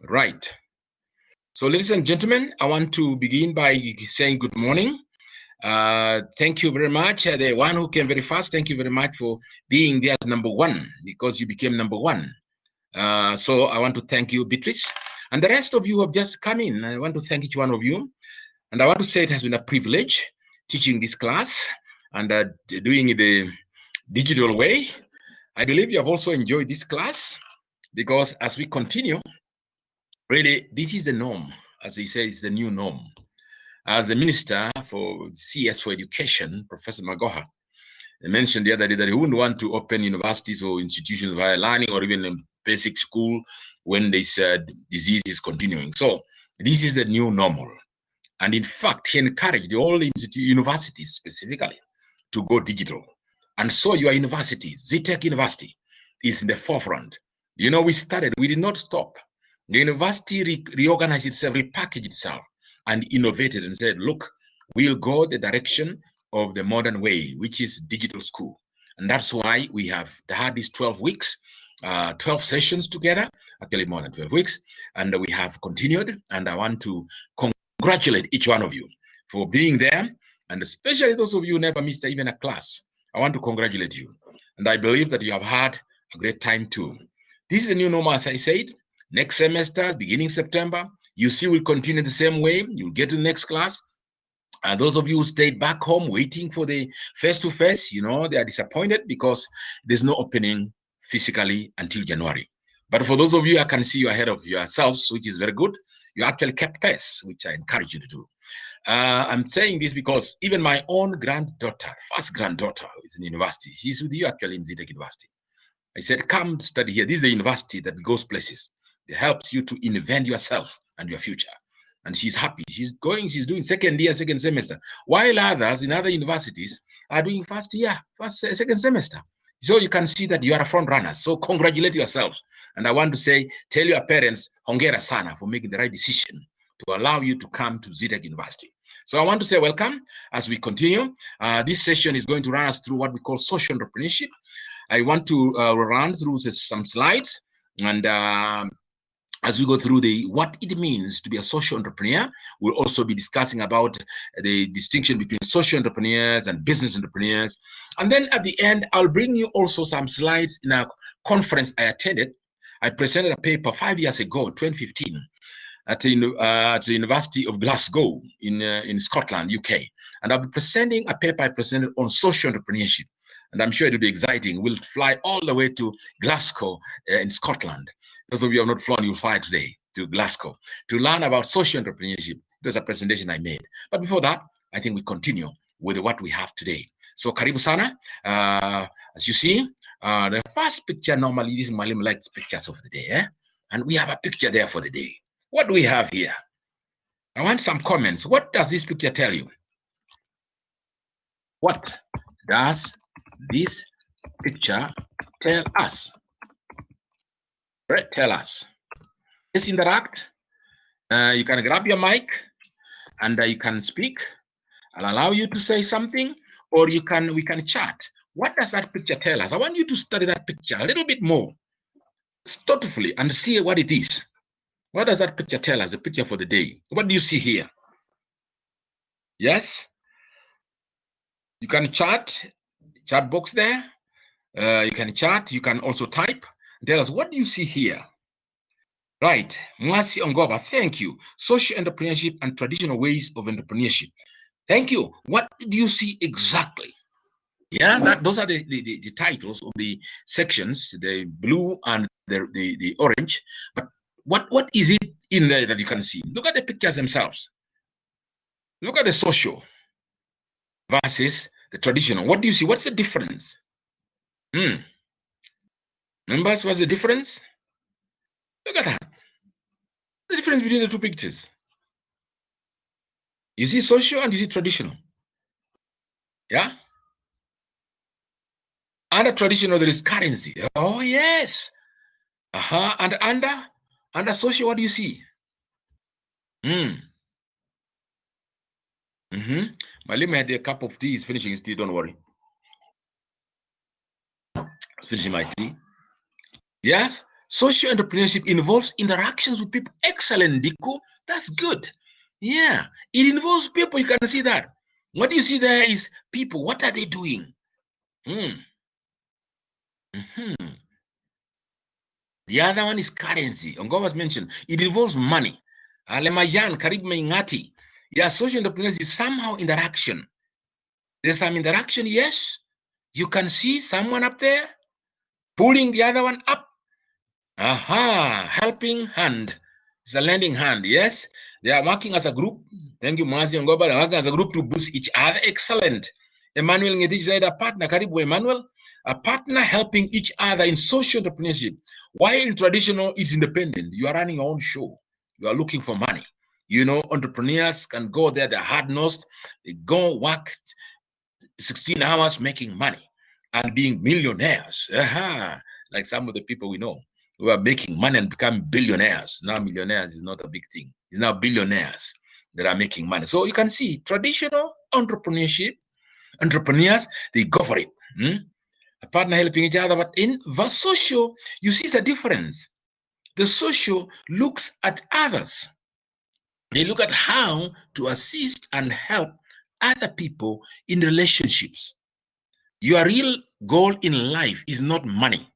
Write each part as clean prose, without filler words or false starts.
Right. So, ladies and gentlemen, I want to begin by saying good morning. Thank you very much. The one who came very fast, thank you very much for being there as number one, because you became number one. So I want to thank you, Beatrice. And the rest of you who have just come in, I want to thank each one of you. And I want to say it has been a privilege teaching this class and doing it the digital way. I believe you have also enjoyed this class, because as we continue, really, this is the norm. As they say, it's the new norm. As the Minister for CS for Education, Professor Magoha, mentioned the other day that he wouldn't want to open universities or institutions via learning or even a basic school when this disease is continuing. So this is the new normal. And in fact, he encouraged all universities specifically to go digital. And so your university, ZTech University, is in the forefront. You know, we did not stop. The university reorganized itself, repackaged itself, and innovated and said, look, we'll go the direction of the modern way, which is digital school. And that's why we have had these 12 weeks, 12 sessions together, actually more than 12 weeks, and we have continued. And I want to congratulate each one of you for being there, and especially those of you who never missed even a class. I want to congratulate you. And I believe that you have had a great time too. This is the new normal, as I said. Next semester, beginning September, you see we'll continue the same way. You'll get to the next class. And those of you who stayed back home waiting for the face-to-face, you know, they are disappointed because there's no opening physically until January. But for those of you, I can see you ahead of yourselves, which is very good. You actually kept pace, which I encourage you to do. I'm saying this because even my own granddaughter, first granddaughter, is in university. She's with you actually in ZTech University. I said, come study here. This is the university that goes places. It helps you to invent yourself and your future. And she's happy. She's doing second year, second semester, while others in other universities are doing second semester. So you can see that you are a front runner. So congratulate yourselves. And I want to say, tell your parents, hongera sana, for making the right decision to allow you to come to ZTech University. So I want to say welcome as we continue. This session is going to run us through what we call social entrepreneurship. I want to run through some slides, and as we go through what it means to be a social entrepreneur, we'll also be discussing about the distinction between social entrepreneurs and business entrepreneurs. And then at the end, I'll bring you also some slides in a conference I attended. I presented a paper 5 years ago, 2015, at the University of Glasgow in Scotland, UK. And I'll be presenting a paper I presented on social entrepreneurship. And I'm sure it'll be exciting. We'll fly all the way to Glasgow in Scotland. Those of you who have not flown, you'll fly today to Glasgow to learn about social entrepreneurship. It was a presentation I made. But before that, I think we continue with what we have today. So karibu sana. As you see, the first picture, normally this Malim likes pictures of the day. And we have a picture there for the day. What do we have here? I want some comments. What does this picture tell you? What does this picture tell us? Right, tell us. Let's interact. You can grab your mic and you can speak. I'll allow you to say something, or we can chat. What does that picture tell us? I want you to study that picture a little bit more thoughtfully and see what it is. What does that picture tell us? The picture for the day. What do you see here? Yes? You can chat box there. You can chat. You can also type. Tell us, what do you see here? Right. Mwasi Ongoba, thank you. Social entrepreneurship and traditional ways of entrepreneurship. Thank you. What do you see exactly? Yeah, those are the titles of the sections, the blue and the orange. But what is it in there that you can see? Look at the pictures themselves. Look at the social versus the traditional. What do you see? What's the difference? Members, what's the difference? Look at that. The difference between the two pictures. You see social and you see traditional. Yeah? Under traditional, there is currency. Oh, yes. And under social, what do you see? Malim had a cup of tea. He's finishing his tea. Don't worry. He's finishing my tea. Yes? Social entrepreneurship involves interactions with people. Excellent, Diku. That's good. Yeah, it involves people. You can see that. What you see there is people. What are they doing? The other one is currency. Ongo was mentioned. It involves money. Alemayan, Karib Ingati. Yeah, social entrepreneurship is somehow interaction. There's some interaction, yes. You can see someone up there pulling the other one up. Aha, helping hand. It's a lending hand, yes. They are working as a group. Thank you, Mazi and Goba. They are working as a group to boost each other. Excellent. Emmanuel Ngetich said a partner, Karibu Emmanuel, a partner helping each other in social entrepreneurship. While in traditional is independent, you are running your own show. You are looking for money. You know, entrepreneurs can go there, they're hard-nosed, they go work 16 hours making money and being millionaires. Aha, like some of the people we know who are making money and become billionaires. Now millionaires is not a big thing. It's now billionaires that are making money. So you can see traditional entrepreneurship, entrepreneurs, they go for it. A partner helping each other. But in the social, you see the difference. The social looks at others. They look at how to assist and help other people in relationships. Your real goal in life is not money.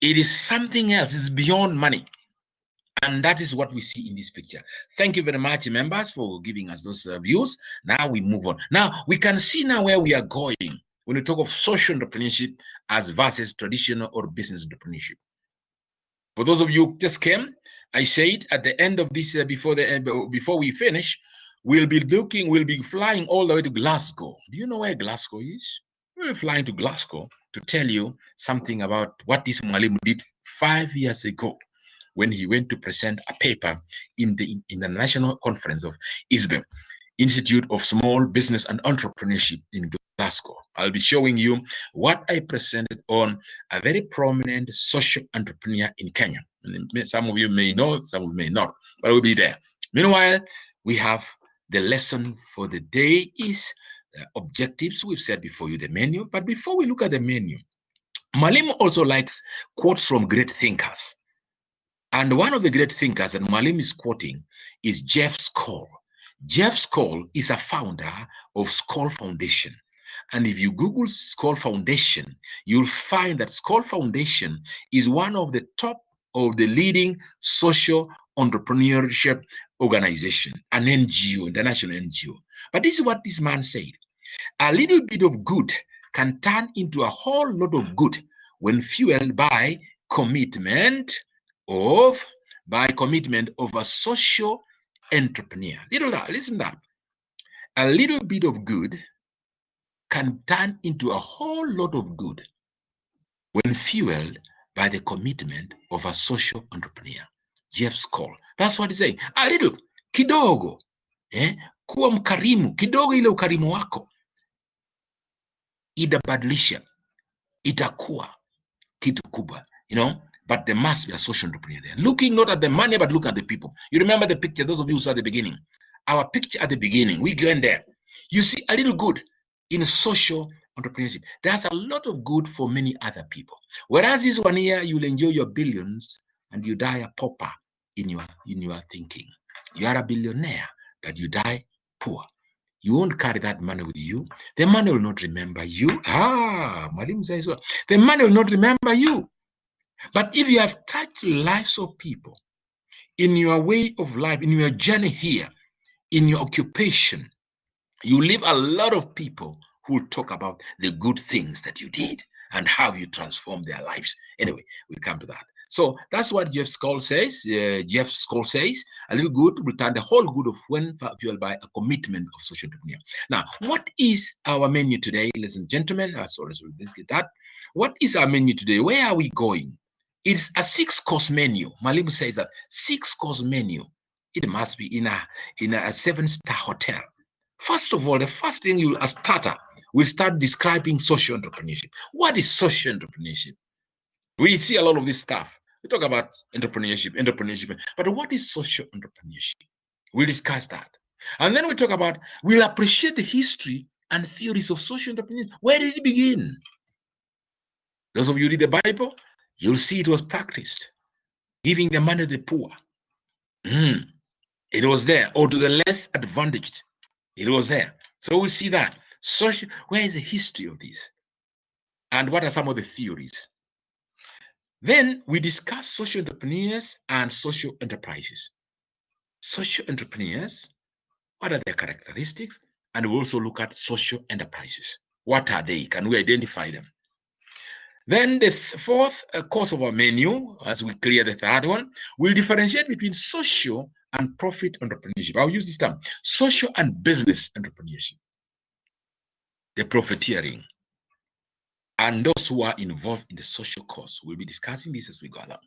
It is something else. It's beyond money. And that is what we see in this picture. Thank you very much, members, for giving us those views. Now we move on. Now we can see now where we are going when we talk of social entrepreneurship as versus traditional or business entrepreneurship. For those of you who just came, I said at the end of this, before we finish, we'll be flying all the way to Glasgow. Do you know where Glasgow is? We're flying to Glasgow to tell you something about what this Mwalimu did 5 years ago when he went to present a paper in the International Conference of ISBE, Institute of Small Business and Entrepreneurship in Glasgow. I'll be showing you what I presented on a very prominent social entrepreneur in Kenya. And some of you may know, some of you may not, but we'll be there. Meanwhile, we have the lesson for the day is objectives. We've said before you the menu, but before we look at the menu, Mwalimu also likes quotes from great thinkers. And one of the great thinkers that Mwalimu is quoting is Jeff Skoll. Jeff Skoll is a founder of Skoll Foundation. And if you Google Skoll Foundation, you'll find that Skoll Foundation is one of the top of the leading social entrepreneurship organization, an NGO, international NGO. But this is what this man said. A little bit of good can turn into a whole lot of good when fueled by commitment of a social entrepreneur. Listen to that. A little bit of good can turn into a whole lot of good when fueled by the commitment of a social entrepreneur. Jeff Skoll. That's what he's saying. A little, kidogo, kuwa mkarimu, kidogo ile ukarimu wako itabadilisha, itakuwa kitu kubwa, but there must be a social entrepreneur there. Looking not at the money, but look at the people. You remember the picture, those of you who saw at the beginning. Our picture at the beginning, we go in there. You see a little good in social entrepreneurship. There's a lot of good for many other people. Whereas this one year, you'll enjoy your billions and you die a pauper in your thinking. You are a billionaire, but you die poor. You won't carry that money with you. The money will not remember you. Mwalimu says so. The money will not remember you. But if you have touched lives of people in your way of life, in your journey here, in your occupation, you leave a lot of people who will talk about the good things that you did and how you transformed their lives. Anyway, we'll come to that. So that's what Jeff Skoll says. Jeff Skoll says, a little good will turn the whole good of when fueled by a commitment of social entrepreneur. Now, what is our menu today, ladies and gentlemen? Sorry, let's get that. What is our menu today? Where are we going? It's a 6-course menu. Mwalimu says that 6-course menu. It must be in a 7-star hotel. First of all, the first thing a starter will start describing social entrepreneurship. What is social entrepreneurship? We see a lot of this stuff. We talk about entrepreneurship. But what is social entrepreneurship? We'll discuss that. And then we'll appreciate the history and theories of social entrepreneurship. Where did it begin? Those of you who read the Bible, You'll see it was practiced. Giving the money to the poor. It was there. Or to the less advantaged. It was there. So we see that. Social, where is the history of this? And what are some of the theories? Then we discuss social entrepreneurs and social enterprises. Social entrepreneurs, what are their characteristics? And we also look at social enterprises. What are they? Can we identify them? Then the fourth course of our menu, as we clear the third one, we'll differentiate between social and profit entrepreneurship. I'll use this term, social and business entrepreneurship, the profiteering, and those who are involved in the social course. We'll be discussing this as we go along.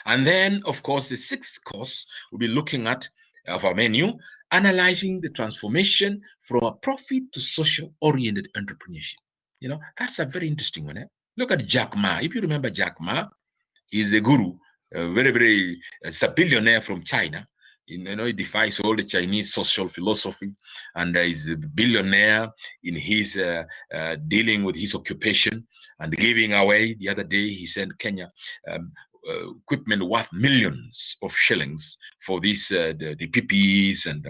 And then, of course, the sixth course, we'll be looking at of our menu, analyzing the transformation from a profit to social-oriented entrepreneurship. You know, that's a very interesting one. Look at Jack Ma. If you remember Jack Ma, he's a guru, a billionaire from China. You know, he defies all the Chinese social philosophy, and he's a billionaire in his dealing with his occupation and giving away. The other day, he sent Kenya equipment worth millions of shillings for this, the PPEs and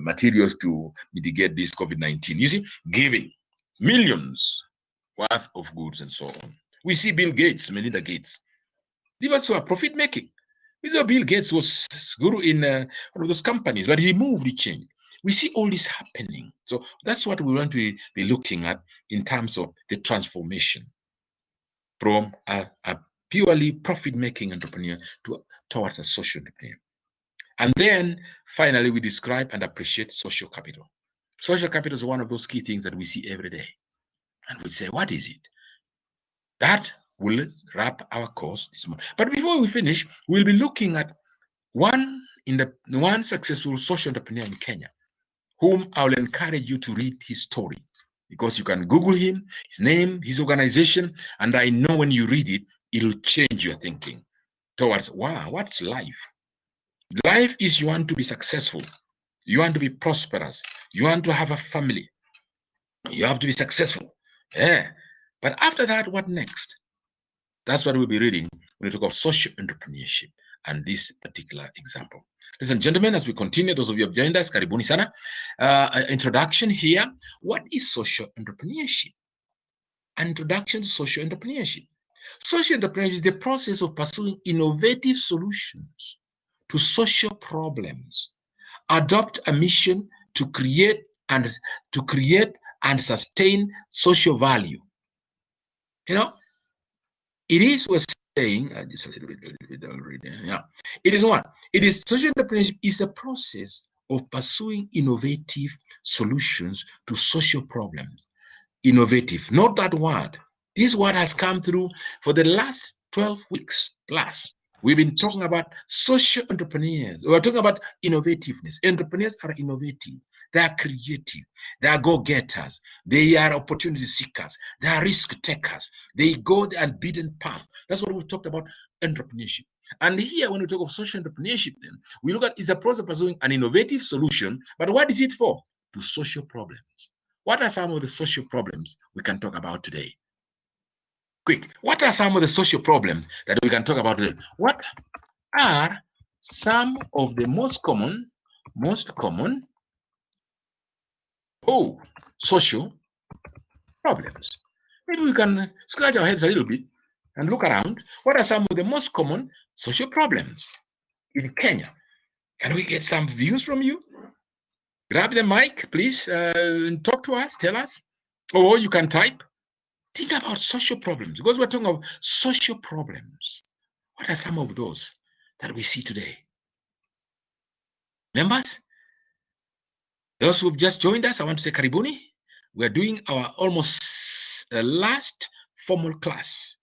materials to mitigate this COVID-19. You see, giving millions worth of goods and so on. We see Bill Gates, Melinda Gates. These were profit making. We saw Bill Gates was guru in one of those companies, but he moved, he changed. We see all this happening. So that's what we want to be looking at in terms of the transformation from a purely profit-making entrepreneur towards a social entrepreneur. And then finally, we describe and appreciate social capital. Social capital is one of those key things that we see every day. And we say, what is it? That will wrap our course this morning. But before we finish, we'll be looking at one successful social entrepreneur in Kenya, whom I will encourage you to read his story, because you can Google him, his name, his organization, and I know when you read it, it'll change your thinking towards, wow, what's life? Life is you want to be successful. You want to be prosperous. You want to have a family. You have to be successful. Yeah. But after that, what next? That's what we'll be reading when we talk of social entrepreneurship and this particular example. Ladies and gentlemen, as we continue, those of you who have joined us, karibuni sana. Introduction here. What is social entrepreneurship? An introduction to social entrepreneurship. Social entrepreneurship is the process of pursuing innovative solutions to social problems. Adopt a mission to create and sustain social value. You know, it is we're saying just a little bit already. Yeah, it is what it is. Social entrepreneurship is a process of pursuing innovative solutions to social problems. Innovative, not that word. This word has come through for the last 12 weeks plus. We've been talking about social entrepreneurs. We're talking about innovativeness. Entrepreneurs are innovative. They are creative. They are go-getters. They are opportunity seekers. They are risk takers. They go the unbeaten path. That's what we've talked about entrepreneurship. And here, when we talk of social entrepreneurship, then we look at it's a process of pursuing an innovative solution. But what is it for? To social problems. What are some of the social problems we can talk about today? Quick, what are some of the social problems that we can talk about today? What are some of the most common social problems? Maybe we can scratch our heads a little bit and look around. What are some of the most common social problems in Kenya? Can we get some views from you? Grab the mic, please, and talk to us, tell us. Or you can type. Think about social problems, because we're talking about social problems. What are some of those that we see today? Members, those who've just joined us, I want to say karibuni. We're doing our almost last formal class.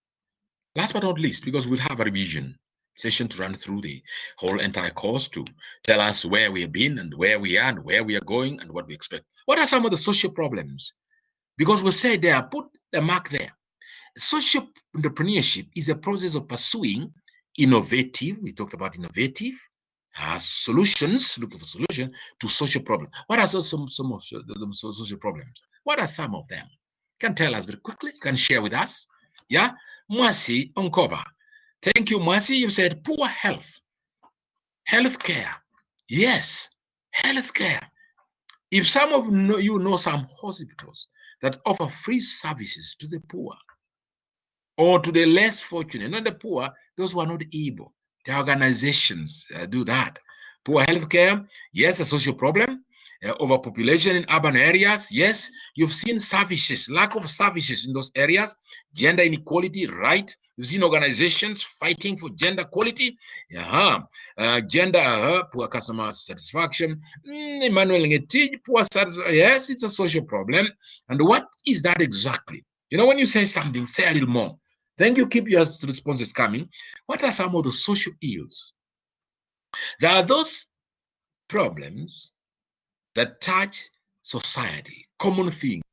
Last but not least, because we'll have a revision session to run through the whole entire course to tell us where we have been and where we are and where we are going and what we expect. What are some of the social problems? Because we'll say there, put the mark there. Social entrepreneurship is a process of pursuing innovative, we talked about innovative solutions, looking for solutions to social problems. What are some of the social problems? What are some of them? You can tell us very quickly. You can share with us. Yeah, Mwasi Onkoba. Thank you, Mercy. You said poor health. Healthcare. Yes, healthcare. If some of you know some hospitals that offer free services to the poor or to the less fortunate, not the poor, those who are not able, the organizations do that. Poor healthcare, yes, a social problem. Overpopulation in urban areas, yes. You've seen services, lack of services in those areas. Gender inequality, right? You've seen organizations fighting for gender equality. Gender, poor customer satisfaction. Emmanuel Ngetij, poor satisfaction. Yes, it's a social problem. And what is that exactly? You know, when you say something, say a little more. Thank you. Keep your responses coming. What are some of the social ills? There are those problems that touch society, common things.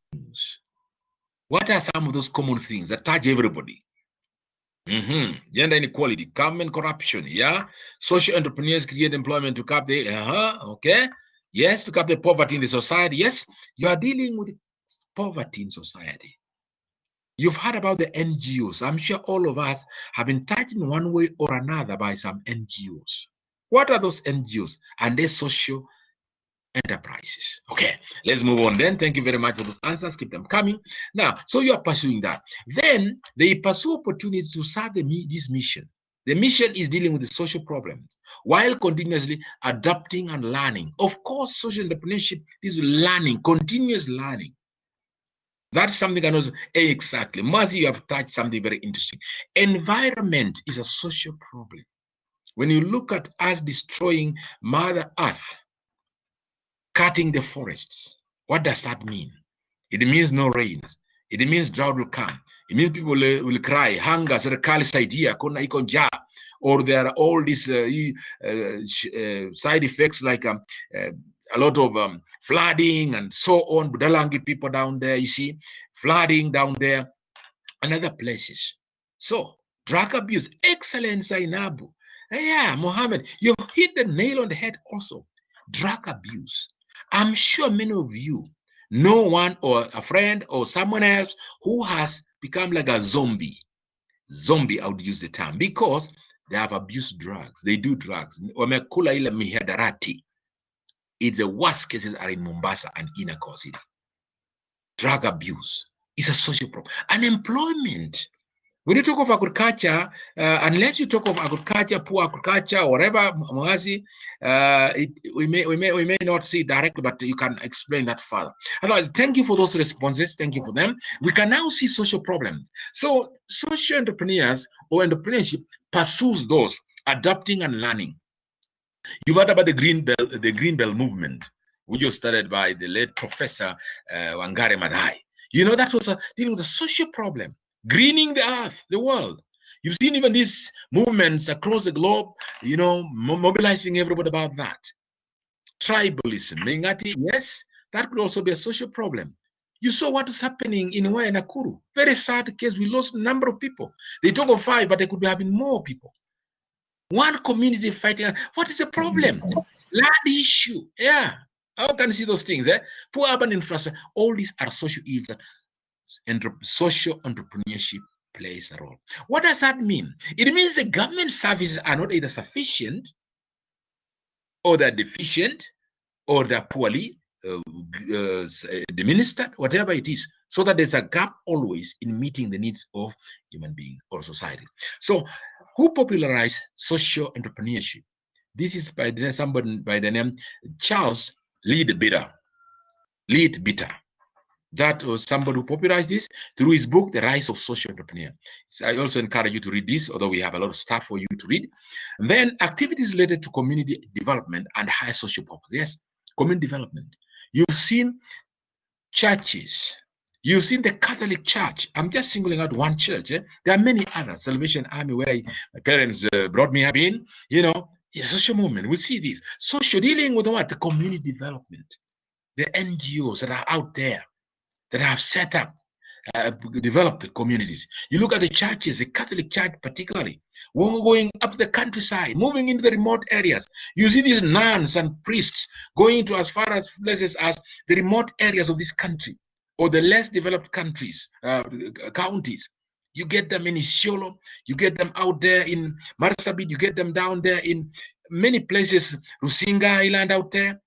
What are some of those common things that touch everybody? Gender inequality, government corruption, yeah. Social entrepreneurs create employment to cap the, okay. Yes, to cap the poverty in the society. Yes, you are dealing with poverty in society. You've heard about the NGOs. I'm sure all of us have been touched in one way or another by some NGOs. What are those NGOs? And they're social enterprises. Okay, let's move on then. Thank you very much for those answers. Keep them coming. Now, so you are pursuing that. Then they pursue opportunities to serve this mission. The mission is dealing with the social problems while continuously adapting and learning. Of course, social entrepreneurship is learning, continuous learning. That's something I know exactly. Mercy, you have touched something very interesting. Environment is a social problem. When you look at us destroying Mother Earth, cutting the forests, what does that mean? It means no rains. It means drought will come. It means people will cry, hunger, idea, or there are all these side effects like a lot of flooding and so on. Budalangi people down there, you see, flooding down there, and other places. So, drug abuse, excellent, Zainabu. Yeah, Mohammed, you've hit the nail on the head also. Drug abuse. I'm sure many of you know one or a friend or someone else who has become like a zombie. Zombie, I would use the term, because they have abused drugs. They do drugs. Wamekula ile mihadarati. It's the worst cases are in Mombasa and Inner City. Drug abuse is a social problem. Unemployment. When you talk of agriculture, unless you talk of agriculture, poor agriculture, or whatever, we may not see directly, but you can explain that further. Otherwise, thank you for those responses. Thank you for them. We can now see social problems. So, social entrepreneurs or entrepreneurship pursues those adapting and learning. You've heard about the Green Belt movement, which was started by the late Professor Wangari Maathai. You know, that was dealing with a social problem. Greening the earth, the world. You've seen even these movements across the globe, you know, mobilizing everybody about that. Tribalism, Mengati, yes, that could also be a social problem. You saw what is happening in Nakuru. Very sad case. We lost a number of people. They talk of 5, but there could have been more people. One community fighting. What is the problem? Land issue. Yeah. How can you see those things? Poor urban infrastructure. All these are social ills that social entrepreneurship plays a role. What does that mean? It means the government services are not either sufficient, or they're deficient, or they're poorly administered, whatever it is, so that there's a gap always in meeting the needs of human beings or society. So, who popularized social entrepreneurship? This is by somebody by the name Charles Leadbitter. That was somebody who popularized this through his book, The Rise of Social Entrepreneur. So I also encourage you to read this, although we have a lot of stuff for you to read. And then activities related to community development and high social purpose. Yes, community development. You've seen churches. You've seen the Catholic Church. I'm just singling out one church. There are many others. Salvation Army, where my parents brought me up in. You know, it's a social movement. We see this. Social, dealing with what? The community development. The NGOs that are out there that have set up, developed communities. You look at the churches, the Catholic Church particularly, we're going up the countryside, moving into the remote areas. You see these nuns and priests going to as far as places as the remote areas of this country, or the less developed countries, counties. You get them in Isiolo, you get them out there in Marsabit, you get them down there in many places, Rusinga Island out there,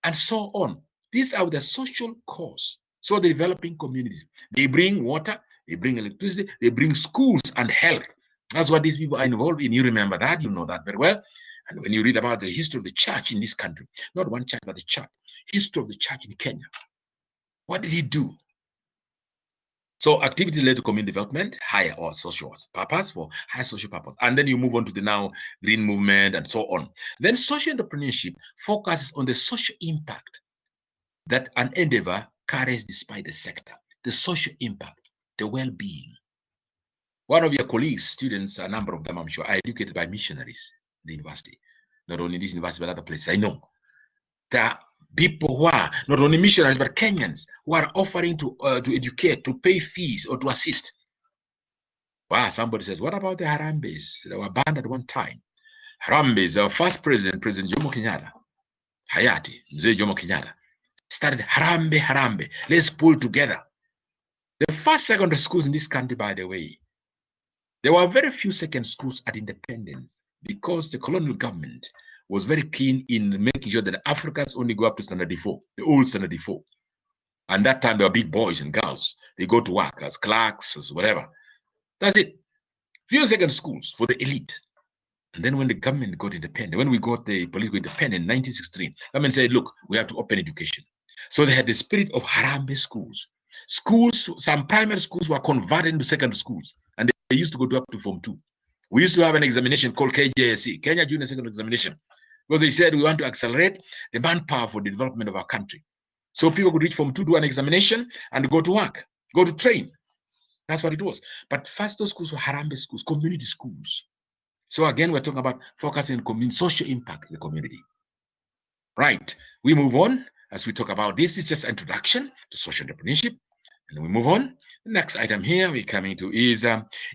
and so on. These are the social cause. So the developing communities, they bring water, they bring electricity, they bring schools and health. That's what these people are involved in. You remember that, you know that very well. And when you read about the history of the church in this country, not one church, but the church, history of the church in Kenya, what did he do? So activity led to community development, higher or social purpose for higher social purpose. And then you move on to the now green movement and so on. Then social entrepreneurship focuses on the social impact that an endeavor carries despite the sector, the social impact, the well-being. One of your colleagues, students, a number of them, I'm sure, are educated by missionaries in the university. Not only this university, but other places. I know. There are people who are not only missionaries, but Kenyans who are offering to educate, to pay fees, or to assist. Wow, somebody says, what about the Harambes? They were banned at one time. Harambes, our first president, President Jomo Kenyatta, Hayati, Mzee Jomo Kenyatta, started Harambe. Let's pull together. The first secondary schools in this country, by the way, there were very few secondary schools at independence because the colonial government was very keen in making sure that Africans only go up to standard D4, the old standard D4. And that time there were big boys and girls. They go to work as clerks, as whatever. That's it. Few secondary schools for the elite. And then when the government got independent, when we got the political independence in 1963, government said, look, we have to open education. So they had the spirit of Harambe schools. Schools, some primary schools were converted into secondary schools, and they used to go up to Form 2. We used to have an examination called KJSE, Kenya Junior Secondary Examination, because they said we want to accelerate the manpower for the development of our country. So people could reach Form 2, do an examination, and go to work, go to train. That's what it was. But first, those schools were Harambe schools, community schools. So again, we're talking about focusing on social impact in the community. Right, we move on as we talk about this. Is just an introduction to social entrepreneurship. And we move on. The next item here we're coming to is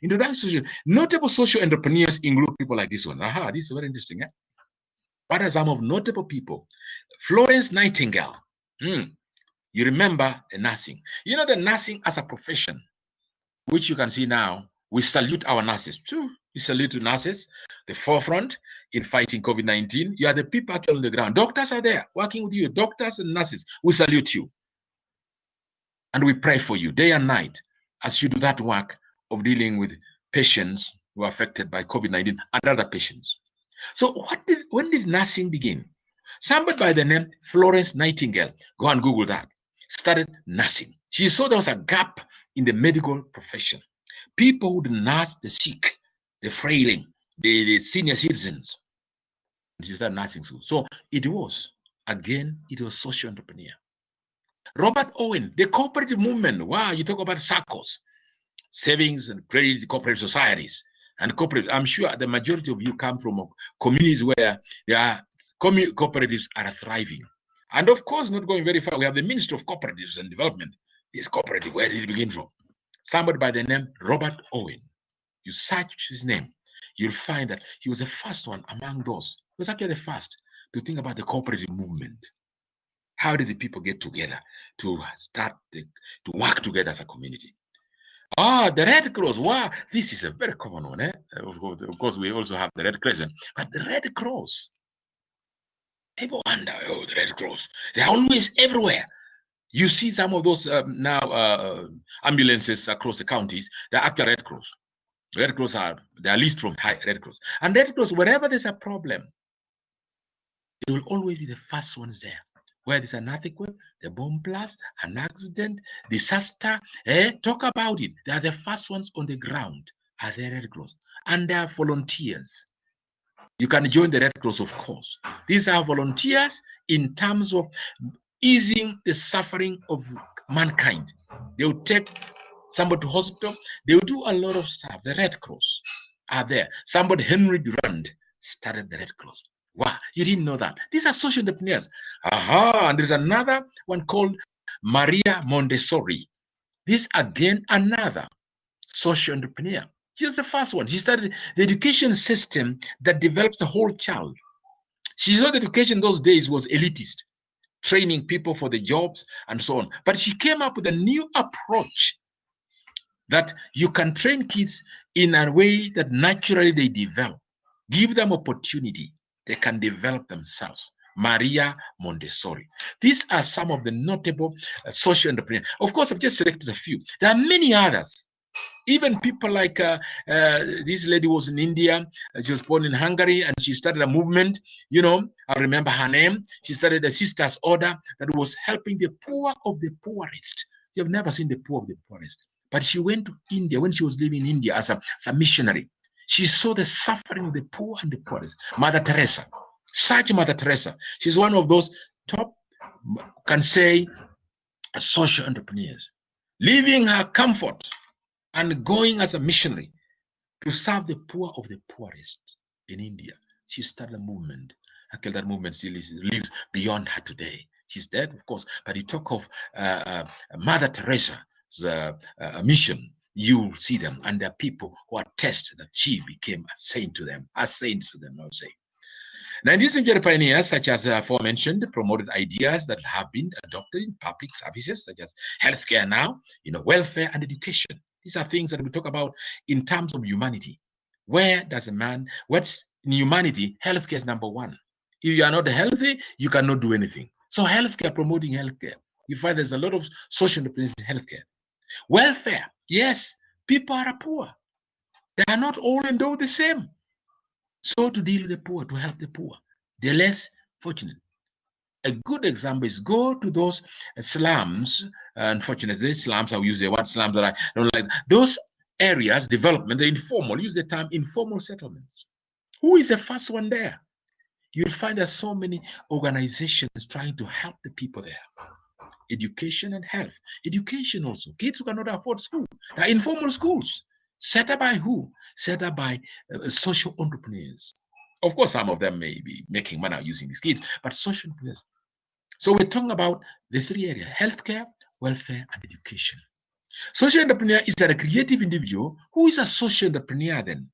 introduction. Notable social entrepreneurs include people like this one. Aha, this is very interesting. What are some of notable people? Florence Nightingale. You remember the nursing. You know the nursing as a profession, which you can see now. We salute our nurses too. We salute the nurses, the forefront in fighting COVID-19. You are the people actually on the ground. Doctors are there working with you. Doctors and nurses, we salute you. And we pray for you day and night as you do that work of dealing with patients who are affected by COVID-19 and other patients. So when did nursing begin? Somebody by the name Florence Nightingale, go and Google that, started nursing. She saw there was a gap in the medical profession. People would nurse the sick, the frailing, the senior citizens. She started nursing school. So it was social entrepreneur. Robert Owen, the cooperative movement. Wow, you talk about SACCOs, savings and credit cooperative societies and cooperative. I'm sure the majority of you come from communities where there are cooperatives are thriving. And of course, not going very far, we have the Ministry of Cooperatives and Development. This cooperative, where did it begin from? Somebody by the name Robert Owen. You search his name, you'll find that he was the first one among those. He was actually the first to think about the cooperative movement. How did the people get together to start to work together as a community? The Red Cross. Wow, this is a very common one. Of course, we also have the Red Crescent, but the Red Cross. People wonder, the Red Cross. They're always everywhere. You see some of those ambulances across the counties. They're actually Red Cross. Red Cross they are leased from Red Cross. And Red Cross, wherever there's a problem, they will always be the first ones there. Where there's an earthquake, the bomb blast, an accident, disaster, talk about it. They are the first ones on the ground, are the Red Cross. And they are volunteers. You can join the Red Cross, of course. These are volunteers in terms of easing the suffering of mankind. They will take somebody to hospital. They will do a lot of stuff. The Red Cross are there. Somebody, Henry Durand, started the Red Cross. Wow, you didn't know that. These are social entrepreneurs. And there's another one called Maria Montessori. This again, another social entrepreneur. She's the first one. She started the education system that develops the whole child. She saw the education those days was elitist, training people for the jobs and so on. But she came up with a new approach that you can train kids in a way that naturally they develop. Give them opportunity, they can develop themselves. Maria Montessori. These are some of the notable social entrepreneurs. Of course, I've just selected a few. There are many others. Even people like this lady was in India. She was born in Hungary, and she started a movement. You know, I remember her name. She started a sisters' order that was helping the poor of the poorest. You have never seen the poor of the poorest. But she went to India when she was living in India as a missionary. She saw the suffering of the poor and the poorest. Mother Teresa, such Mother Teresa. She's one of those top, can say, social entrepreneurs, leaving her comfort and going as a missionary to serve the poor of the poorest in India. She started a movement. Actually, that movement still lives beyond her today. She's dead, of course, but you talk of Mother Teresa's mission, you'll see them, and there are people who attest that she became a saint to them, I would say. Now, these pioneers, such as aforementioned, promoted ideas that have been adopted in public services, such as healthcare now, welfare and education. These are things that we talk about in terms of humanity. Where does a man, what's in humanity? Healthcare is number one. If you are not healthy, you cannot do anything. So healthcare, promoting healthcare. You find there's a lot of social entrepreneurs in healthcare. Welfare, yes, people are poor. They are not all and all the same. So to deal with the poor, to help the poor, the less fortunate. A good example is go to those slums. Unfortunately, slums, I will use the word slums that I don't like. Those areas, development, the informal, use the term informal settlements. Who is the first one there? You'll find there's so many organizations trying to help the people there. Education and health. Education also. Kids who cannot afford school. There are informal schools. Set up by who? Set up by social entrepreneurs. Of course, some of them may be making money using these kids, but social entrepreneurs. So we're talking about the three areas: healthcare, welfare, and education. Social entrepreneur is a creative individual. Who is a social entrepreneur then?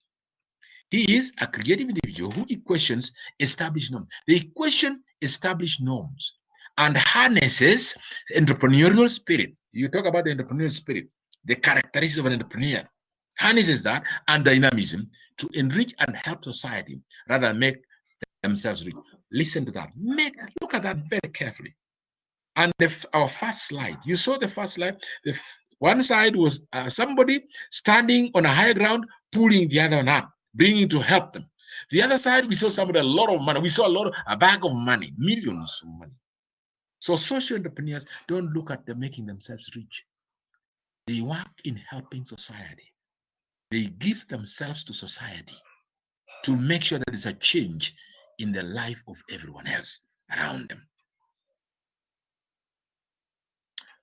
He is a creative individual who equations established norms. The equation established norms and harnesses entrepreneurial spirit. You talk about the entrepreneurial spirit, the characteristics of an entrepreneur. Harnesses that and dynamism to enrich and help society rather than make themselves rich. Listen to that. Look at that very carefully. And our first slide, you saw the first slide. One side was somebody standing on a higher ground, pulling the other one up, bringing to help them. The other side, we saw somebody a lot of money. We saw a bag of money, millions of money. So social entrepreneurs don't look at them making themselves rich. They work in helping society. They give themselves to society to make sure that there's a change in the life of everyone else around them.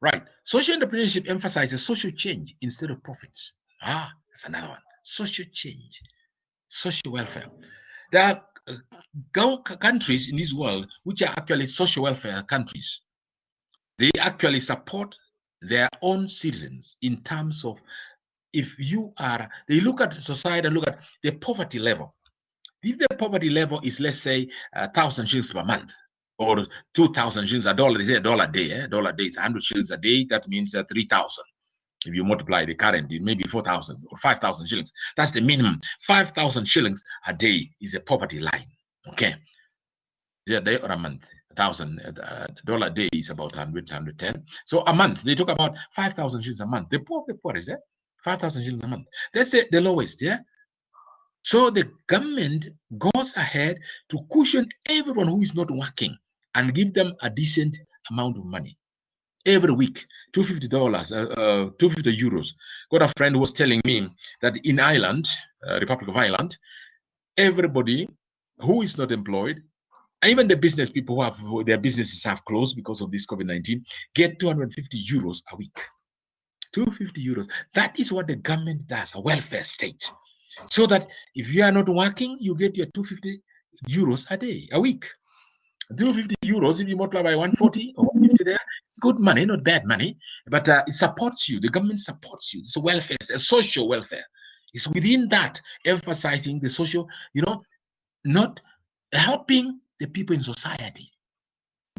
Right. Social entrepreneurship emphasizes social change instead of profits. That's another one. Social change, social welfare. There are countries in this world which are actually social welfare countries. They actually support their own citizens in terms of, if you are, they look at society and look at the poverty level. If the poverty level is, let's say, 1,000 shillings per month, or 2,000 shillings a dollar, they say $1 a day. $1 a day is 100 shillings a day. That means 3,000. If you multiply the current, it may be 4,000 or 5,000 shillings. That's the minimum. 5,000 shillings a day is a poverty line. Okay. A day or a month. $1,000 a day is about 100, 110. So a month, they talk about 5,000 shillings a month. The poor is there. 5,000 shillings a month. That's the lowest, yeah? So the government goes ahead to cushion everyone who is not working and give them a decent amount of money every week. $250, 250 euros. Got a friend who was telling me that in Ireland, Republic of Ireland, everybody who is not employed, even the business people who have their businesses have closed because of this COVID-19, get 250 euros a week. 250 euros. That is what the government does, a welfare state. So that if you are not working, you get your 250 euros a day, a week. 250 euros, if you multiply by 140 or 150 there, good money, not bad money, but it supports you. The government supports you. It's a welfare, a social welfare. It's within that, emphasizing the social, not helping the people in society.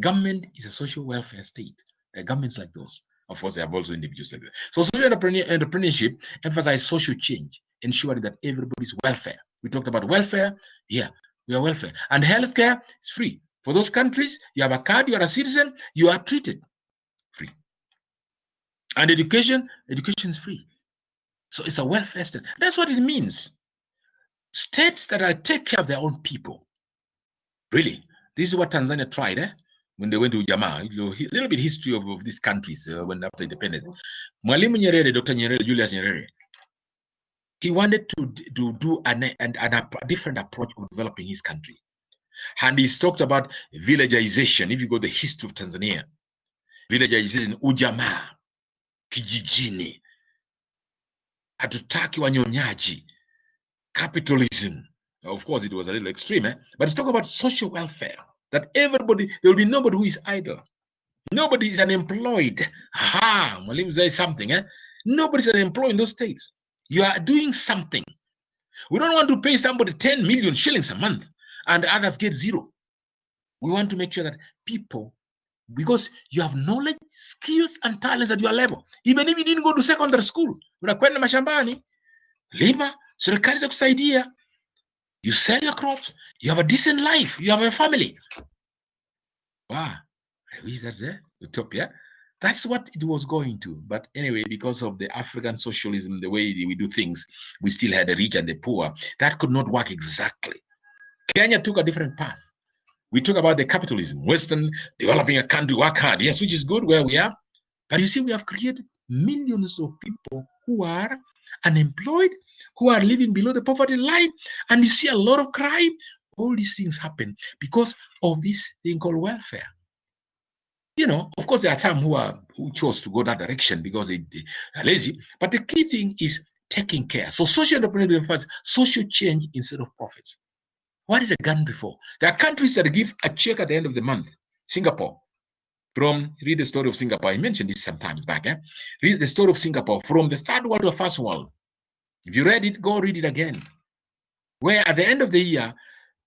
Government is a social welfare state. Governments like those. Of course, they have also individuals like that. So social entrepreneurship emphasizes social change, ensuring that everybody's welfare. We talked about welfare. Yeah, we are welfare. And healthcare is free. For those countries, you have a card, you are a citizen, you are treated free. And education is free. So it's a welfare state. That's what it means. States that take care of their own people. Really, this is what Tanzania tried, when they went to Jamaa. A little bit history of these countries when after independence. Mwalimu Nyerere, Dr. Nyerere, Julius Nyerere, he wanted to do a different approach of developing his country. And he's talked about villagization. If you go to the history of Tanzania, villagization, ujamaa, kijijini, hatutaki wanyonyaji, capitalism. Of course, it was a little extreme, but it's talking about social welfare. That everybody, there will be nobody who is idle. Nobody is unemployed. Mwalimu says something. Nobody is unemployed in those states. You are doing something. We don't want to pay somebody 10 million shillings a month and others get zero. We want to make sure that people, because you have knowledge, skills, and talents at your level. Even if you didn't go to secondary school, unakwenda mashambani, lima, serikali itakusaidia. You sell your crops, you have a decent life, you have a family. Wow, I wish that's utopia. That's what it was going to. But anyway, because of the African socialism, the way we do things, we still had the rich and the poor. That could not work exactly. Kenya took a different path. We talk about the capitalism, Western, developing a country, work hard. Yes, which is good where we are. But you see, we have created millions of people who are unemployed, who are living below the poverty line. And you see a lot of crime. All these things happen because of this thing called welfare. You know, of course, there are some who chose to go that direction because they are lazy. But the key thing is taking care. So social entrepreneurship refers social change instead of profits. What is a gun before? There are countries that give a check at the end of the month. Singapore. Read the story of Singapore. I mentioned this sometimes back. Read the story of Singapore from the third world to the first world. If you read it, go read it again. Where at the end of the year,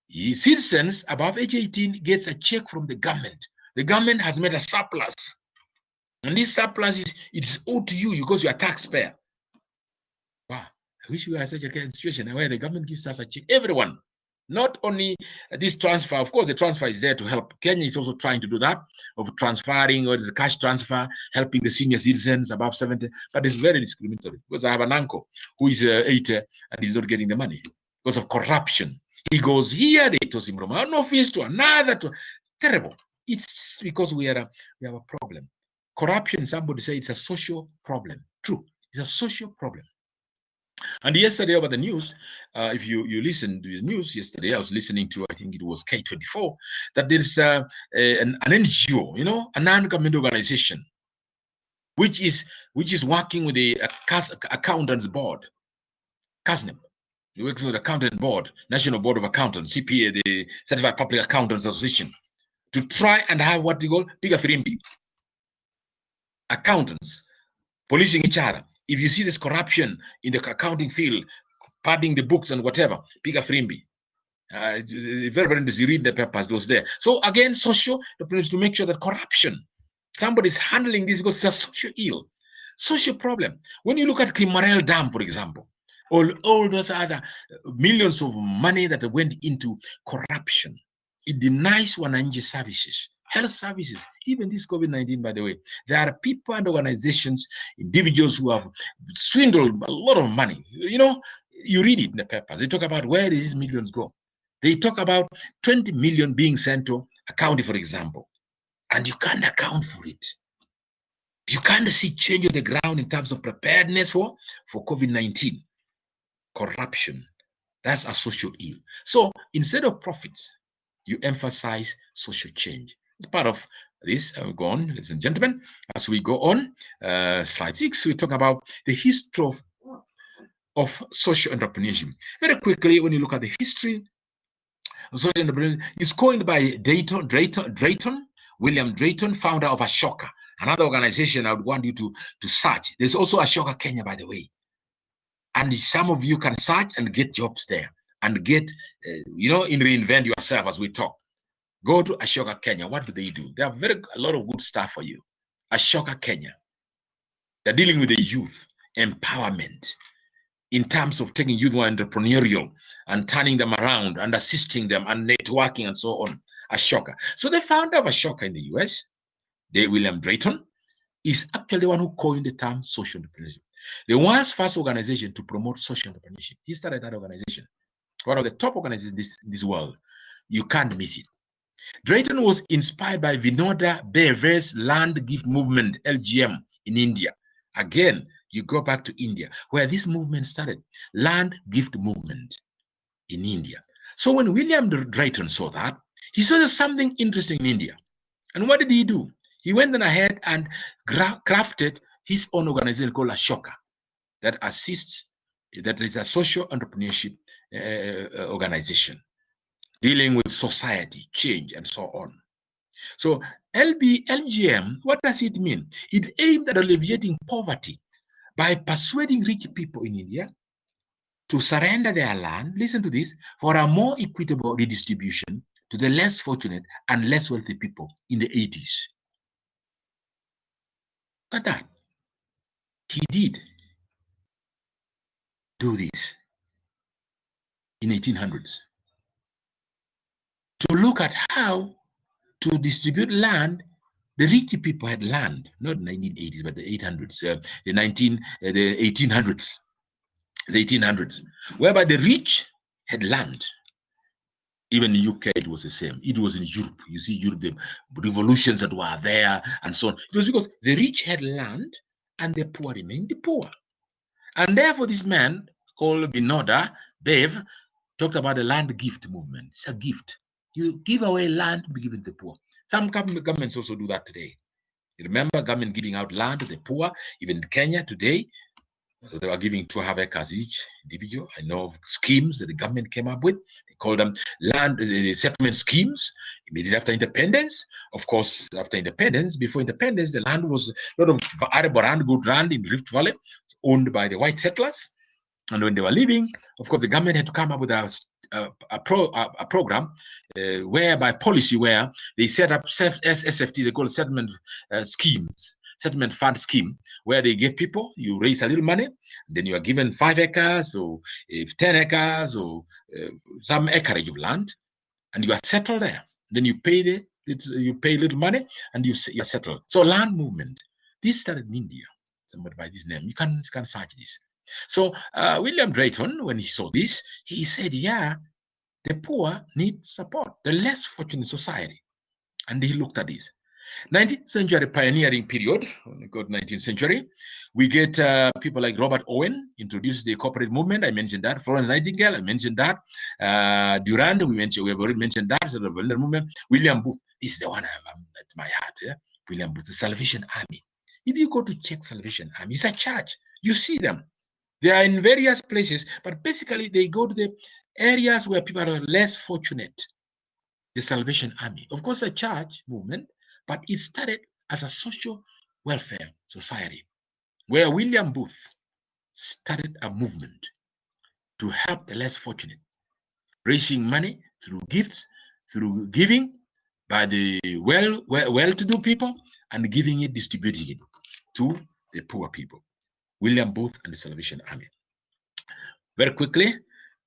citizens above age 18 gets a check from the government. The government has made a surplus. And this surplus is owed to you because you're a taxpayer. Wow. I wish we had such a situation where the government gives us a check. Everyone. Not only this transfer, of course, the transfer is there to help. Kenya is also trying to do that, of transferring, or the cash transfer, helping the senior citizens above 70, but it's very discriminatory. Because I have an uncle who is 80 and he's not getting the money because of corruption. He goes here, they toss him from one office to another. Terrible. It's because we have a problem. Corruption, somebody say it's a social problem. True, it's a social problem. And yesterday over the news, if you listened to the news yesterday, I was listening to, I think it was K24, that there's an NGO, you know, a non-government organization, which is working with the accountants board, CASNEM. It works with the accountant board, National Board of Accountants, CPA, the Certified Public Accountants Association, to try and have what they call piga firimbi. Accountants policing each other. If you see this corruption in the accounting field, padding the books and whatever, piga firimbi. Very, very interesting. You read the papers, those there. So again, social to make sure that corruption, somebody's handling this because it's a social ill, social problem. When you look at Kimarel Dam, for example, all those other millions of money that went into corruption, it denies wananchi services, health services, even this COVID-19, by the way. There are people and organizations, individuals who have swindled a lot of money. You know, you read it in the papers. They talk about where these millions go. They talk about 20 million being sent to a county, for example, and you can't account for it. You can't see change on the ground in terms of preparedness for COVID-19. Corruption, that's a social ill. So instead of profits, you emphasize social change. It's part of this. Go on, ladies and gentlemen. As we go on, slide 6, we talk about the history of social entrepreneurship. Very quickly, when you look at the history of social entrepreneurship, it's coined by William Drayton, founder of Ashoka, another organization I would want you to search. There's also Ashoka Kenya, by the way. And some of you can search and get jobs there and get, reinvent yourself as we talk. Go to Ashoka Kenya. What do? They have a lot of good stuff for you. Ashoka Kenya. They're dealing with the youth empowerment in terms of taking youth more entrepreneurial and turning them around and assisting them and networking and so on. Ashoka. So the founder of Ashoka in the US, William Drayton, is actually the one who coined the term social entrepreneurship. The world's first organization to promote social entrepreneurship. He started that organization. One of the top organizations in this world. You can't miss it. Drayton was inspired by Vinoda Bhave's land gift movement, LGM, in India. Again, you go back to India, where this movement started, land gift movement in India. So when William Drayton saw that, he saw there's something interesting in India. And what did he do? He went on ahead and crafted his own organization called Ashoka that assists, that is a social entrepreneurship organization dealing with society, change, and so on. So LGM, what does it mean? It aimed at alleviating poverty by persuading rich people in India to surrender their land, listen to this, for a more equitable redistribution to the less fortunate and less wealthy people in the 80s. Look at that. He did do this in 1800s. To look at how to distribute land. The rich people had land, not 1980s, but the 800s, the 1800s, whereby the rich had land. Even in the UK, it was the same. It was in Europe. You see, Europe, the revolutions that were there and so on. It was because the rich had land and the poor remained the poor. And therefore, this man called Vinoda Bhave talked about the land gift movement. It's a gift. You give away land to be given to the poor. Some governments also do that today. You remember government giving out land to the poor, even in Kenya today. They were giving 2.5 acres each individual. I know of schemes that the government came up with. They call them land settlement schemes immediately after independence. Of course, after independence, before independence, the land was a lot of arable land, good land in Rift Valley, owned by the white settlers. And when they were leaving, of course, the government had to come up with a program whereby policy where they set up SFT, they call it settlement schemes, settlement fund scheme, where they give people, you raise a little money, and then you are given 5 acres or 10 acres or some acreage of land, and you are settled there. Then you pay little money, and you are settled. So land movement. This started in India. Somebody by this name. You can search this. So William Drayton, when he saw this, he said, yeah, the poor need support, the less fortunate society. And he looked at this. 19th century pioneering period, when we go to 19th century, we get people like Robert Owen introduced the corporate movement. I mentioned that. Florence Nightingale, I mentioned that. Durand, we have already mentioned that. So the movement. William Booth is the one at my heart. Yeah? William Booth, the Salvation Army. If you go to check Salvation Army, it's a church. You see them. They are in various places, but basically they go to the areas where people are less fortunate. The Salvation Army. Of course, a church movement, but it started as a social welfare society where William Booth started a movement to help the less fortunate, raising money through gifts, through giving by the well-to-do people, and giving it, distributing it to the poor people. William Booth and the Salvation Army. Very quickly,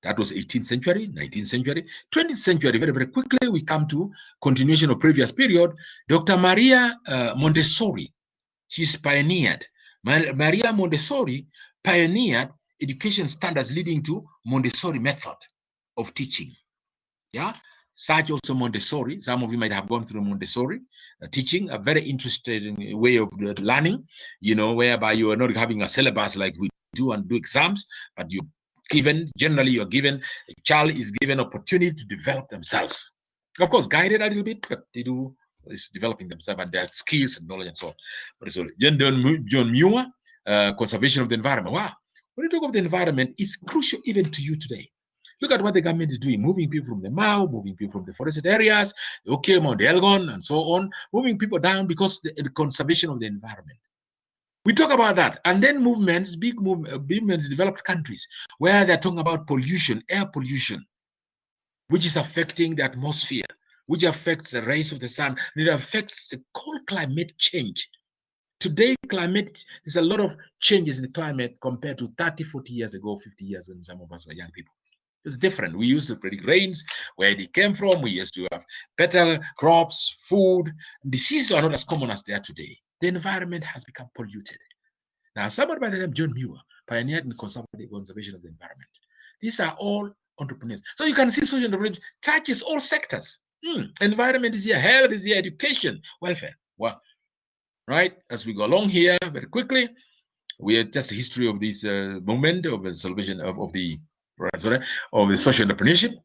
that was 18th century, 19th century, 20th century. Very, very quickly, we come to continuation of previous period. Dr. Maria Montessori, she's pioneered. Maria Montessori pioneered education standards leading to Montessori method of teaching. Yeah, such also Montessori. Some of you might have gone through Montessori teaching, a very interesting way of learning, you know, whereby you are not having a syllabus like we do and do exams, but you generally you're given, a child is given opportunity to develop themselves. Of course, guided a little bit, but they do is developing themselves and their skills and knowledge and so on. But so John Muir, conservation of the environment. Wow, when you talk of the environment, it's crucial even to you today. Look at what the government is doing, moving people from the Mau, moving people from the forested areas, okay, Mount Elgon, and so on, moving people down because the conservation of the environment. We talk about that. And then movements, big movements, developed countries, where they're talking about pollution, air pollution, which is affecting the atmosphere, which affects the rays of the sun, and it affects the cold climate change Today, climate, there's a lot of changes in the climate compared to 30, 40 years ago, 50 years when some of us were young people. It's different. We used to predict rains, where they came from. We used to have better crops, food. Diseases are not as common as they are today. The environment has become polluted. Now, somebody by the name of John Muir pioneered in conservation of the environment. These are all entrepreneurs. So you can see social entrepreneurship touches all sectors. Environment is here, health is here, education, welfare. Well, right? As we go along here very quickly, we are just a history of this movement of the salvation of the social entrepreneurship.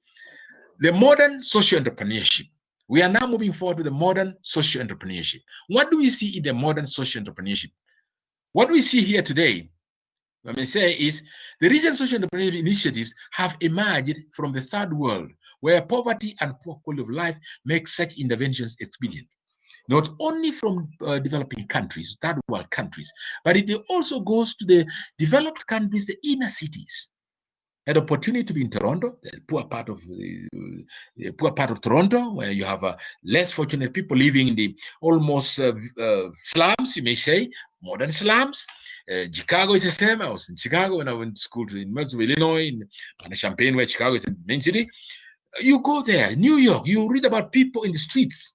The modern social entrepreneurship. We are now moving forward to the modern social entrepreneurship. What do we see in the modern social entrepreneurship? What we see here today, let me say, is the recent social entrepreneurship initiatives have emerged from the third world, where poverty and poor quality of life make such interventions expedient. Not only from developing countries, third world countries, but it also goes to the developed countries, the inner cities. I had opportunity to be in Toronto, the poor part of Toronto, where you have less fortunate people living in the almost slums, you may say, modern slums. Chicago is the same. I was in Chicago when I went to school in University of Illinois, in Champaign, where Chicago is the main city. You go there, New York, you read about people in the streets.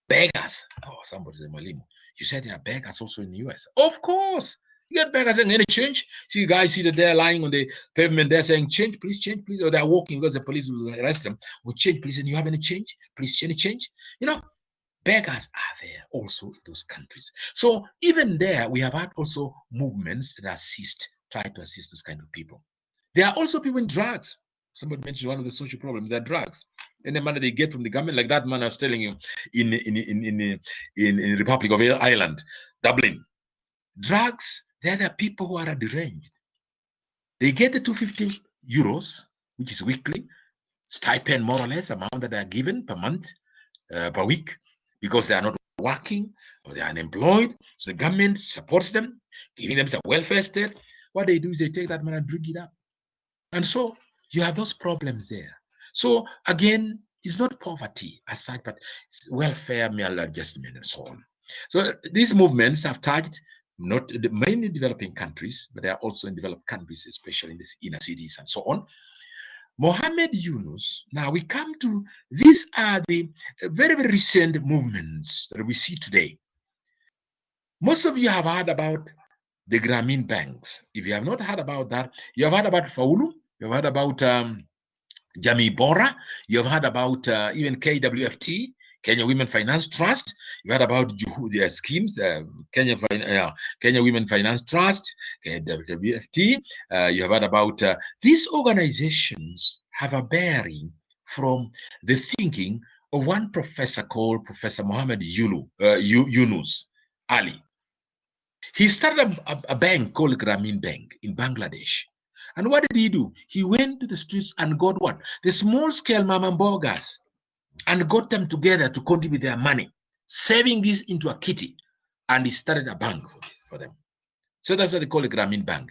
Beggars. Oh, somebody said, Malimo, you said there are beggars also in the US. Of course. You get beggars saying, any change? See guys see that they're lying on the pavement, they're saying, change, please, or they're walking because the police will arrest them. Will change, please, and you have any change? Please, any change? You know, beggars are there also in those countries. So even there, we have had also movements that try to assist those kind of people. There are also people in drugs. Somebody mentioned one of the social problems, they're drugs. And the money they get from the government, like that man I was telling you in the Republic of Ireland, Dublin. Drugs, they're the people who are deranged. They get the 250 euros, which is weekly, stipend more or less, amount that they are given per month, per week, because they are not working or they are unemployed. So the government supports them, giving them some welfare state. What they do is they take that money and drink it up. And so you have those problems there. So again, it's not poverty as such, but it's welfare, maladjustment, and so on. So these movements have touched not the mainly developing countries, but they are also in developed countries, especially in the inner cities and so on. Mohammed Yunus, now we come to, these are the very, very recent movements that we see today. Most of you have heard about the Grameen banks. If you have not heard about that, you have heard about Faulu, you have heard about Jamii Bora, you have heard about even KWFT, Kenya Women Finance Trust. You heard about their schemes, Kenya Women Finance Trust, KWFT. You have heard about these organizations have a bearing from the thinking of one professor called Professor Mohammed Yunus Ali. He started a bank called Grameen Bank in Bangladesh. And what did he do? He went to the streets and got what? The small-scale mamambogas, and got them together to contribute their money, saving this into a kitty, and he started a bank for them. So that's what they call a Grameen Bank.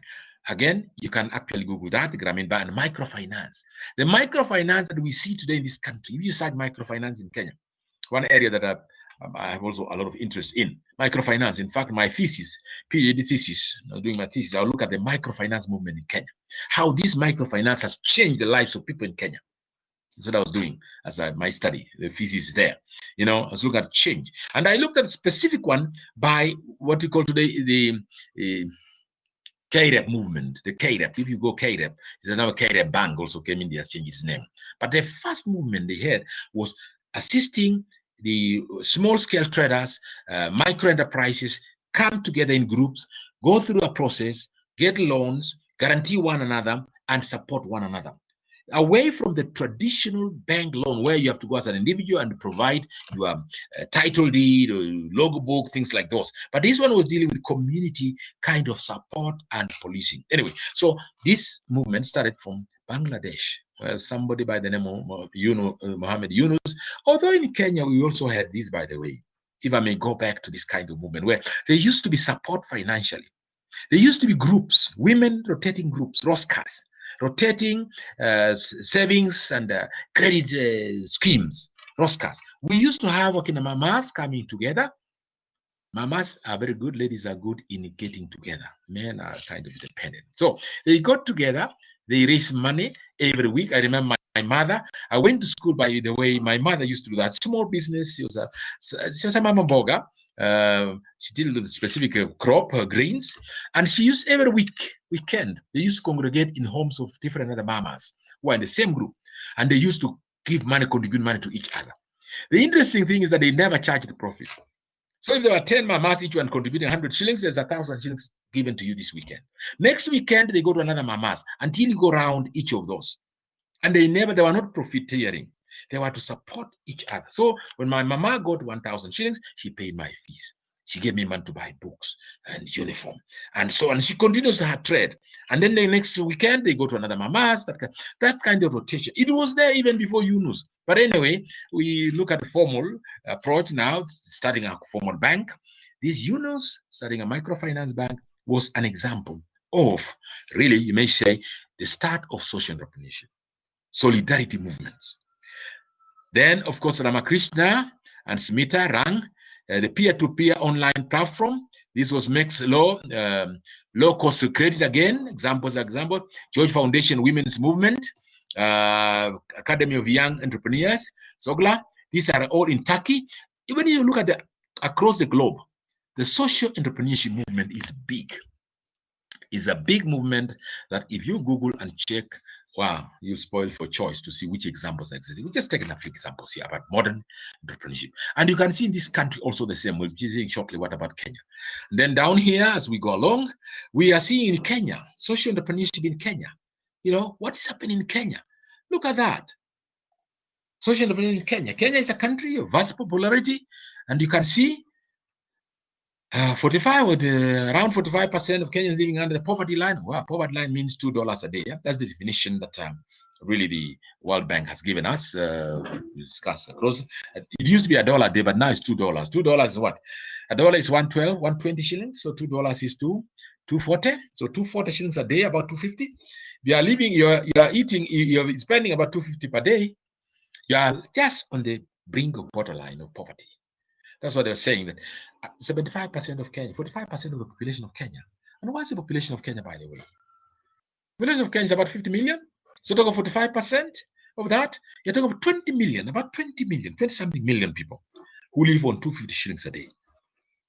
Again, you can actually Google that, the Grameen Bank, and microfinance. The microfinance that we see today in this country, if you search microfinance in Kenya, one area that I have also a lot of interest in, microfinance. In fact, my thesis, PhD thesis, doing my thesis, I'll look at the microfinance movement in Kenya, how this microfinance has changed the lives of people in Kenya. That's what I was doing as my study. The thesis is there. You know, I was looking at change. And I looked at a specific one by what we call today the KREP movement. The KREP, if you go KREP, there's another KREP bank also came in there, changed its name. But the first movement they had was assisting the small-scale traders, micro enterprises, come together in groups, go through a process, get loans, guarantee one another, and support one another. Away from the traditional bank loan where you have to go as an individual and provide your title deed or logo book, things like those. But this one was dealing with community kind of support and policing. Anyway, so this movement started from Bangladesh, where somebody by the name of Mohammed Yunus. Although in Kenya, we also had this, by the way, if I may go back to this kind of movement, where there used to be support financially. There used to be groups, women rotating groups, Roscas, rotating savings and credit schemes, Roscas. We used to have mamas coming together, Mamas are very good. Ladies are good in getting together. Men are kind of independent. So they got together. They raise money every week. I remember my mother. I went to school, by the way. My mother used to do that. Small business. She was a mama boga. She did a specific crop, greens. And she used every weekend, they used to congregate in homes of different other mamas who are in the same group. And they used to give money, contribute money to each other. The interesting thing is that they never charged the profit. So if there were 10 mamas, each one contributing 100 shillings, there's 1,000 shillings given to you this weekend. Next weekend, they go to another mamas until you go around each of those. And they were not profiteering. They were to support each other. So when my mama got 1,000 shillings, she paid my fees. She gave me money to buy books and uniform and so on. She continues her trade. And then the next weekend, they go to another mama's, that kind of rotation. It was there even before Yunus. But anyway, we look at the formal approach now, starting a formal bank. This Yunus, starting a microfinance bank, was an example of, really, you may say, the start of social entrepreneurship, solidarity movements. Then, of course, Ramakrishna and Smita ran the peer-to-peer online platform. This was makes low-cost credit again. Example. George Foundation Women's Movement, Academy of Young Entrepreneurs, SOGLA. These are all in Turkey. Even if you look at across the globe, the social entrepreneurship movement is big. It's a big movement that if you Google and check, wow, you spoil for choice to see which examples exist. We'll just take a few examples here about modern entrepreneurship. And you can see in this country also the same. We'll be seeing shortly what about Kenya. And then down here, as we go along, we are seeing in Kenya, social entrepreneurship in Kenya. You know, what is happening in Kenya? Look at that. Social entrepreneurship in Kenya. Kenya is a country of vast popularity. And you can see around 45% of Kenyans living under the poverty line. Wow, poverty line means $2 a day. Yeah? That's the definition that really the World Bank has given us. We discussed across. It used to be $1 a day, but now it's $2. $2 is what? $1 is 112, 120 shillings. So $2 is 240. So 240 shillings a day, about 250. You are living, you are eating, you're spending about 250 per day. You are just on the brink of borderline of poverty. That's what they're saying, that 75% of Kenya, 45% of the population of Kenya. And what's the population of Kenya, by the way? The population of Kenya is about 50 million. So talk of 45% of that, you're talking about 20 million, about 20 million, 20-something million people who live on 250 shillings a day.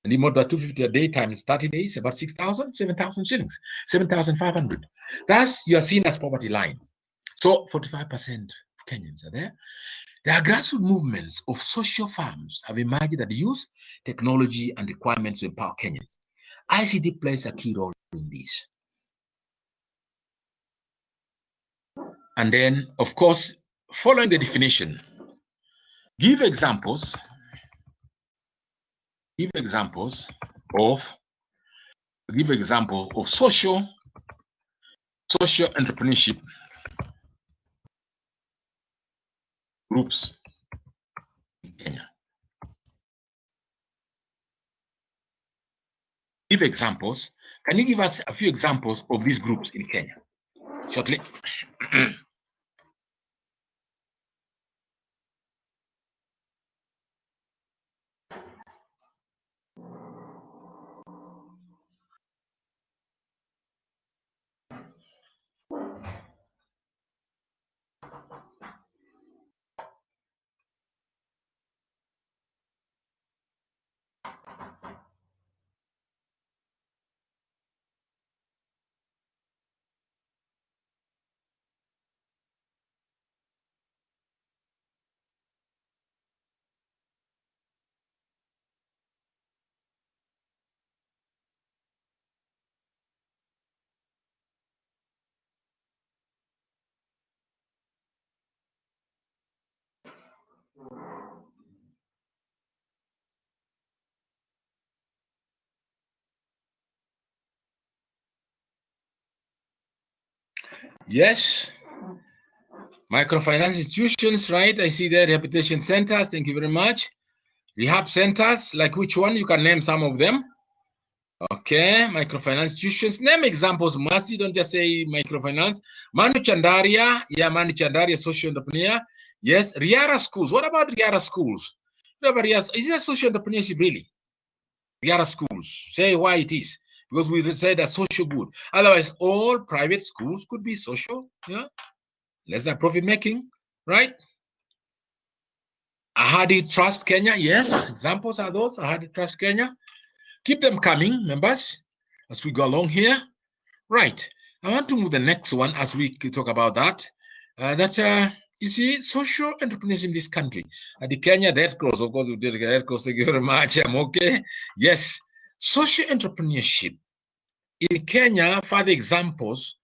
And you multiply 250 a day times 30 days, about 6,000, 7,000 shillings, 7,500. That's, you are seen as poverty line. So 45% of Kenyans are there. There are grassroots movements of social firms have emerged that use technology and requirements to empower Kenyans. ICT plays a key role in this. And then, of course, following the definition, give examples of social entrepreneurship groups in Kenya. Give examples. Can you give us a few examples of these groups in Kenya? Shortly. Yes. Microfinance institutions, right? I see there, rehabilitation centers. Thank you very much. Rehab centers, like which one? You can name some of them. Okay, microfinance institutions. Name examples, Mercy. Don't just say microfinance. Manu Chandaria, yeah, Manu Chandaria, social entrepreneur. Yes, Riara schools. What about Riara schools? What about Riara? Is that social entrepreneurship really? The other schools. Say why it is. Because we say that social good. Otherwise, all private schools could be social, less than profit making, right? Ahadi Trust Kenya, yes. Examples are those. Ahadi Trust Kenya. Keep them coming, members, as we go along here. Right. I want to move the next one as we talk about that. You see, social entrepreneurship in this country. The Kenya Red Cross, of course, we did the Red Cross. Thank you very much. I'm okay. Yes. Social entrepreneurship. In Kenya, further examples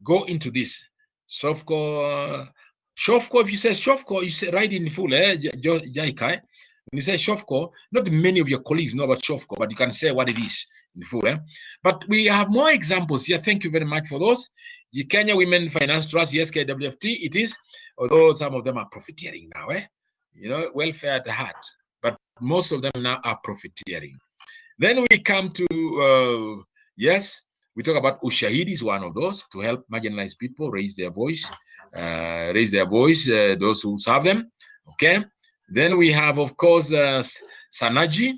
go into this. Shofco, if you say Shofco, you say right in full, Jaikai. When you say Shofco, not many of your colleagues know about Shofco, but you can say what it is in full. But we have more examples here. Thank you very much for those. The Kenya Women Finance Trust, yes, KWFT, it is, although some of them are profiteering now. Welfare at the heart. But most of them now are profiteering. Then we come to, yes, we talk about Ushahidi is one of those to help marginalized people raise their voice, those who serve them. Okay. Then we have, of course, Sanaji,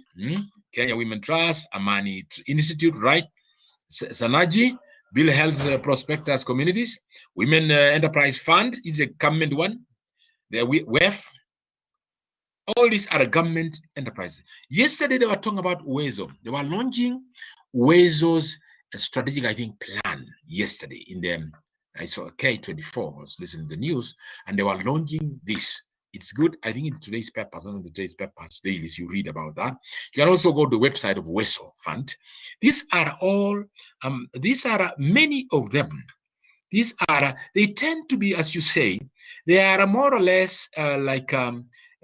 Kenya Women Trust, Amani Institute, right? Sanaji, Bill Health Prospectors Communities, Women Enterprise Fund is a government one. The WEF. All these are government enterprises. Yesterday, they were talking about Wezo. They were launching Wezo's strategic, I think, plan yesterday in the, I saw K24, I was listening to the news, and they were launching this. It's good. I think in today's papers, one of the today's papers dailies, you read about that. You can also go to the website of Wezo Fund. These are all, these are many of them. These are, they tend to be, as you say, they are more or less like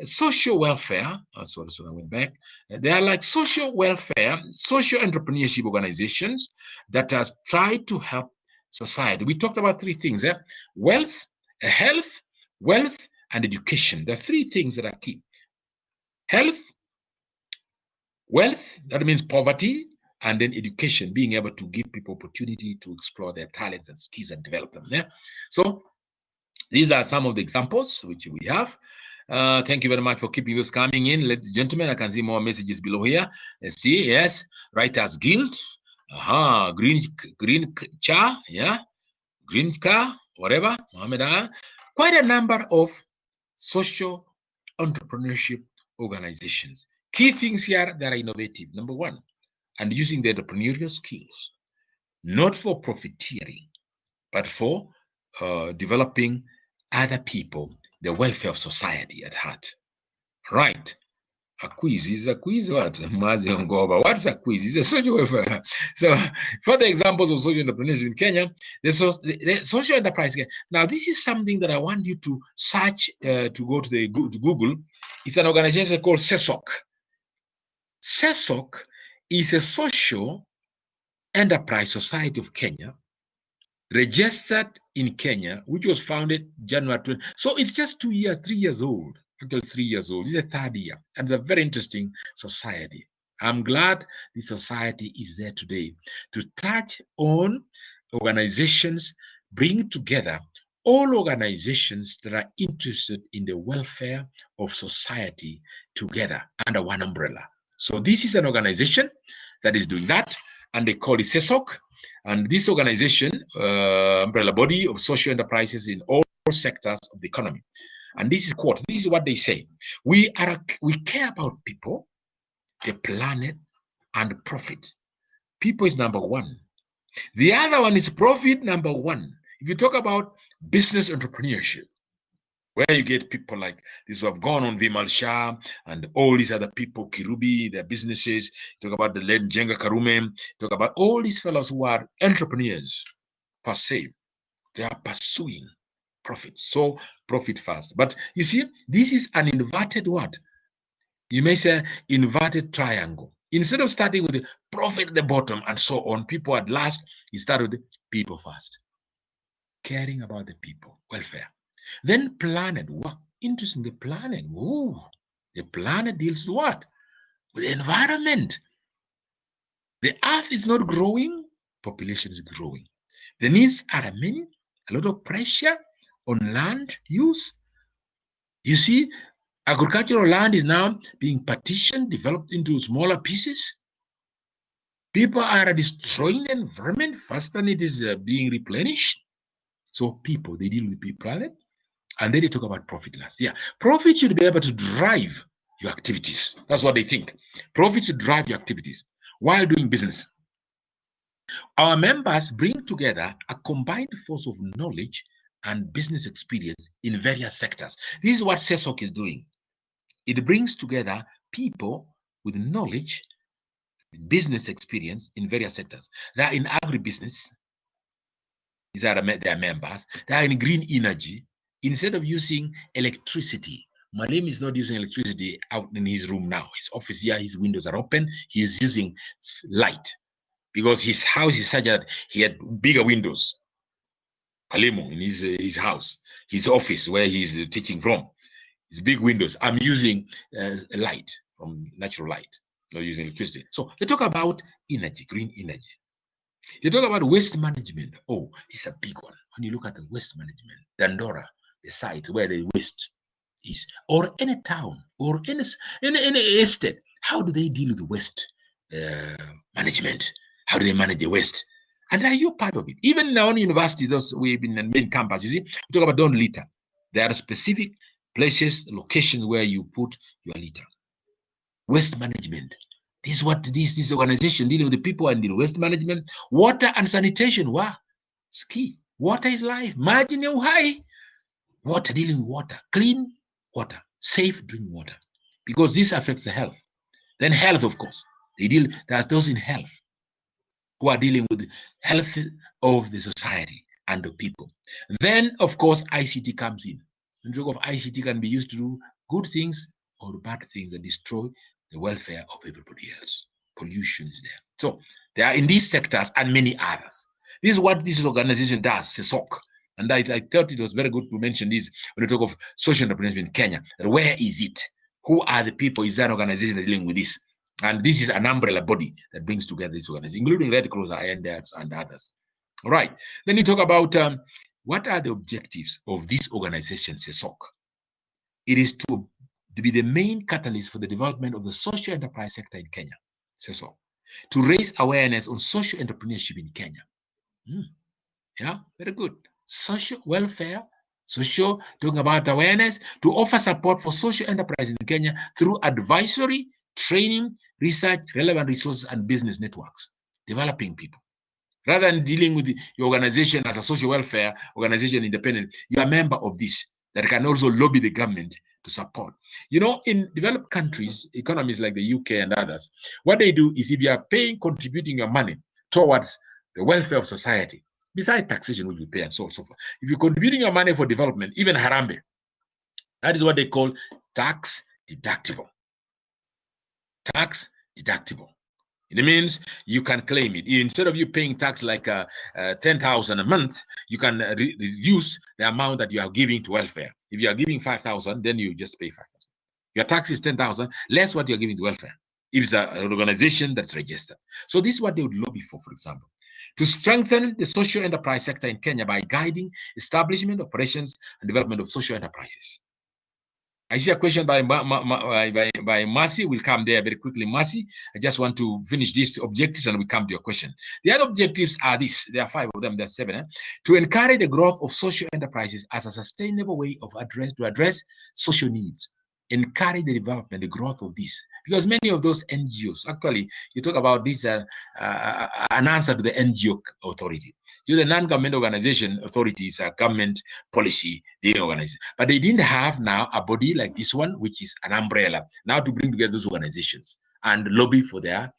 social welfare. So I went back. They are like social welfare, social entrepreneurship organizations that has tried to help society. We talked about three things: wealth, health, wealth, and education. There are three things that are key: health, wealth, that means poverty, and then education, being able to give people opportunity to explore their talents and skills and develop them. So these are some of the examples which we have. Thank you very much for keeping those coming in, ladies and gentlemen. I can see more messages below here. Let's see, yes, Writers Guild, Green Cha, Green Car, whatever, Mohammed, quite a number of social entrepreneurship organizations. Key things here that are innovative. Number one, and using their entrepreneurial skills, not for profiteering, but for developing other people, the welfare of society at heart. Right. A quiz is a quiz. What? What's a quiz? It's a social welfare. So, for the examples of social entrepreneurship in Kenya, the social enterprise. Now, this is something that I want you to search to go to Google. It's an organization called SESOC. SESOC is a social enterprise society of Kenya, registered in Kenya, which was founded January 20. So it's just 3 years old. Actually, 3 years old. It's a third year. And it's a very interesting society. I'm glad this society is there today to touch on organizations, bring together all organizations that are interested in the welfare of society together under one umbrella. So this is an organization that is doing that, and they call it SESOC. And this organization, umbrella body of social enterprises in all sectors of the economy. And this is quote, this is what they say: we care about people, the planet, and profit. People is number one. The other one is profit, number one. If you talk about business entrepreneurship, where you get people like this who have gone on Vimal Shah and all these other people, Kirubi, their businesses, talk about the late Jenga Karume, talk about all these fellows who are entrepreneurs per se. They are pursuing profit. So profit first. But you see, this is an inverted word. You may say inverted triangle. Instead of starting with the profit at the bottom and so on, people at last, you start with the people first. Caring about the people, welfare. Then planet. What interesting, the planet. Ooh, the planet deals with what? With the environment. The earth is not growing, population is growing. The needs are many, a lot of pressure on land use. You see, agricultural land is now being partitioned, developed into smaller pieces. People are destroying the environment faster than it is being replenished. So people, they deal with the planet, and then they talk about profit last. Yeah, profit should be able to drive your activities. That's what they think. Profit should drive your activities while doing business. Our members bring together a combined force of knowledge and business experience in various sectors. This is what SESOC is doing. It brings together people with knowledge, business experience in various sectors. They are in agribusiness. These are their members. They are in green energy. Instead of using electricity, Malim is not using electricity out in his room now. His office here, his windows are open. He is using light because his house is such that he had bigger windows. Alimu in his house, his office where he's teaching from, his big windows. I'm using light from natural light, not using electricity. So they talk about energy, green energy. They talk about waste management. Oh, it's a big one. When you look at the waste management, Dandora, the site where the waste is, or any town, or any estate, how do they deal with the waste management? How do they manage the waste? And are you part of it? Even in our own university, those we've been in main campus, you see, we talk about don't litter. There are specific places, locations where you put your litter. Waste management. This is what this organization dealing with the people and the waste management. Water and sanitation. Wow, it's key. Water is life. Imagine how high. Water, dealing with water, clean water, safe drinking water, because this affects the health. Then health, of course, there are those in health who are dealing with the health of the society and the people. Then, of course, ICT comes in. The talk of ICT can be used to do good things or bad things that destroy the welfare of everybody else. Pollution is there. So they are in these sectors and many others. This is what this organization does, SESOC. And I thought it was very good to mention this when we talk of social entrepreneurship in Kenya. Where is it? Who are the people? Is that organization dealing with this? And this is an umbrella body that brings together this organization, including Red Cross and others. All right. Then you talk about what are the objectives of this organization, SESOC? It is to be the main catalyst for the development of the social enterprise sector in Kenya, SESOC, to raise awareness on social entrepreneurship in Kenya. Yeah, very good. Social welfare, talking about awareness, to offer support for social enterprise in Kenya through advisory, training, research, relevant resources, and business networks, developing people. Rather than dealing with your organization as a social welfare organization independent, you are a member of this that can also lobby the government to support. You know, in developed countries, economies like the UK and others, what they do is if you are contributing your money towards the welfare of society, besides taxation, which we pay and so on and so forth, if you're contributing your money for development, even Harambe, that is what they call tax deductible. Tax deductible. It means you can claim it. Instead of you paying tax like 10,000 a month, you can reduce the amount that you are giving to welfare. If you are giving 5,000, then you just pay 5,000. Your tax is 10,000, less what you're giving to welfare. If it's an organization that's registered. So this is what they would lobby for example. To strengthen the social enterprise sector in Kenya by guiding establishment, operations, and development of social enterprises. I see a question by Mercy. We'll come there very quickly, Mercy. I just want to finish these objectives and we come to your question. The other objectives are this. There are 5 of them. There's 7. To encourage the growth of social enterprises as a sustainable way of address social needs. Encourage the development, the growth of this. Because many of those NGOs, actually, you talk about this, an answer to the NGO authority. The non-government organization authority is a government policy organization. But they didn't have now a body like this one, which is an umbrella, now to bring together those organizations and lobby for their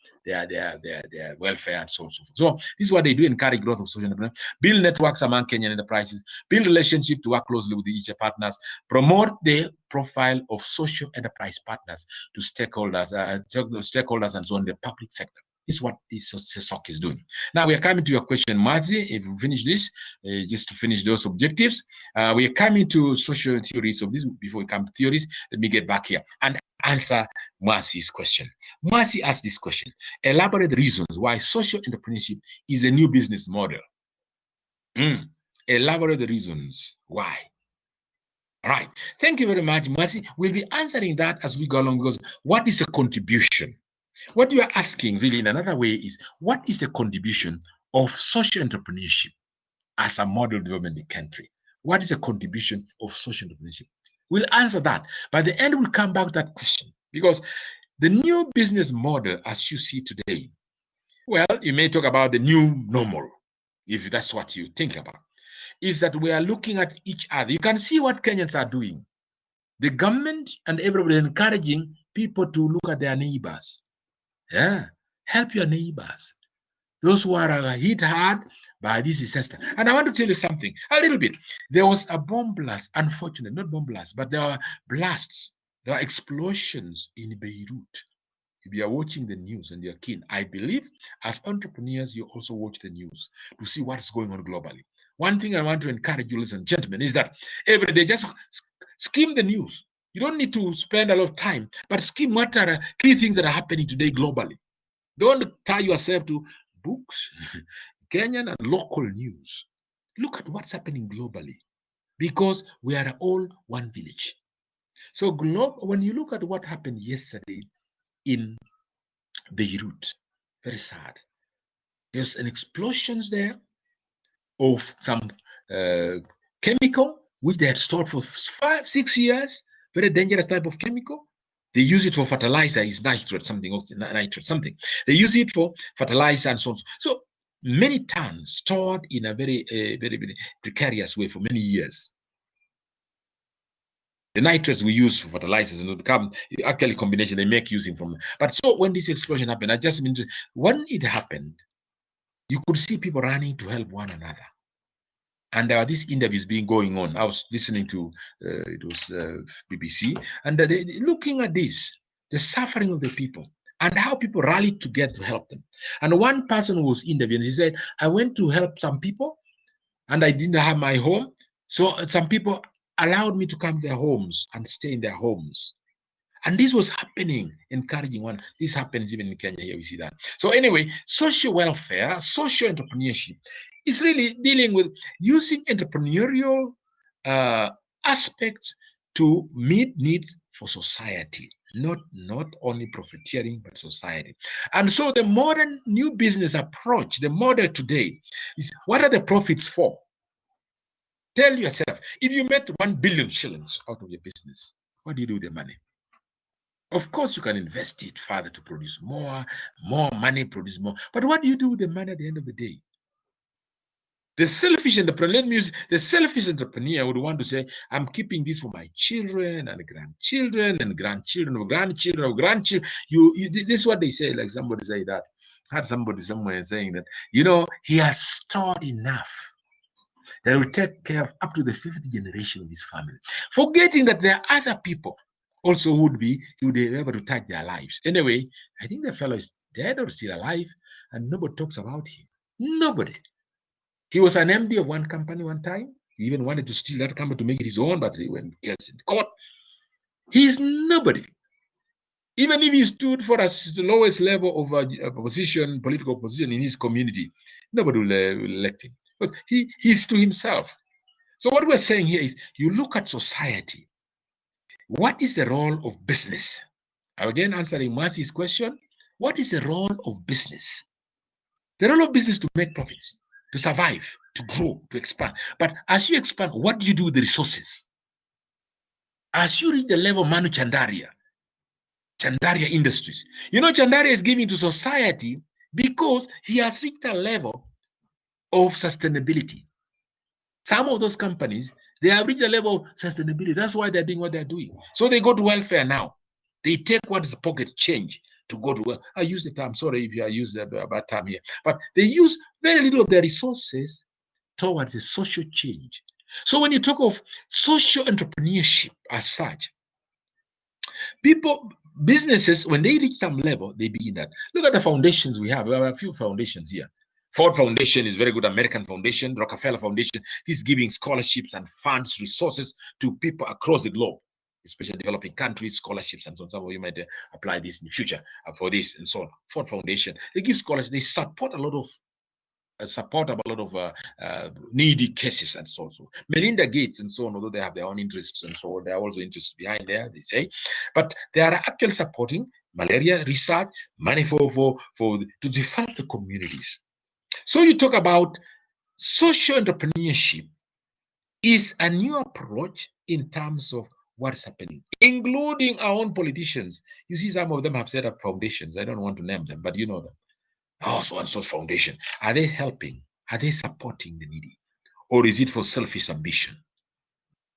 welfare and so on and so forth. So this is what they do, encourage growth of social enterprise, build networks among Kenyan enterprises, build relationships to work closely with each partners, promote the profile of social enterprise partners to stakeholders and so on in the public sector. This is what this SESOC is doing. Now we are coming to your question, Marzi. If we finish this, just to finish those objectives, we are coming to social theories of this. Before we come to theories, let me get back here and answer Marcy's question. Marcy asked this question: elaborate the reasons why social entrepreneurship is a new business model. Elaborate the reasons why. All right. Thank you very much, Marcy. We'll be answering that as we go along because what is a contribution? What you are asking really in another way is, what is the contribution of social entrepreneurship as a model development in the country? What is the contribution of social entrepreneurship? We'll answer that. By the end, we'll come back to that question, because the new business model, as you see today, well, you may talk about the new normal, if that's what you think about, is that we are looking at each other. You can see what Kenyans are doing. The government and everybody encouraging people to look at their neighbors. Yeah, help your neighbors. Those who are hit hard by this disaster. And I want to tell you something, a little bit. There was a bomb blast, unfortunately, not bomb blast, but there were blasts, there were explosions in Beirut. If you are watching the news and you're keen, I believe as entrepreneurs, you also watch the news to see what's going on globally. One thing I want to encourage you, ladies and gentlemen, is that every day just skim the news. You don't need to spend a lot of time, but skim what are the key things that are happening today globally. Don't tie yourself to books, Kenyan and local news. Look at what's happening globally, because we are all one village. So when you look at what happened yesterday in Beirut, very sad. There's an explosion there of some chemical which they had stored for 5-6 years. Very dangerous type of chemical. They use it for fertilizer. It's nitrate something. They use it for fertilizer and so on. So many tons stored in a very, very precarious way for many years. The nitrates we use for fertilizers and the carbon, actually combination they make using from. But so when this explosion happened, I just mean when it happened, you could see people running to help one another. And there are these interviews being going on. I was listening to it was BBC, and they looking at this, the suffering of the people, and how people rallied together to help them. And one person was interviewed. He said, "I went to help some people, and I didn't have my home, so some people allowed me to come to their homes and stay in their homes." And this was happening, encouraging one. This happens even in Kenya here, we see that. So anyway, social welfare, social entrepreneurship is really dealing with using entrepreneurial aspects to meet needs for society, not only profiteering, but society. And so the modern new business approach, the model today, is what are the profits for? Tell yourself, if you made 1 billion shillings out of your business, what do you do with the money? Of course, you can invest it further to produce more money, produce more. But what do you do with the money at the end of the day? The selfish entrepreneur would want to say, I'm keeping this for my children and grandchildren and grandchildren of grandchildren of grandchildren. This is what they say, like somebody say that. I had somebody somewhere saying that, he has stored enough that will take care of up to the 5th generation of his family, forgetting that there are other people also who would be able to touch their lives. Anyway, I think the fellow is dead or still alive, and nobody talks about him. Nobody. He was an MD of one company one time. He even wanted to steal that company to make it his own, but he went gets in court. He's nobody. Even if he stood for the lowest level of opposition, political position in his community, nobody will elect him, because he's to himself. So what we're saying here is, you look at society. What is the role of business? Again, answering Marcy's question, what is the role of business? The role of business is to make profits, to survive, to grow, to expand. But as you expand, what do you do with the resources? As you reach the level of Manu Chandaria Industries, Chandaria is giving to society because he has reached a level of sustainability. Some of those companies, they have reached a level of sustainability. That's why they're doing what they're doing. So they go to welfare now. They take what is pocket change to go to. I use the term, sorry if I use a bad term here, but they use very little of their resources towards a social change. So when you talk of social entrepreneurship as such, businesses, when they reach some level, they begin that. Look at the foundations we have. We have a few foundations here. Ford Foundation is very good. American Foundation, Rockefeller Foundation. He's giving scholarships and funds, resources to people across the globe, especially developing countries, scholarships and so on. Some of you might apply this in the future for this and so on. Ford Foundation, they give scholarships. They support a lot of support a lot of needy cases and so on. So Melinda Gates and so on, although they have their own interests and so on, there are also interests behind there, they say. But they are actually supporting malaria research, money to develop the communities. So you talk about social entrepreneurship is a new approach in terms of what's happening, including our own politicians. You see, some of them have set up foundations. I don't want to name them, but you know them. Oh, so and so foundation. Are they helping? Are they supporting the needy? Or is it for selfish ambition?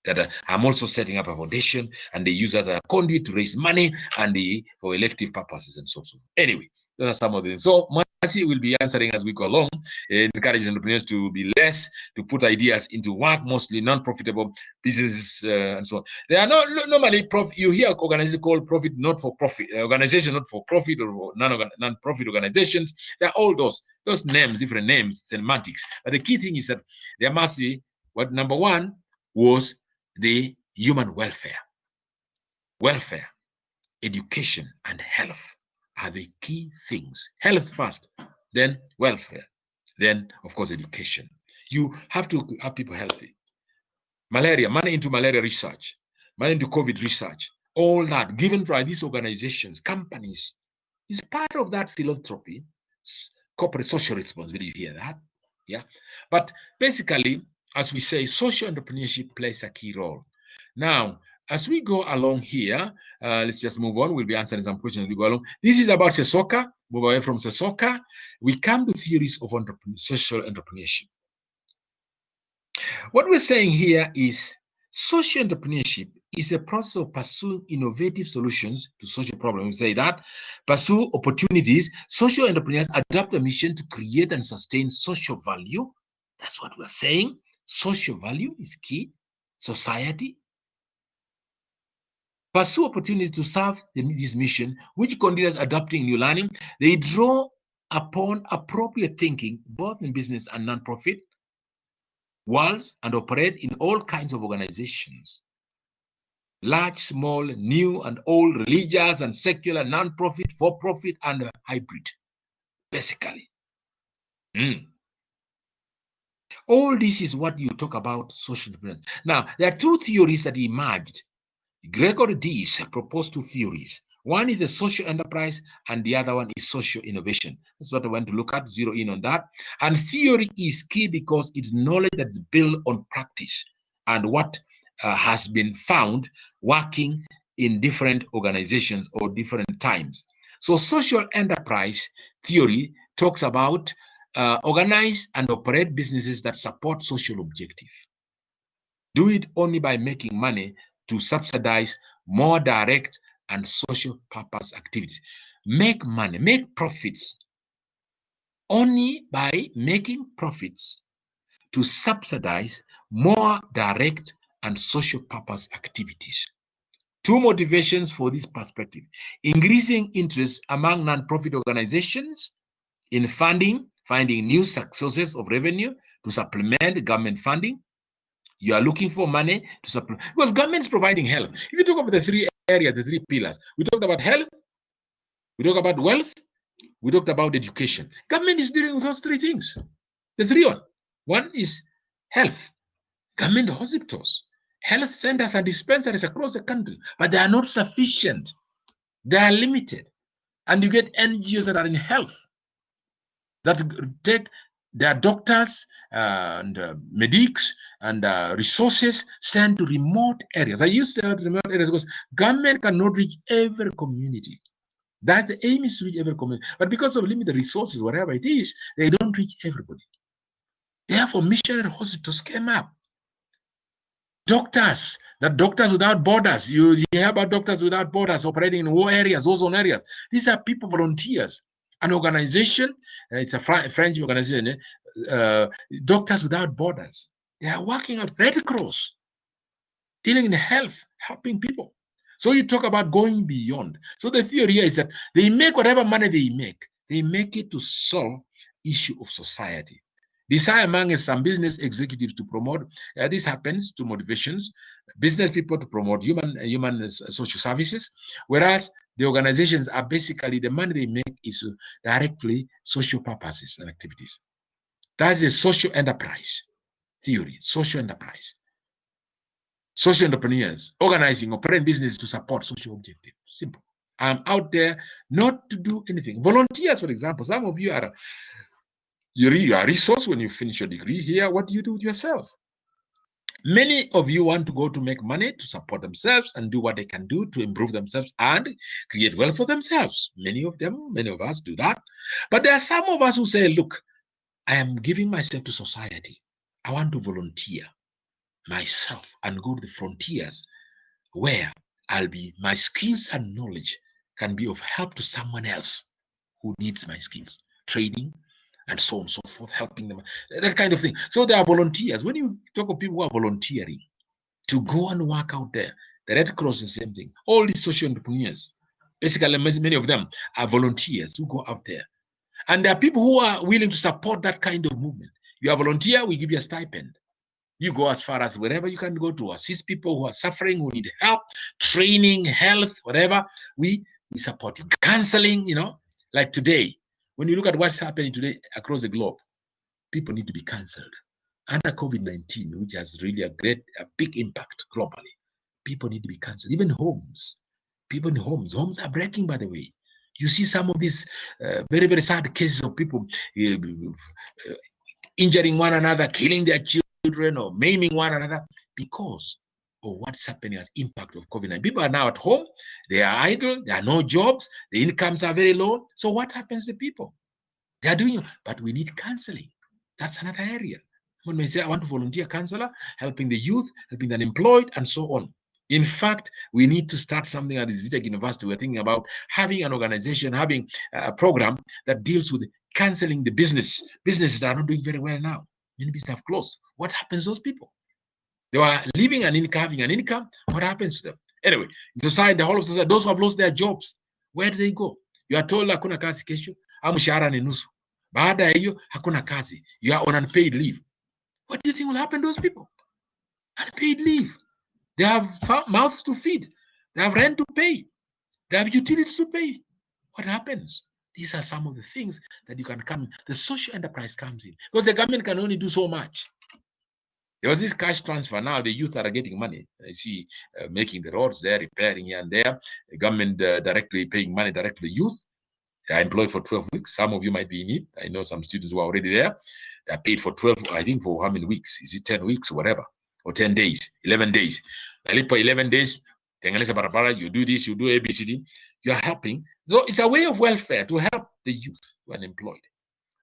That I'm also setting up a foundation and they use as a conduit to raise money and for elective purposes and so on. Anyway, those are some of them. So Mercy will be answering as we go along, encouraging entrepreneurs to be less, to put ideas into work, mostly non-profitable businesses and so on. There are normally you hear organizations called profit not for profit, organization not for profit or non-profit organizations. There are all those names, different names, semantics. But the key thing is that there must be what number one was the human welfare. Welfare, education, and health are the key things. Health first, then welfare, then, of course, education. You have to have people healthy. Malaria, money into malaria research, money into COVID research, all that given by these organizations, companies, is part of that philanthropy, corporate social responsibility. You hear that? Yeah. But basically, as we say, social entrepreneurship plays a key role. Now, as we go along here, let's just move on. We'll be answering some questions as we go along. This is about Sesoka. Move away from Sesoka. We come to theories of social entrepreneurship. What we're saying here is social entrepreneurship is a process of pursuing innovative solutions to social problems. We say that, pursue opportunities. Social entrepreneurs adopt a mission to create and sustain social value. That's what we're saying. Social value is key. Society. Pursue opportunities to serve this mission, which considers adopting new learning. They draw upon appropriate thinking, both in business and non-profit worlds, and operate in all kinds of organizations. Large, small, new and old, religious and secular, non-profit, for-profit, and hybrid, basically. All this is what you talk about social entrepreneurs. Now, there are two theories that emerged. Gregory Dees proposed two theories. One is the social enterprise, and the other one is social innovation. That's what I want to look at, zero in on that. And theory is key because it's knowledge that's built on practice and what has been found working in different organizations or different times. So social enterprise theory talks about organize and operate businesses that support social objectives. Do it only by making money to subsidize more direct and social purpose activities. Make money, make profits only by making profits to subsidize more direct and social purpose activities. Two motivations for this perspective: increasing interest among non-profit organizations in finding new sources of revenue to supplement government funding. You are looking for money to supplement, because government is providing health. If you talk about the three areas, the three pillars, we talked about health, we talked about wealth, we talked about education. Government is dealing with those three things. The three one is health. Government hospitals, health centers and dispensaries across the country, but they are not sufficient. They are limited. And you get NGOs that are in health that take their doctors and medics and resources sent to remote areas. I use the remote areas because government cannot reach every community. That the aim is to reach every community. But because of limited resources, whatever it is, they don't reach everybody. Therefore, missionary hospitals came up. Doctors without borders. You hear about Doctors Without Borders operating in war areas, war zone areas. These are people, volunteers. An organization, it's a French organization, Doctors Without Borders. They are working at Red Cross, dealing in health, helping people. So you talk about going beyond. So the theory here is that they make whatever money they make it to solve issue of society. Desire among some business executives to promote, this happens to motivations, business people to promote human social services, whereas the organizations are basically, the money they make is directly social purposes and activities. That's a social enterprise theory, social enterprise. Social entrepreneurs organizing, operating business to support social objectives. Simple. I'm out there not to do anything. Volunteers, for example, some of you are a resource when you finish your degree here. What do you do with yourself? Many of you want to go to make money to support themselves and do what they can do to improve themselves and create wealth for themselves. Many of us do that. But there are some of us who say, look, I am giving myself to society. I want to volunteer myself and go to the frontiers where my skills and knowledge can be of help to someone else who needs my skills, training, and so on and so forth, helping them, that kind of thing. So there are volunteers. When you talk of people who are volunteering to go and work out there, the Red Cross is the same thing. All these social entrepreneurs, basically many of them are volunteers who go out there. And there are people who are willing to support that kind of movement. You are a volunteer, we give you a stipend. You go as far as wherever you can go to assist people who are suffering, who need help, training, health, whatever. We support you. Counseling, like today, when you look at what's happening today across the globe, people need to be counseled. Under COVID-19, which has really a big impact globally, people need to be counseled. Even homes, people in homes are breaking, by the way. You see some of these very, very sad cases of people injuring one another, killing their children, or maiming one another because of what's happening as impact of COVID-19. People are now at home, they are idle, there are no jobs, the incomes are very low. So what happens to people? They are doing, but we need counseling. That's another area. When we say I want to volunteer counselor, helping the youth, helping the unemployed, and so on. In fact, we need to start something at the Zitech University. We're thinking about having an organization, having a program that deals with counseling the businesses that are not doing very well now. Many businesses have closed. What happens to those people? They are living an income, having an income. What happens to them? Anyway, in society, the whole of society, those who have lost their jobs, where do they go? You are told hakuna kazi kesho, au mshahara ni nusu. Baada ya hiyo, hakuna kazi. You are on unpaid leave. What do you think will happen to those people? Unpaid leave. They have mouths to feed. They have rent to pay. They have utilities to pay. What happens? These are some of the things that you can come. The social enterprise comes in because the government can only do so much. There was this cash transfer. Now the youth are getting money. I see making the roads there, repairing here and there. The government directly paying money directly to the youth. They are employed for 12 weeks. Some of you might be in it. I know some students who are already there. They are paid for 12, I think for how many weeks? Is it 10 weeks or whatever? Or 10 days, 11 days. For 11 days, you do this, you do ABCD. You are helping. So it's a way of welfare to help the youth who are unemployed.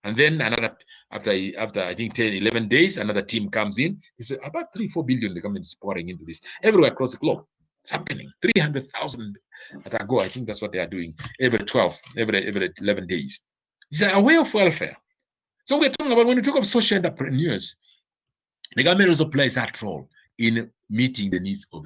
And then after I think 10, 11 days, another team comes in. It's about 3-4 billion the government is pouring into this everywhere across the globe. It's happening. 300,000 at a go. I think that's what they are doing every 11 days. It's a way of welfare. So we're talking about, when we talk of social entrepreneurs, the government also plays that role in meeting the needs of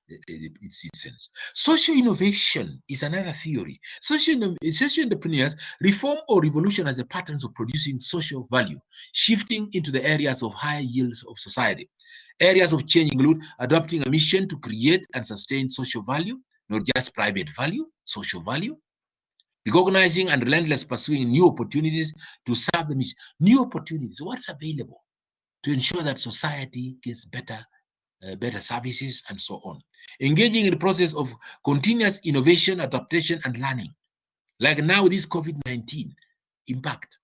its citizens. Social innovation is another theory. Social entrepreneurs reform or revolutionize the patterns of producing social value, shifting into the areas of high yields of society. Areas of change include adopting a mission to create and sustain social value, not just private value, social value. Recognizing and relentlessly pursuing new opportunities to serve the mission. New opportunities, what's available to ensure that society gets better services and so on. Engaging in the process of continuous innovation, adaptation, and learning. Like now, this COVID-19 impact.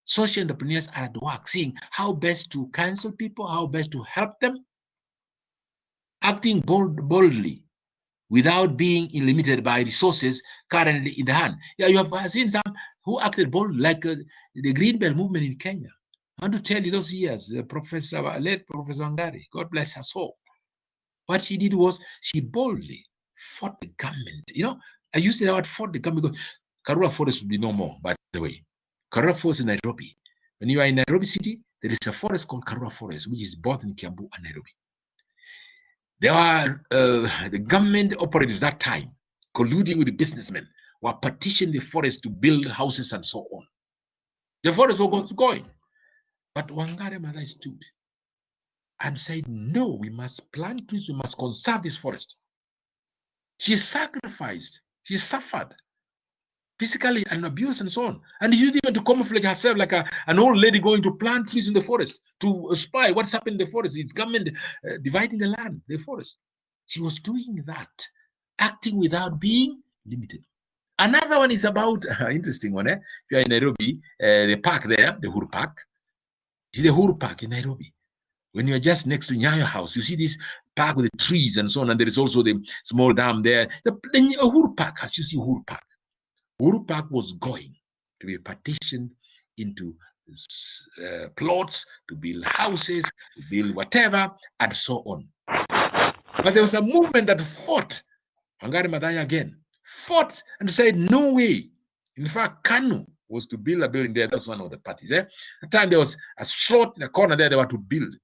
Social entrepreneurs are at work, seeing how best to counsel people, how best to help them, acting boldly without being limited by resources currently in the hand. Yeah, you have seen some who acted boldly, like the Green Belt movement in Kenya. I want to tell you those years, late Professor Wangari, God bless her soul. What she did was she boldly fought the government. I used the word fought the government because Karura Forest will be no more, by the way. Karura Forest in Nairobi. When you are in Nairobi city, there is a forest called Karura Forest, which is both in Kiambu and Nairobi. There are the government operatives that time, colluding with the businessmen, were partitioning the forest to build houses and so on. The forest was going. But Wangari Maathai stood and said, no, we must plant trees, we must conserve this forest. She sacrificed, she suffered. physically and abuse and so on. And she used even to camouflage herself like an old lady going to plant trees in the forest to spy what's happening in the forest. It's government dividing the land, the forest. She was doing that, acting without being limited. Another one is about interesting one. If you're in Nairobi, the park there, the Uhuru Park. See the Uhuru Park in Nairobi. When you're just next to Nyayo House, you see this park with the trees and so on, and there is also the small dam there. The Uhuru Park, as you see Uhuru Park. Uhuru Park was going to be partitioned into plots, to build houses, to build whatever, and so on. But there was a movement that fought, Wangari Maathai again, fought and said, no way. In fact, KANU was to build a building there. That's one of the parties. At the time, there was a slot in the corner there. They were to build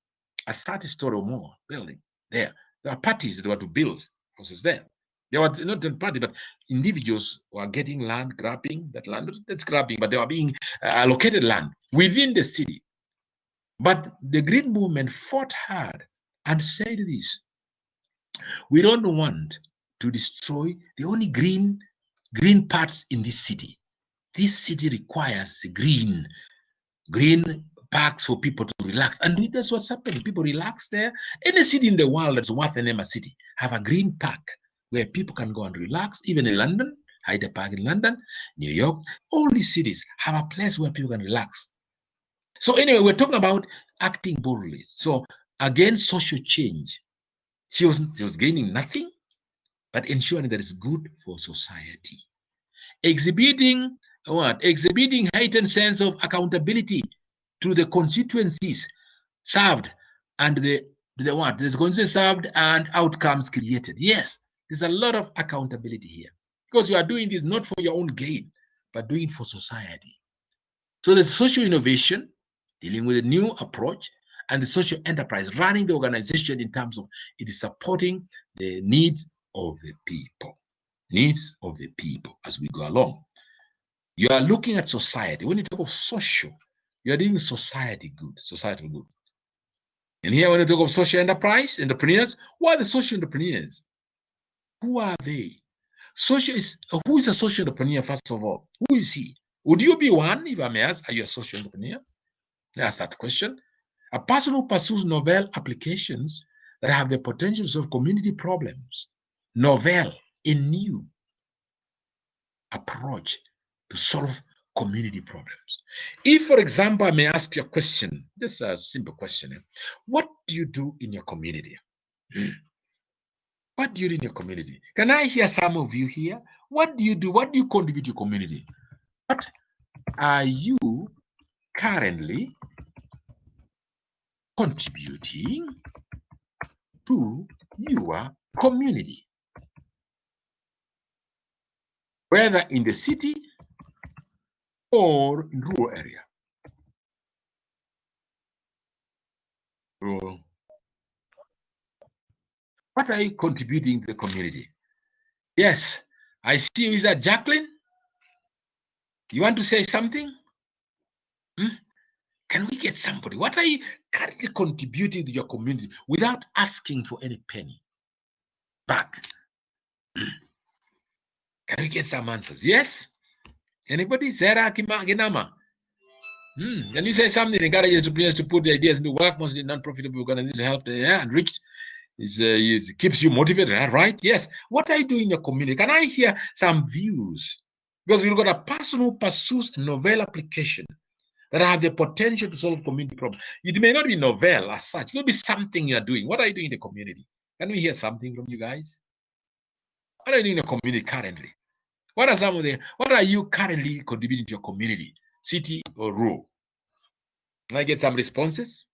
a 30-story or more building there. There were parties that were to build houses there. There were not a party, but individuals were getting land, grabbing that land. That's grabbing, but they were being allocated land within the city. But the green movement fought hard and said this: we don't want to destroy the only green parts in this city. This city requires the green parks for people to relax. And that's what's happening. People relax there. Any city in the world that's worth the name of city have a green park where people can go and relax. Even in London, Hyde Park in London, New York, all these cities have a place where people can relax. So anyway, we're talking about acting boldly. So again, social change. She was gaining nothing, but ensuring that it's good for society. Exhibiting what? Exhibiting heightened sense of accountability to the constituencies served and the constituencies served and outcomes created. Yes, there's a lot of accountability here because you are doing this not for your own gain, but doing it for society. So the social innovation, dealing with a new approach, and the social enterprise, running the organization in terms of it is supporting the needs of the people as we go along. You are looking at society. When you talk of social, you are doing society good, societal good. And here, when you talk of social enterprise, entrepreneurs, what are the social entrepreneurs? Who are they? Who is a social entrepreneur, first of all? Who is he? Would you be one, if I may ask? Are you a social entrepreneur? Ask that question. A person who pursues novel applications that have the potential to solve community problems. Novel, a new approach to solve community problems. If, for example, I may ask you a question, this is a simple question. What do you do in your community? What do you do in your community? Can I hear some of you here? What do you do? What do you contribute to your community? What are you currently contributing to your community? Whether in the city or in rural area. So, what are you contributing to the community? Yes, I see you. Is that Jacqueline? You want to say something? Can we get somebody? What are you currently contributing to your community without asking for any penny back? Can we get some answers? Yes? Anybody? Sarah Ginama? Can you say something? Encourage entrepreneurs to put the ideas into work, mostly non-profitable organizations to help and reach. It keeps you motivated, right? Yes. What are you doing in your community? Can I hear some views? Because we've got a person who pursues a novel application that have the potential to solve community problems. It may not be novel as such. It will be something you are doing. What are you doing in the community? Can we hear something from you guys? What are you doing in the community currently? What are you currently contributing to your community, city or rural? Can I get some responses?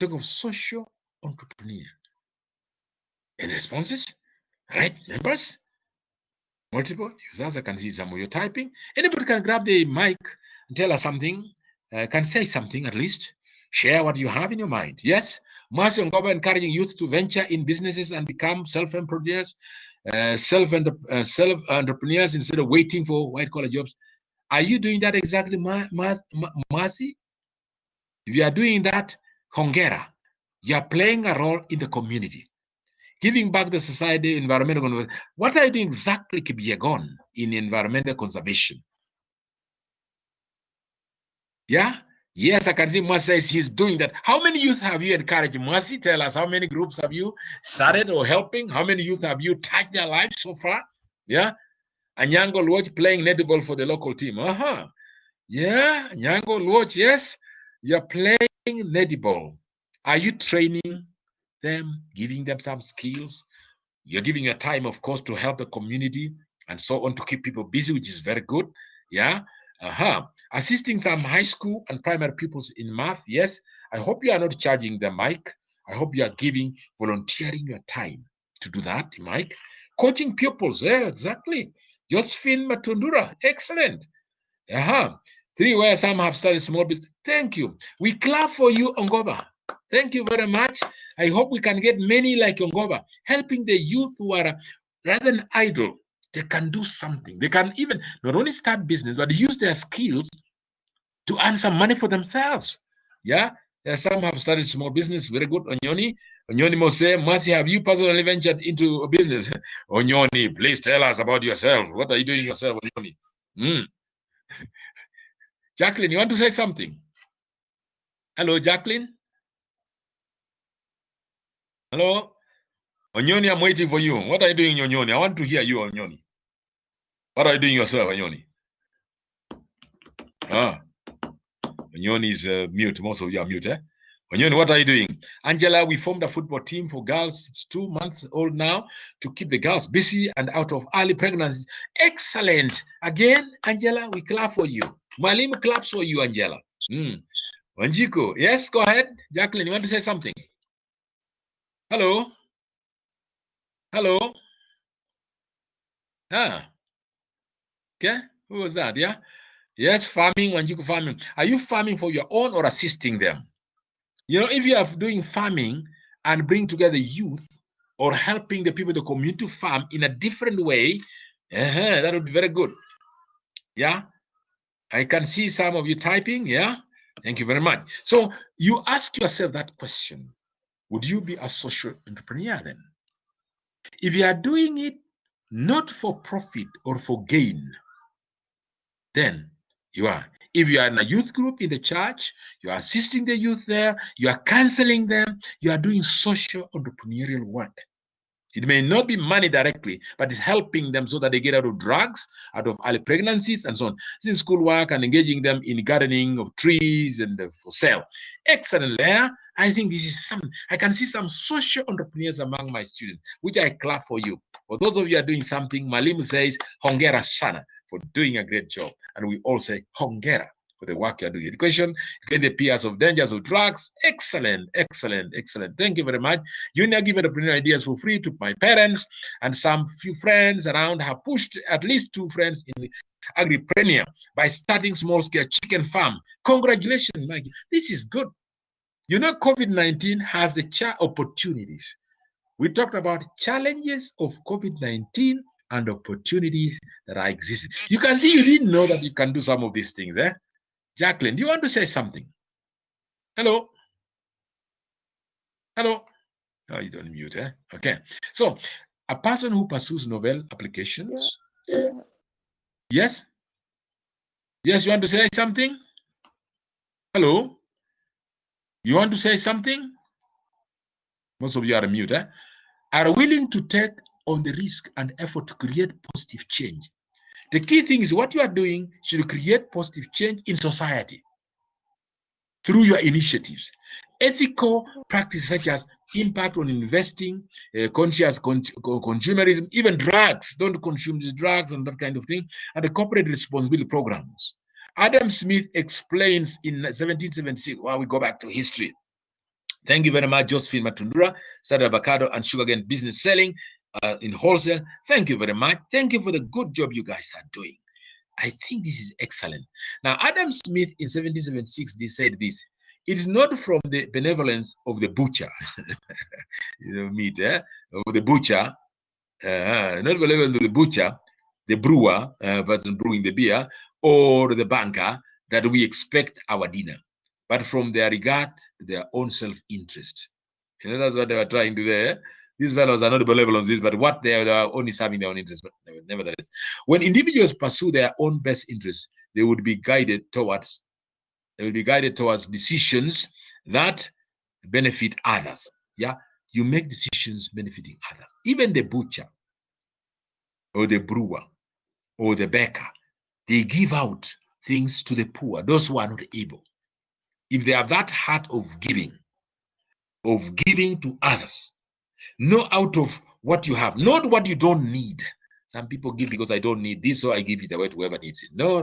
Talk of social entrepreneur. Any responses? All right, members? Multiple users. I can see some of you typing. Anybody can grab the mic and tell us something, can say something at least. Share what you have in your mind. Yes? Mercy on government encouraging youth to venture in businesses and become self-entrepreneurs, self-entrepreneurs instead of waiting for white-collar jobs. Are you doing that exactly, Mercy? If you are doing that, Hongera, you are playing a role in the community. Giving back the society, environmental conservation. What are you doing exactly, Kibyegon, in environmental conservation? Yeah? Yes, I can see Mwasi says he's doing that. How many youth have you encouraged? Mwasi, tell us, how many groups have you started or helping? How many youth have you touched their lives so far? Yeah? Anyango Lodge playing netball for the local team. Yeah, Anyango Lodge, yes. You're playing netball. Are you training them, giving them some skills? You're giving your time, of course, to help the community and so on, to keep people busy, which is very good. Yeah. Assisting some high school and primary pupils in math. Yes. I hope you are not charging the mic. I hope you are volunteering your time to do that, Mike. Coaching pupils. Yeah, exactly. Josephine Matundura. Excellent. 3, where some have started small business. Thank you. We clap for you, Ongoba. Thank you very much. I hope we can get many like Ongoba, helping the youth who are rather than idle. They can do something. They can even not only start business, but use their skills to earn some money for themselves. Yeah. Some have started small business. Very good. Onyoni Mose, Masi, have you personally ventured into a business? Onyoni, please tell us about yourself. What are you doing yourself, Onyoni? Jacqueline, you want to say something? Hello, Jacqueline? Hello? Onyoni, I'm waiting for you. What are you doing, Onyoni? I want to hear you, Onyoni. What are you doing yourself, Onyoni? Onyoni is mute. Most of you are mute, eh? Onyoni, what are you doing? Angela, we formed a football team for girls. It's 2 months old now, to keep the girls busy and out of early pregnancies. Excellent. Again, Angela, we clap for you. Mwalimu claps for you, Angela. Wanjiko, yes, go ahead. Jacqueline, you want to say something? Hello? Hello? Okay, who was that? Yeah? Yes, farming, Wanjiko farming. Are you farming for your own or assisting them? You know, if you are doing farming and bring together youth or helping the people in the community to farm in a different way, that would be very good. Yeah? I can see some of you typing. Yeah? Thank you very much. So you ask yourself that question. Would you be a social entrepreneur then? If you are doing it not for profit or for gain, then you are. If you are in a youth group in the church, you are assisting the youth there, you are counseling them, you are doing social entrepreneurial work. It may not be money directly, but it's helping them so that they get out of drugs, out of early pregnancies, and so on. This is schoolwork and engaging them in gardening of trees and for sale. Excellent there. I think this is some, I can see some social entrepreneurs among my students, which I clap for you. For those of you who are doing something, Malimu says, Hongera sana, for doing a great job. And we all say, Hongera, for the work you're doing. Education, the peers of dangers of drugs. Excellent, excellent, excellent. Thank you very much. You now give entrepreneur ideas for free to my parents, and some few friends around have pushed at least 2 friends in agripreneur by starting small-scale chicken farm. Congratulations, Mike. This is good. You know, COVID-19 has the opportunities. We talked about challenges of COVID-19 and opportunities that are existing. You can see you didn't know that you can do some of these things, eh? Jacqueline, do you want to say something? Hello? Hello? Oh, you don't mute, eh? Okay. So, a person who pursues novel applications. Yes? Yes, you want to say something? Hello? You want to say something? Most of you are mute, eh? Are willing to take on the risk and effort to create positive change. The key thing is what you are doing should create positive change in society through your initiatives. Ethical practices such as impact on investing, conscious consumerism, even drugs, don't consume these drugs and that kind of thing, and the corporate responsibility programs. Adam Smith explains in 1776, while we go back to history. Thank you very much, Josephine Matundura, started avocado and sugarcane business selling in wholesale. Thank you very much. Thank you for the good job you guys are doing. I think this is excellent. Now, Adam Smith in 1776, they said this: it is not from the benevolence of the butcher, meat, of the butcher, not benevolence of the butcher, the brewer, person brewing the beer, or the banker, that we expect our dinner, but from their regard to their own self-interest. You know, that's what they were trying to say. These fellows are not benevolent on this, but what they are only serving their own interests. But nevertheless, when individuals pursue their own best interests, they will be guided towards decisions that benefit others. Yeah, you make decisions benefiting others. Even the butcher or the brewer or the baker, they give out things to the poor, those who are not able. If they have that heart of giving to others, not out of what you have, not what you don't need. Some people give because I don't need this, so I give it away to whoever needs it. No.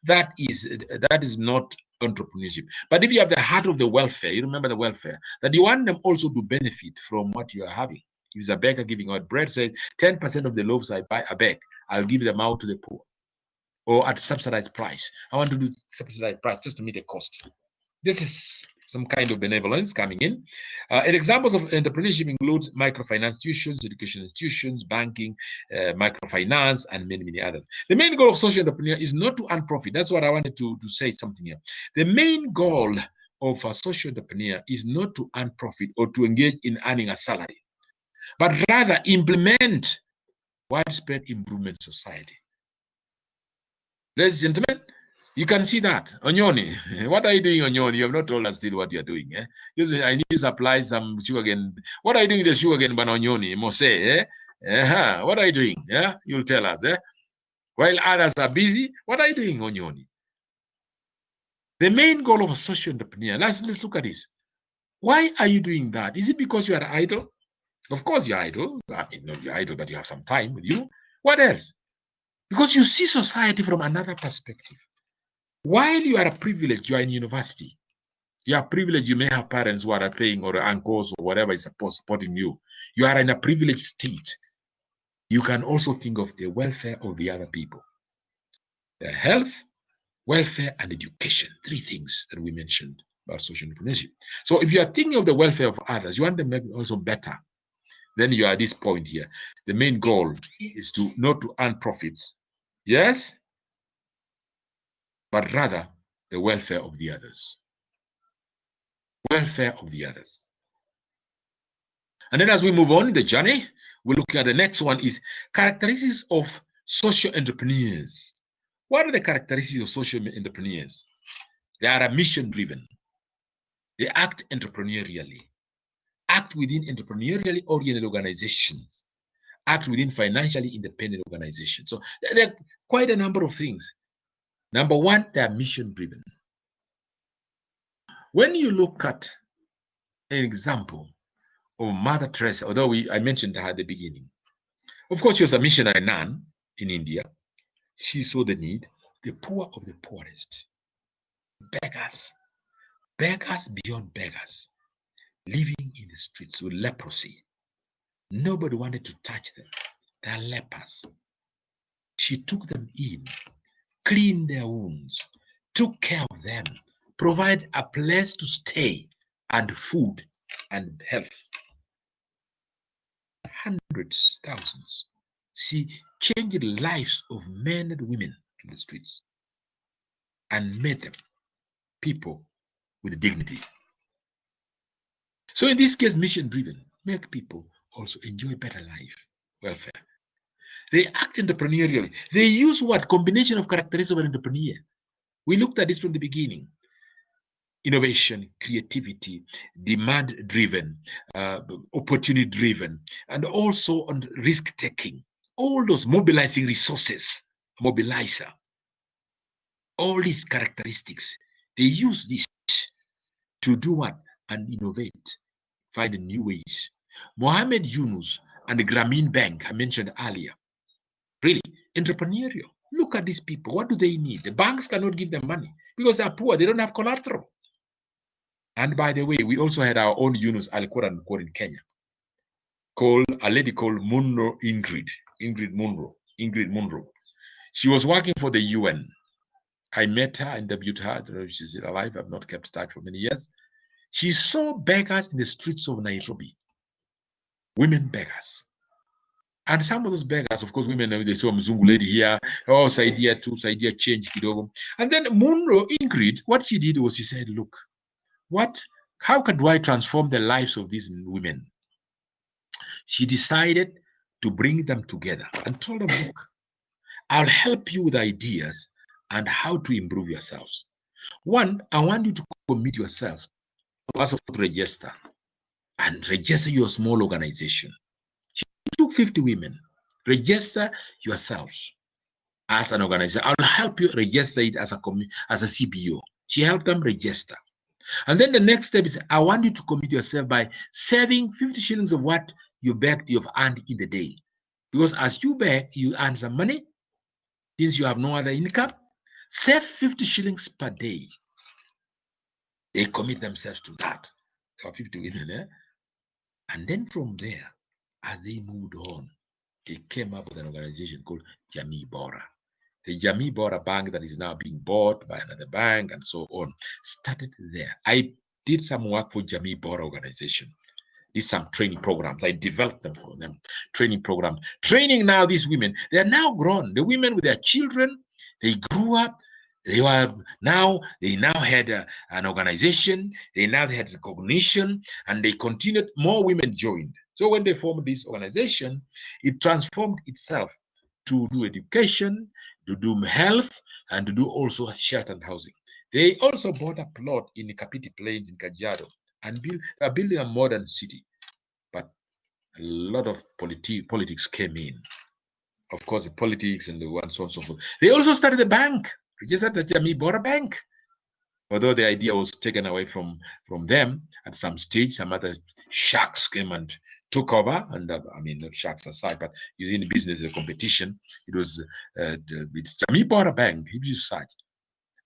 That is not entrepreneurship. But if you have the heart of the welfare, you remember the welfare, that you want them also to benefit from what you are having. If it's a baker giving out bread, says 10% of the loaves I bake, I'll give them out to the poor, or at subsidized price. I want to do subsidized price just to meet the cost. This is some kind of benevolence coming in. And examples of entrepreneurship include microfinance institutions, education institutions, banking, microfinance, and many, many others. The main goal of social entrepreneur is not to earn profit. That's what I wanted to say something here. The main goal of a social entrepreneur is not to earn profit or to engage in earning a salary, but rather implement widespread improvement in society. Ladies and gentlemen, you can see that. Onyoni, what are you doing, Onyoni? You have not told us still what you're doing. I need to supply some sugarcane. What are you doing with the sugarcane, but Onyoni? Mose, what are you doing? You'll tell us. While others are busy, what are you doing, Onyoni? The main goal of a social entrepreneur, let's look at this. Why are you doing that? Is it because you are idle? Of course you're idle. I mean, no, you're idle, but you have some time with you. What else? Because you see society from another perspective. While you are a privileged, you are in university. You are privileged, you may have parents who are paying, or uncles or whatever is supporting you. You are in a privileged state. You can also think of the welfare of the other people. Their health, welfare, and education. 3 things that we mentioned about social entrepreneurship. So if you are thinking of the welfare of others, you want them to make also better. Then you are at this point here. The main goal is not to earn profits. Yes? But rather the welfare of the others. Welfare of the others. And then as we move on in the journey, we're looking at the next one is characteristics of social entrepreneurs. What are the characteristics of social entrepreneurs? They are mission-driven. They act entrepreneurially. Act within entrepreneurially oriented organizations. Act within financially independent organizations. So there are quite a number of things. Number one, they are mission-driven. When you look at an example of Mother Teresa, although I mentioned her at the beginning, of course, she was a missionary nun in India. She saw the need, the poor of the poorest, beggars beyond beggars, living in the streets with leprosy. Nobody wanted to touch them. They are lepers. She took them in, cleaned their wounds, took care of them, provided a place to stay and food and health. Hundreds, thousands. She changed the lives of men and women in the streets and made them people with dignity. So in this case, mission-driven, make people also enjoy better life, welfare. They act entrepreneurially. They use what? Combination of characteristics of an entrepreneur. We looked at this from the beginning. Innovation, creativity, demand-driven, opportunity-driven, and also on risk-taking. All those mobilizing resources, mobilizer. All these characteristics, they use this to do what? And innovate, find new ways. Mohammed Yunus and the Grameen Bank I mentioned earlier, really entrepreneurial. Look at these people. What do they need? The banks cannot give them money because they are poor. They don't have collateral. And by the way, we also had our own Yunus Al-Quran in Kenya, a lady called Ingrid Munro. She was working for the UN. I met her, interviewed her. I don't know if she's still alive. I've not kept touch for many years. She saw beggars in the streets of Nairobi, women beggars. And some of those beggars, of course, women, they saw a Mzungu lady here, oh, Saidia too, Saidia change kidogo. And then Munro, Ingrid, what she did was she said, look, how do I transform the lives of these women? she decided to bring them together and told them, look, I'll help you with ideas and how to improve yourselves. One, I want you to commit yourself to register and register your small organization. She took 50 women. Register yourselves as an organization. I'll help you register it as a CBO. She helped them register. And then the next step is, I want you to commit yourself by saving 50 shillings of what you've earned in the day. Because as you beg, you earn some money. Since you have no other income, save 50 shillings per day. They commit themselves to that. 50 women, eh? And then from there, as they moved on, they came up with an organization called Jamii Bora. The Jamii Bora Bank that is now being bought by another bank and so on started there. I did some work for Jamii Bora organization. Did some training programs. I developed them for them. Training programs. Training now these women. They are now grown. The women with their children, they grew up. They now had an organization. They now had recognition, and they continued. More women joined. So when they formed this organization, it transformed itself to do education, to do health, and to do also shelter and housing. They also bought a plot in the Kapiti Plains in Kajiado and are building a modern city. But a lot of politics came in. Of course, the politics and the one so on and so forth. They also started a bank, registered the Jamii Bora Bank. Although the idea was taken away from them at some stage, some other sharks came and took over. And I mean, not sharks aside, but in the business, the competition, it was it's Jamii Bora Bank. If you search,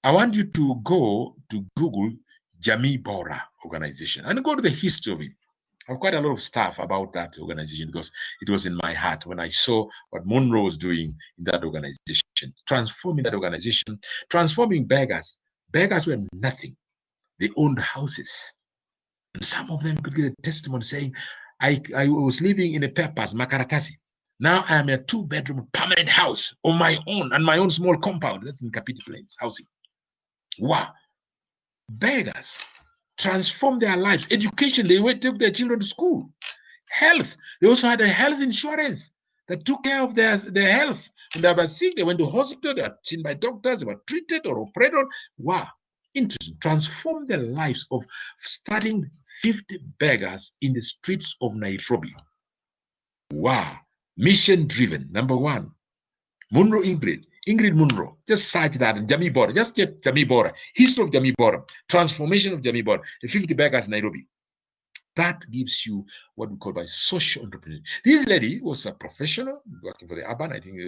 I want you to go to Google Jamii Bora organization and go to the history of it. I have quite a lot of stuff about that organization because it was in my heart when I saw what Monroe was doing in that organization, transforming that organization, transforming beggars. Beggars were nothing. They owned houses. And some of them could get a testimony saying, I was living in a Peppers, Makaratasi. Now I am in a 2-bedroom permanent house of my own and my own small compound. That's in Kapiti Plains housing. Wow. Beggars transformed their lives. Education, they took their children to school. Health, they also had a health insurance that took care of their health. When they were sick, they went to hospital, they were seen by doctors, they were treated or operated. Wow, interesting. Transformed the lives of starting 50 beggars in the streets of Nairobi. Wow, mission driven, number one. Monroe Ingrid Monroe, just search that in Jamii Bora. Just check Jamii Bora, history of Jamii Bora, transformation of Jamii Bora, the 50 beggars in Nairobi. That gives you what we call by social entrepreneurship. This lady was a professional working for the urban, I think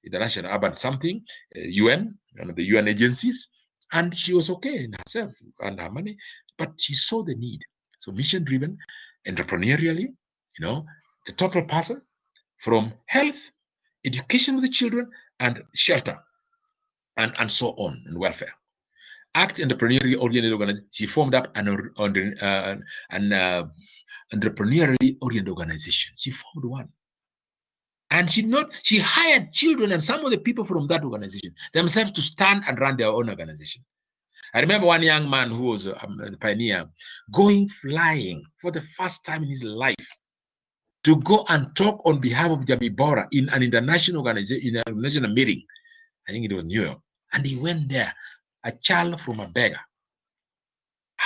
international urban something, UN, one of the UN agencies, and she was okay in herself and her money, but she saw the need. So mission-driven, entrepreneurially, the total person from health, education of the children, and shelter, and so on, and welfare. Act entrepreneurially oriented organization. She formed up an entrepreneurially oriented organization. She formed one. And she hired children and some of the people from that organization themselves to stand and run their own organization. I remember one young man who was a pioneer going flying for the first time in his life to go and talk on behalf of Jamii Bora in an international organization, in an international meeting. I think it was New York. And he went there, a child from a beggar,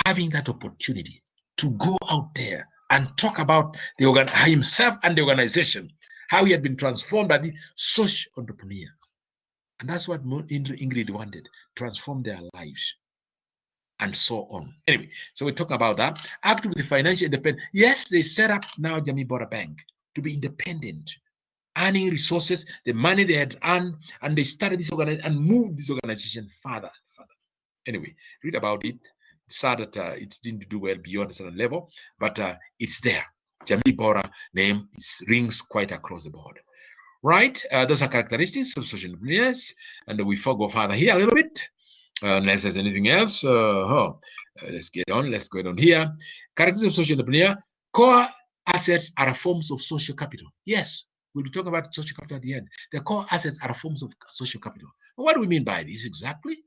having that opportunity to go out there and talk about himself and the organization, how he had been transformed by the social entrepreneur. And that's what Ingrid wanted, transform their lives and so on. Anyway, so we're talking about that. Act with the financial independence. Yes, they set up now Jamii Bora Bank to be independent, earning resources, the money they had earned, and they started this organization and moved this organization further and further. Anyway, read about it. It's sad that it didn't do well beyond a certain level, but it's there. Jamii Bora name rings quite across the board. Right? Those are characteristics of social entrepreneurs, and we go further here a little bit. Unless there's anything else, let's get on. Let's go on here. Characteristics of social entrepreneur. Core assets are forms of social capital. Yes, we'll be talking about social capital at the end. The core assets are forms of social capital. What do we mean by this exactly?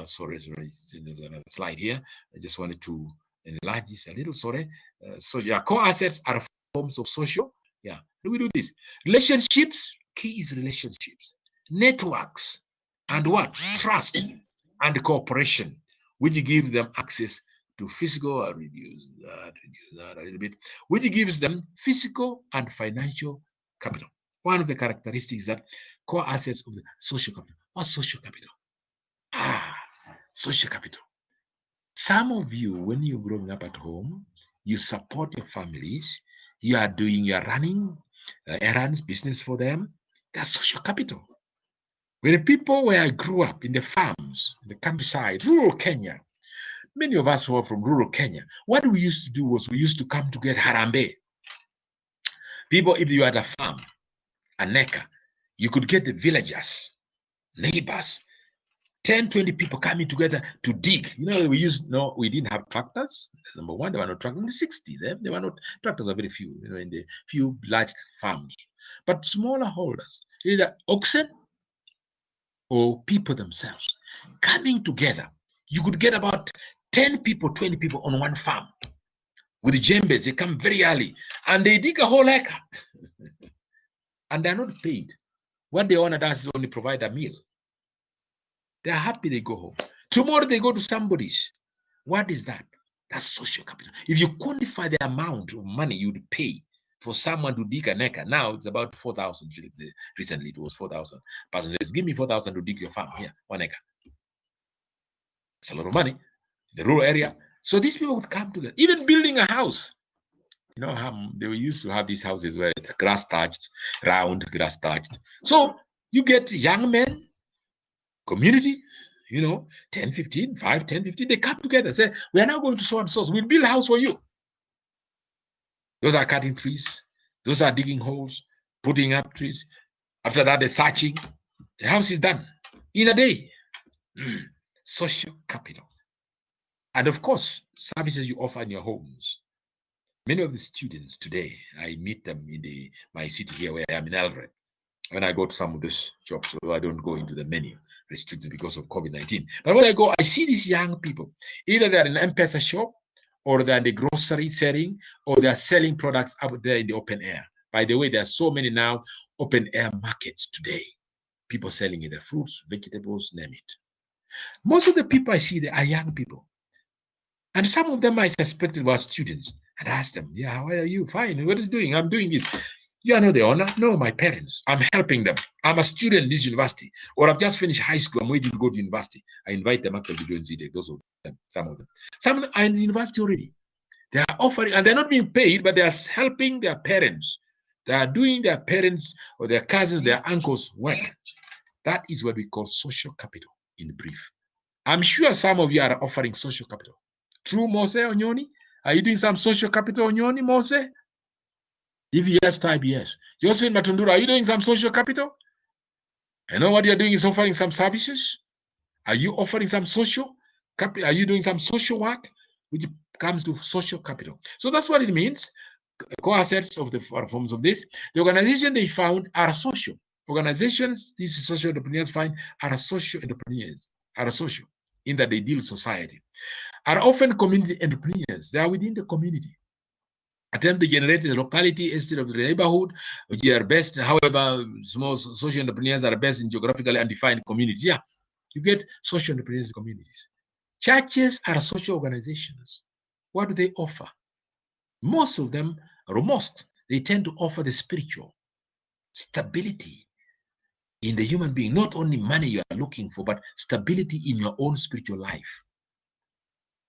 Sorry, it's another slide here. I just wanted to enlarge this a little. Sorry. So yeah, core assets are forms of social. Yeah, we do this. Relationships, key is relationships. Networks, and what? Trust and cooperation, which gives them access to physical, reduce that a little bit, which gives them physical and financial capital. One of the characteristics that core assets of the social capital. What's social capital? Social capital. Some of you, when you're growing up at home, you support your families, you are running errands, business for them. That's social capital. When the people where I grew up in the farms, in the countryside, rural Kenya, many of us were from rural Kenya. What we used to do was we used to come to get harambe. People, if you had a farm, a neka, you could get the villagers, neighbors, 10, 20 people coming together to dig. You know, we didn't have tractors. That's number one. There were no tractors in the 60s. There were not tractors, are very few, in the few large farms. But smaller holders, either oxen or people themselves, coming together. You could get about 10 people, 20 people on one farm. With the djembes, they come very early and they dig a whole acre. And they're not paid. What the owner does is only provide a meal. They're happy, they go home. Tomorrow they go to somebody's. What is that? That's social capital. If you quantify the amount of money you'd pay for someone to dig an acre, now it's about 4,000 shillings. Recently it was 4,000. Person says, give me 4,000 to dig your farm. Here, 1 acre. It's a lot of money. The rural area. So these people would come together. Even building a house. You know, they used to have these houses where it's grass touched, round grass touched. So you get young men, community, 10, 15, 5, 10, 15, they come together, say, we are now going to so and so, we'll build a house for you. Those are cutting trees, those are digging holes, putting up trees. After that, the thatching. The house is done in a day. Social capital. And of course, services you offer in your homes. Many of the students today, I meet them in my city here where I am in Eldoret. When I go to some of these shops, so I don't go into the menu restricted because of COVID-19. But when I go, I see these young people. Either they're in an M-Pesa shop, or they're in the grocery setting, or they're selling products out there in the open air. By the way, there are so many now open air markets today. People selling either fruits, vegetables, name it. Most of the people I see there are young people. And some of them I suspected were students. And I asked them, yeah, how are you? Fine. What is doing? I'm doing this. You are not the owner? No, my parents. I'm helping them. I'm a student in this university. Or I've just finished high school. I'm waiting to go to university. I invite them actually to join ZTech. Those of them, some of them. Some of them are in the university already. They are offering, and they're not being paid, but they are helping their parents. They are doing their parents or their cousins, their uncles' work. That is what we call social capital in brief. I'm sure some of you are offering social capital. True, Mose Onyoni? Are you doing some social capital, Onyoni, Mose? If yes, type yes. Josephine Matundura, are you doing some social capital? I know what you're doing is offering some services. Are you offering some social capital? Are you doing some social work, which comes to social capital? So that's what it means. Core assets of the forms of this. The organization they found are social. Organizations these social entrepreneurs find are social entrepreneurs, are social in that they deal with society. Are often community entrepreneurs. They are within the community. Attempt to generate the locality instead of the neighborhood, which are best. However, small social entrepreneurs are best in geographically undefined communities. Yeah, you get social entrepreneurs communities. Churches are social organizations. What do they offer? Most of them, or most, they tend to offer the spiritual stability in the human being. Not only money you are looking for, but stability in your own spiritual life.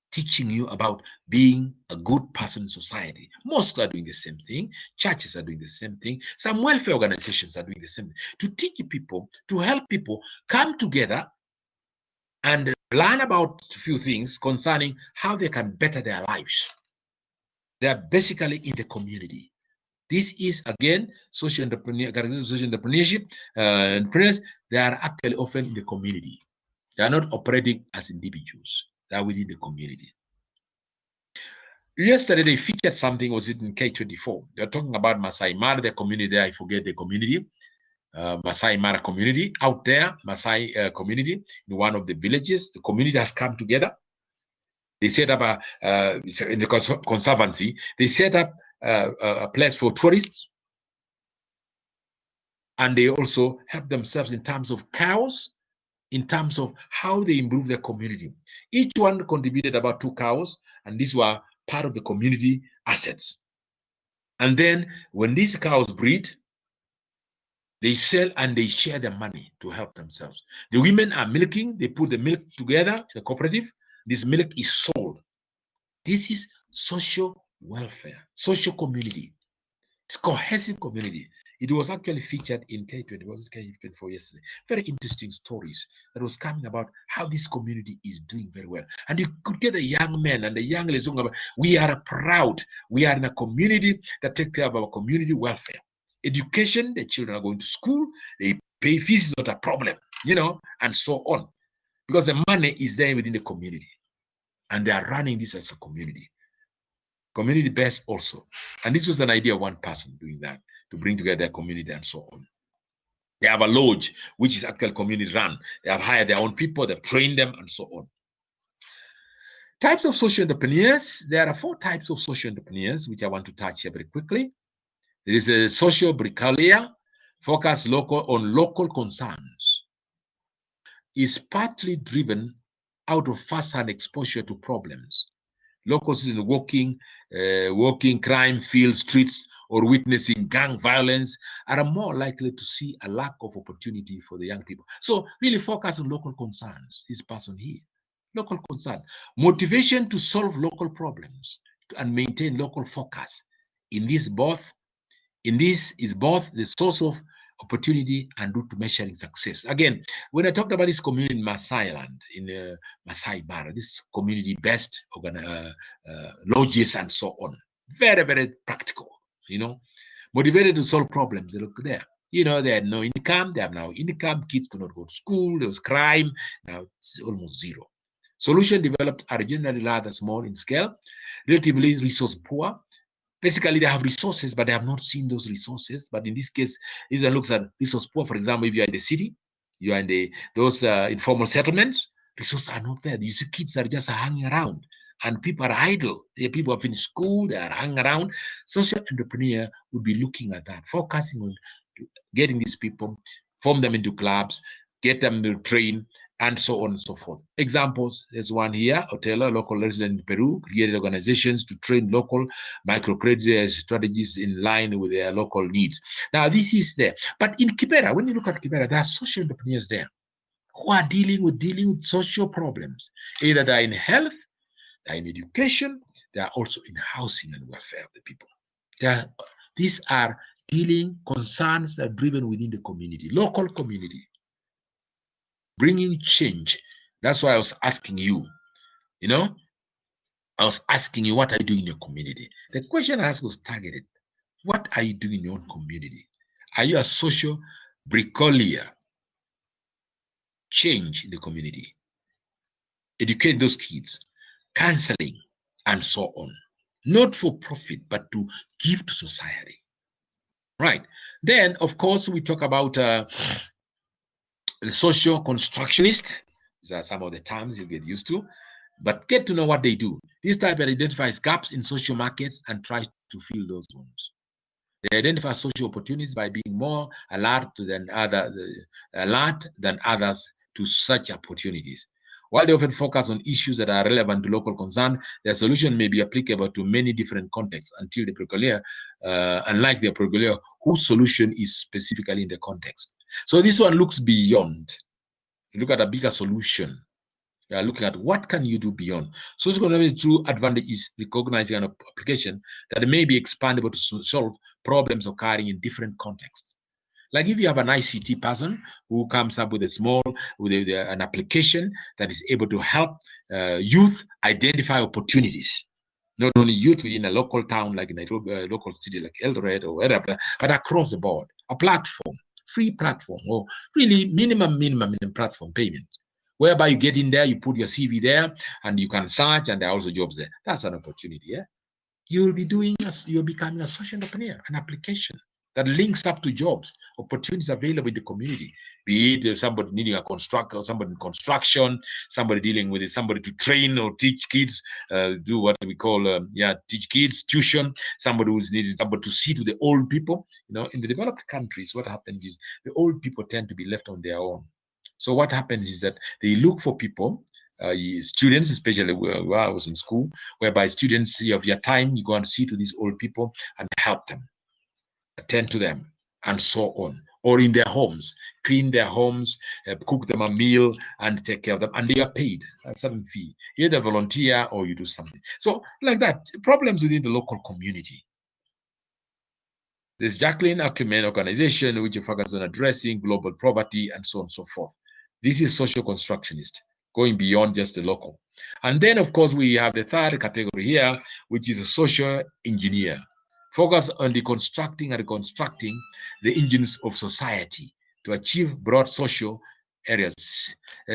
Teaching you about being a good person in society. Most are doing the same thing. Churches are doing the same thing. Some welfare organizations are doing the same thing. To teach people, to help people come together and learn about a few things concerning how they can better their lives. They are basically in the community. This is, again, social entrepreneurship. Entrepreneurs, they are actually often in the community. They are not operating as individuals. They are within the community. Yesterday, they featured something, was it in K24? They're talking about Masai Mara, the community. I forget the community. Masai Mara community out there, Masai community in one of the villages. The community has come together. They set up in the conservancy. They set up a place for tourists. And they also help themselves in terms of cows, in terms of how they improve their community. Each one contributed about 2 cows, and these were part of the community assets. And then when these cows breed, they sell and they share their money to help themselves. The women are milking, they put the milk together in a cooperative. This milk is sold. This is social welfare, social community. It's cohesive community. It was actually featured in K20, was K24 yesterday. Very interesting stories that was coming about how this community is doing very well. And you could get the young men and the young ladies talking about, we are proud, we are in a community that takes care of our community welfare. Education, the children are going to school, they pay fees, is not a problem, and so on. Because the money is there within the community. And they are running this as a community. Community based also. And this was an idea of one person doing that, to bring together their community and so on. They have a lodge, which is actually community run. They have hired their own people, they've trained them, and so on. Types of social entrepreneurs. There are 4 types of social entrepreneurs, which I want to touch here very quickly. There is a social bricklayer, focus on local concerns. Is partly driven out of first-hand exposure to problems. Local citizens walking crime field streets or witnessing gang violence are more likely to see a lack of opportunity for the young people. So really focus on local concerns. This person here, local concern, motivation to solve local problems and maintain local focus. In this is both the source of opportunity and route to measuring success. Again, when I talked about this community in Maasai land, in Maasai Mara, this community-based lodges and so on, very, very practical, motivated to solve problems. They look there. They had no income, they have now income, kids could not go to school, there was crime, now it's almost zero. Solutions developed are generally rather small in scale, relatively resource poor. Basically, they have resources, but they have not seen those resources. But in this case, this one looks at resource poor. For example, if you are in the city, you are in those informal settlements, resources are not there. You see kids that are just hanging around, and people are idle. People have finished school, they are hanging around. Social entrepreneur would be looking at that, focusing on getting these people, form them into clubs, get them to train, and so on and so forth. Examples, there's one here, Otelo, local resident in Peru, created organizations to train local microcredit strategies in line with their local needs. Now, this is there. But in Kibera, when you look at Kibera, there are social entrepreneurs there who are dealing with social problems. Either they're in health, they're in education, they are also in housing and welfare of the people. These are dealing concerns that are driven within the community, local community. Bringing change. That's why I was asking you, I was asking you, what are you doing in your community? The question I asked was targeted. What are you doing in your own community? Are you a social bricklayer? Change in the community. Educate those kids. Counseling, and so on. Not for profit, but to give to society. Right. Then, of course, we talk about the social constructionist. These are some of the terms you get used to, but get to know what they do. This type identifies gaps in social markets and tries to fill those ones. They identify social opportunities by being more alert than others to such opportunities. While they often focus on issues that are relevant to local concern, their solution may be applicable to many different contexts until the bricklayer, unlike the bricklayer, whose solution is specifically in the context. So this one looks beyond. You look at a bigger solution. You are looking at what can you do beyond. Social economic true advantage is recognizing an application that may be expandable to solve problems occurring in different contexts. Like if you have an ICT person who comes up with an application that is able to help youth identify opportunities, not only youth within a local town like Nairobi, a local city like Eldoret or wherever, but across the board, a platform, free platform, or really minimum platform payment, whereby you get in there, you put your CV there, and you can search, and there are also jobs there. That's an opportunity, yeah? You're becoming a social entrepreneur, an application that links up to jobs, opportunities available in the community, be it somebody needing a constructor, somebody in construction, somebody dealing with it, somebody to train or teach kids, do what we call, teach kids, tuition, somebody who's needed somebody to see to the old people. In the developed countries, what happens is the old people tend to be left on their own. So what happens is that they look for people, students, especially where I was in school, whereby students, you have your time, you go and see to these old people and help them, attend to them, and so on. Or in their homes, clean their homes, cook them a meal, and take care of them. And they are paid a certain fee. Either volunteer or you do something. So like that, problems within the local community. There's Jacqueline Acumen organization, which focuses on addressing global poverty and so on and so forth. This is social constructionist, going beyond just the local. And then, of course, we have the third category here, which is a social engineer. Focus on deconstructing and reconstructing the engines of society to achieve broad social areas.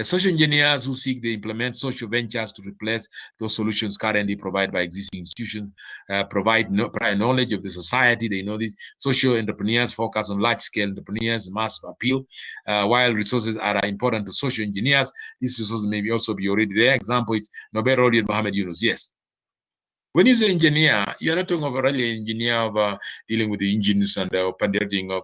Social engineers who seek to implement social ventures to replace those solutions currently provided by existing institutions, provide prior knowledge of the society. They know this. Social entrepreneurs focus on large-scale entrepreneurs, mass appeal. While resources are important to social engineers, these resources may also be already there. Example is Nobel Rodi and Mohammed Yunus. Yes. When you say engineer, you're not talking about really an engineer of dealing with the engines and conducting of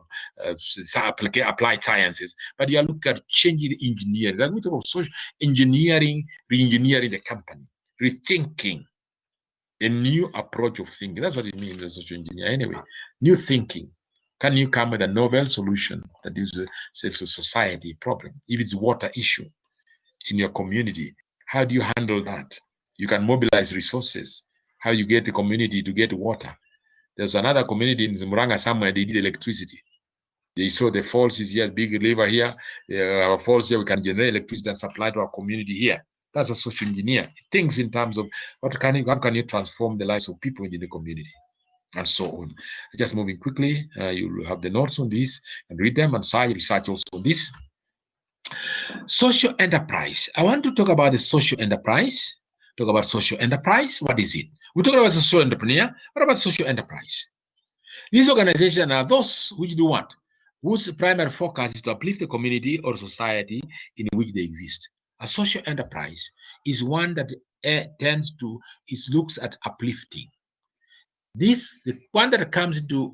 applied sciences, but you are looking at changing the engineering. That we talk about social engineering, re-engineering the company, rethinking a new approach of thinking. That's what it means as a social engineer. Anyway, new thinking. Can you come with a novel solution that is a society problem? If it's water issue in your community, how do you handle that? You can mobilize resources. How you get the community to get water. There's another community in Muranga somewhere, they did electricity. They saw the falls is here, big river here, our falls here, we can generate electricity and supply to our community here. That's a social engineer. He thinks in terms of how can you transform the lives of people in the community, and so on. Just moving quickly, you'll have the notes on this and read them and research also on this. Social enterprise. I want to talk about the social enterprise. Talk about social enterprise. What is it? We talk about social entrepreneur. What about social enterprise? These organizations are those which do what? Whose primary focus is to uplift the community or society in which they exist. A social enterprise is one that looks at uplifting. This, the one that comes into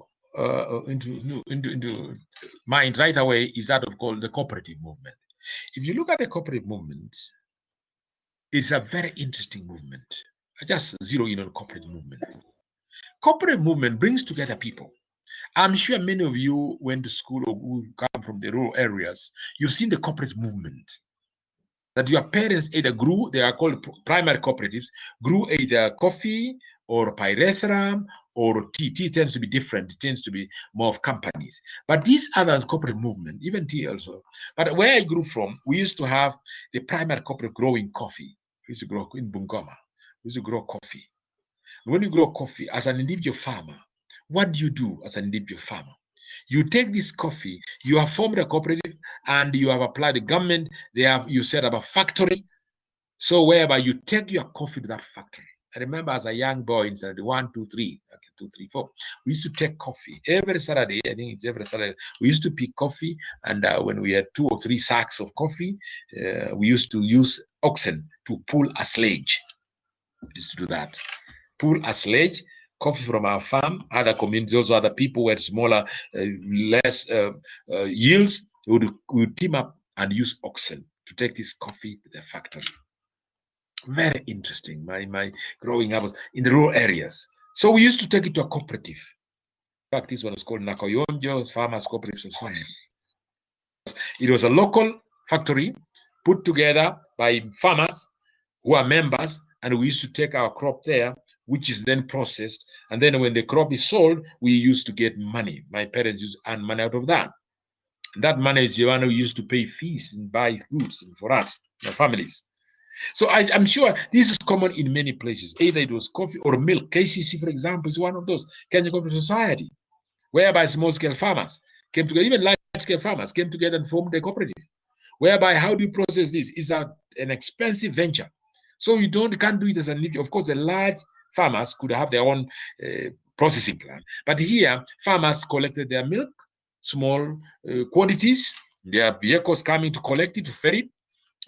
mind right away is that of called the cooperative movement. If you look at the cooperative movement, it's a very interesting movement. I just zero in on cooperative movement. Cooperative movement brings together people. I'm sure many of you went to school or who come from the rural areas. You've seen the cooperative movement. That your parents either grew, they are called primary cooperatives, grew either coffee or pyrethrum or tea. Tea tends to be different. It tends to be more of companies. But these others, cooperative movement, even tea also. But where I grew from, we used to have the primary cooperative growing coffee. We used to grow in Bungoma. We used to grow coffee. When you grow coffee as an individual farmer, what do you do as an individual farmer? You take this coffee, you have formed a cooperative, and you have applied the government. You set up a factory. So whereby you take your coffee to that factory. I remember as a young boy in Saturday 1, 2, 3, okay, 2, 3, 4, we used to take coffee every Saturday. I think it's every Saturday. We used to pick coffee, and when we had 2 or 3 sacks of coffee, we used to use oxen to pull a sledge. We used to do that. Pull a sledge, coffee from our farm, other communities, also other people who had smaller, less yields, we would team up and use oxen to take this coffee to the factory. Very interesting. My growing up was in the rural areas. So we used to take it to a cooperative. In fact, this one was called Nakoyonjo Farmers Cooperative Society. It was a local factory put together by farmers who are members, and we used to take our crop there, which is then processed. And then when the crop is sold, we used to get money. My parents used to earn money out of that. And that money is the one who used to pay fees and buy goods for us, our families. So I'm sure this is common in many places. Either it was coffee or milk. KCC, for example, is one of those. Kenya Cooperative Society, whereby small-scale farmers came together, even large-scale farmers came together and formed a cooperative. Whereby, how do you process this? It's an expensive venture. So you can't do it as an individual. Of course, the large farmers could have their own processing plant. But here, farmers collected their milk, small quantities. There are vehicles coming to collect it, to ferry it,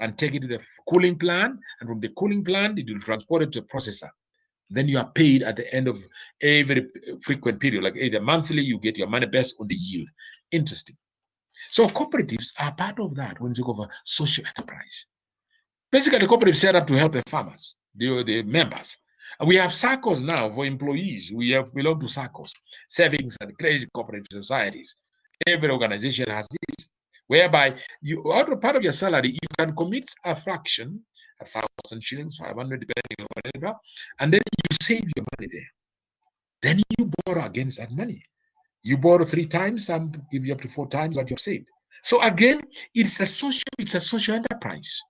and take it to the cooling plant. And from the cooling plant, it will transport it to a processor. Then you are paid at the end of every frequent period, like either monthly, you get your money based on the yield. Interesting. So cooperatives are part of that when you go over social enterprise. Basically, the cooperative set up to help the farmers, the members. We have SACCOs now for employees. We have belong to SACCOs, savings and credit cooperative societies. Every organization has this, whereby you, out of part of your salary, you can commit a fraction, 1,000 shillings, 500, depending on whatever, and then you save your money there. Then you borrow against that money. You borrow 3 times, and give you up to 4 times what you've saved. So again, it's a social enterprise.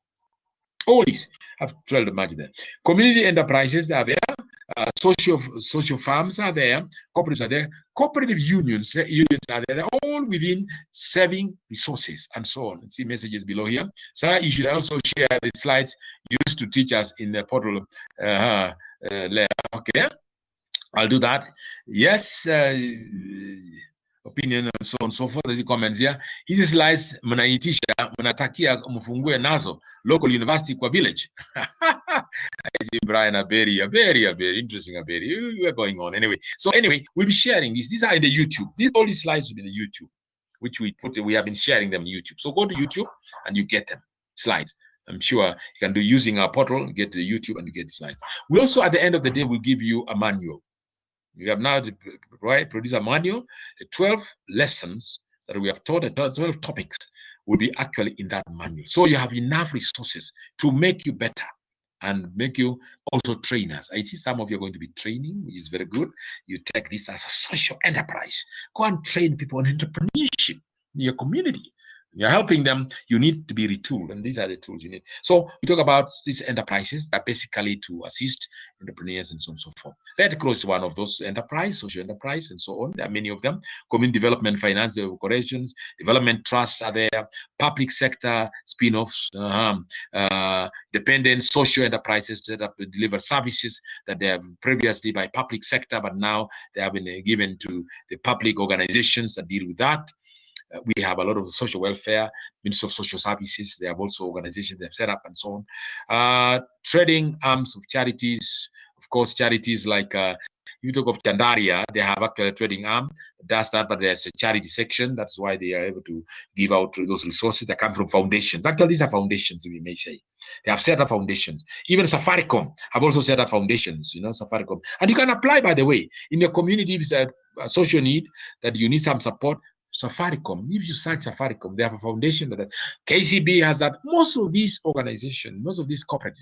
All this, I've tried to imagine that. Community enterprises are there, social farms are there, cooperatives are there, cooperative unions are there. They're all within saving resources and so on. See messages below here. So you should also share the slides used to teach us in the portal. Okay, I'll do that. Yes. Opinion and so on and so forth. As comments here, hizi slides mnaitisha mnatakia mfungue nazo local university kwa village. Brian, a very interesting, we are going on anyway. So anyway, we'll be sharing this. These are in the YouTube. All these slides will be in the YouTube, which we have been sharing them on YouTube. So go to YouTube and you get them slides. I'm sure you can do using our portal, get to the YouTube and you get the slides. We also, at the end of the day, will give you a manual. We have now produced a manual. The 12 lessons that we have taught, the 12 topics will be actually in that manual. So you have enough resources to make you better and make you also trainers. I see some of you are going to be training, which is very good. You take this as a social enterprise. Go and train people on entrepreneurship in your community. You're helping them, you need to be retooled, and these are the tools you need. So we talk about these enterprises that basically to assist entrepreneurs and so on and so forth. Red Cross is one of those enterprise, social enterprise, and so on. There are many of them. Community development, finance, corporations, development trusts are there, public sector spin-offs, dependent social enterprises set up to deliver services that they have previously by public sector, but now they have been given to the public organizations that deal with that. We have a lot of social welfare, Ministry of Social Services. They have also organizations they've set up and so on. Trading arms of charities, of course, charities like you talk of Chandaria, they have actually a trading arm does that, but there's a charity section. That's why they are able to give out those resources that come from foundations. Actually, these are foundations, we may say. They have set up foundations. Even Safaricom have also set up foundations, Safaricom. And you can apply, by the way, in your community, if it's a social need that you need some support, Safaricom, if you search Safaricom, they have a foundation that KCB has that. Most of these organizations, most of these corporate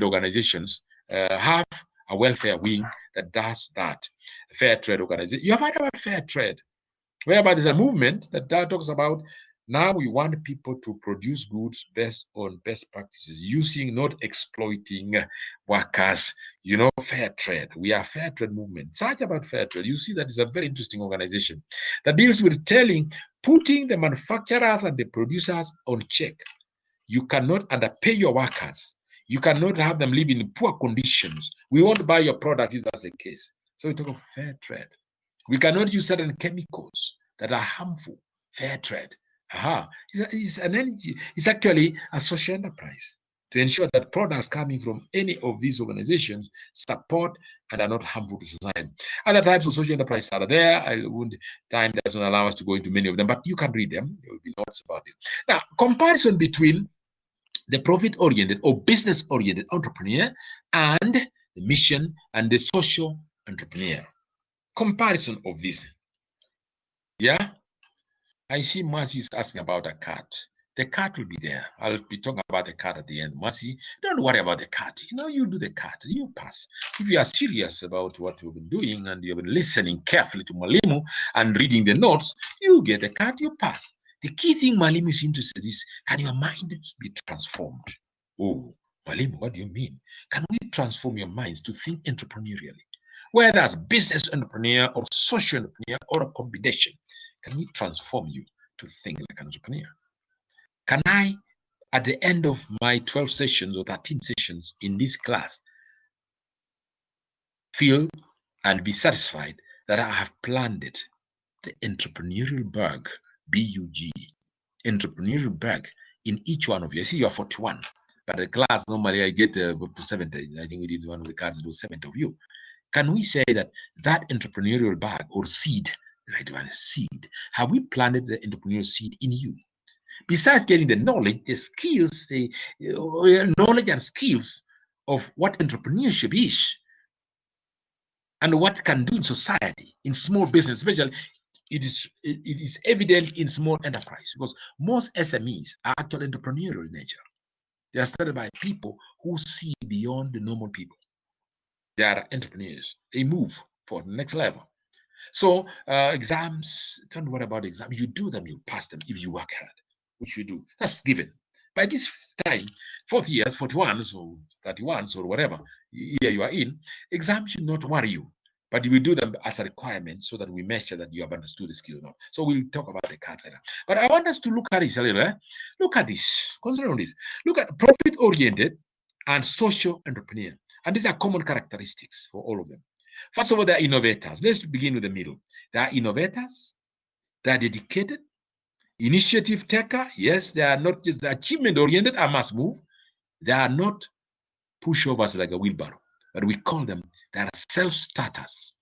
organizations have a welfare wing that does that. Fair trade organization. You have heard about fair trade, whereby there's a movement that talks about now we want people to produce goods based on best practices, using, not exploiting workers, fair trade. We are fair trade movement. Search about fair trade. You see that it's a very interesting organization that deals with putting the manufacturers and the producers on check. You cannot underpay your workers. You cannot have them live in poor conditions. We won't buy your product if that's the case. So we talk of fair trade. We cannot use certain chemicals that are harmful. Fair trade. It's an energy. It's actually a social enterprise to ensure that products coming from any of these organizations support and are not harmful to society. Other types of social enterprise are there. Time doesn't allow us to go into many of them, but you can read them. There will be notes about this. Now, comparison between the profit-oriented or business-oriented entrepreneur and the mission and the social entrepreneur. Comparison of this. Yeah? I see Mercy is asking about a cat. The cat will be there. I'll be talking about the cat at the end. Mercy, don't worry about the cat. You do the cat. You pass. If you are serious about what you've been doing and you've been listening carefully to Mwalimu and reading the notes, you get the cat, you pass. The key thing Mwalimu is interested in is, can your mind be transformed? Oh, Mwalimu, what do you mean? Can we transform your minds to think entrepreneurially? Whether as business entrepreneur or social entrepreneur or a combination, can we transform you to think like an entrepreneur? Can I, at the end of my 12 sessions or 13 sessions in this class, feel and be satisfied that I have planted the entrepreneurial bug, B-U-G, entrepreneurial bug in each one of you. I see you're 41, but the class normally I get up to 70. I think we did one of the cards do 70 of you. Can we say that that entrepreneurial bug or seed, right one seed, have we planted the entrepreneurial seed in you? Besides getting the knowledge, the skills, the knowledge and skills of what entrepreneurship is and what it can do in society, in small business, especially it is evident in small enterprise, because most SMEs are actually entrepreneurial in nature. They are started by people who see beyond the normal people. They are entrepreneurs. They move for the next level. So exams, don't worry about exams. You do them, you pass them if you work hard, which you do. That's given. By this time, 4th years, 41, so 31, or whatever year you are in, exams should not worry you. But we do them as a requirement so that we measure that you have understood the skill or not. So we'll talk about the card later. But I want us to look at this a little bit. Look at this. Consider on this. Look at profit-oriented and social entrepreneur. And these are common characteristics for all of them. First of all, they are innovators. Let's begin with the middle. They are innovators. They are dedicated. Initiative taker. Yes, they are not just the achievement-oriented. I must move. They are not pushovers like a wheelbarrow. But we call them, they are self-starters.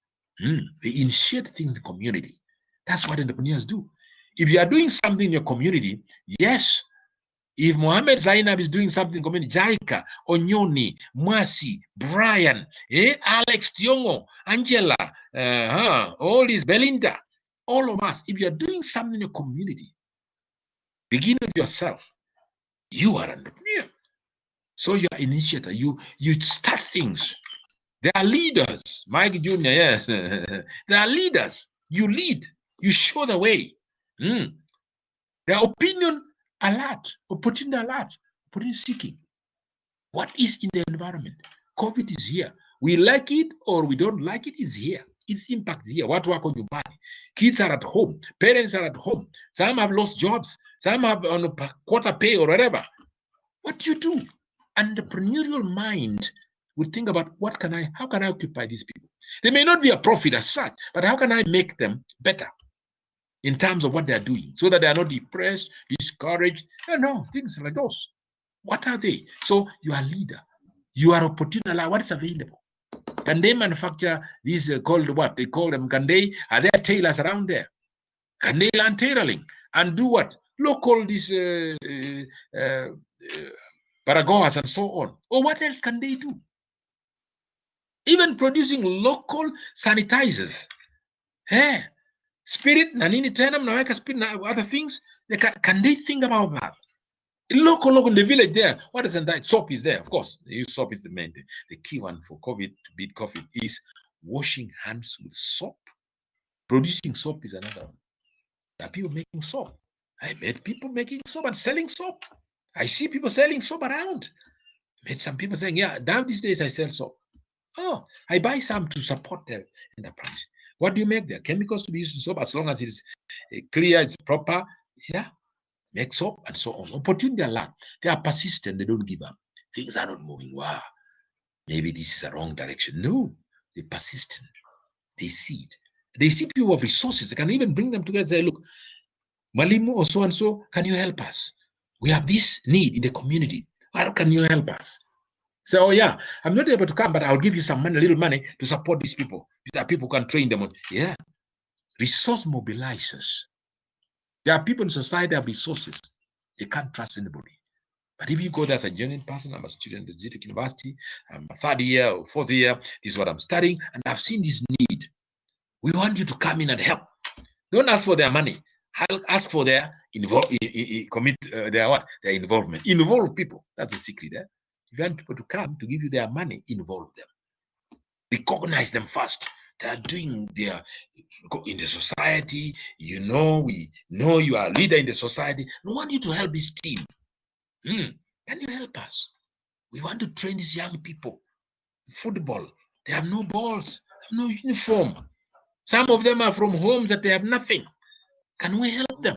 They initiate things in the community. That's what entrepreneurs do. If you are doing something in your community, yes, if Mohammed Zainab is doing something in the community, Jaika, Onyoni, Mwasi, Brian, Alex Tiongo, Angela, all these, Belinda, all of us, if you are doing something in your community, begin with yourself. You are an entrepreneur. So you are initiator. You start things. They are leaders. Mike Jr., yes. They are leaders. You lead. You show the way. Their opinion alert, opportunity alert, opportunity seeking. What is in the environment? COVID is here. We like it or we don't like it, it's here. Its impact is here. What work on your body? Kids are at home. Parents are at home. Some have lost jobs. Some have on a quarter pay or whatever. What do you do? Entrepreneurial mind would think about how can I occupy these people? They may not be a profit as such, but how can I make them better in terms of what they're doing so that they are not depressed, discouraged? No, things like those. What are they? So you are a leader. You are opportunity. What is available? Can they manufacture these called what? They call them, are there tailors around there? Can they learn tailoring and do what? Local, these paragoas and so on. Or what else can they do? Even producing local sanitizers. Spirit, nanini tenam, naweka spirit, other things. Can they think about that? Local in the village there. What is that? Soap is there, of course. They use soap is the main thing. The key one for COVID to beat COVID is washing hands with soap. Producing soap is another one. There are people making soap. I met people making soap and selling soap. I see people selling soap around. Met some people saying, yeah, now these days I sell soap. Oh, I buy some to support the enterprise. What do you make there? Chemicals to be used in soap as long as it's clear, it's proper. Yeah, make soap and so on. Opportunity a lot. They are persistent. They don't give up. Things are not moving. Wow, maybe this is a wrong direction. No, they're persistent. They see it. They see people with resources. They can even bring them together and say, look, Malimu or so and so, can you help us? We have this need in the community. How can you help us? So, oh yeah, I'm not able to come, but I'll give you some money, a little money to support these people. That people can train them on. Yeah. Resource mobilizers. There are people in society that have resources. They can't trust anybody. But if you go there as a genuine person, I'm a student at Zitek University, I'm a 3rd year or 4th year, this is what I'm studying, and I've seen this need. We want you to come in and help. Don't ask for their money. Ask for their their involvement. Involve people. That's the secret there. If you want people to come to give you their money, involve them. Recognize them first. They are doing their in the society. We know you are a leader in the society. We want you to help this team. Can you help us? We want to train these young people. Football. They have no balls, have no uniform. Some of them are from homes that they have nothing. Can we help them?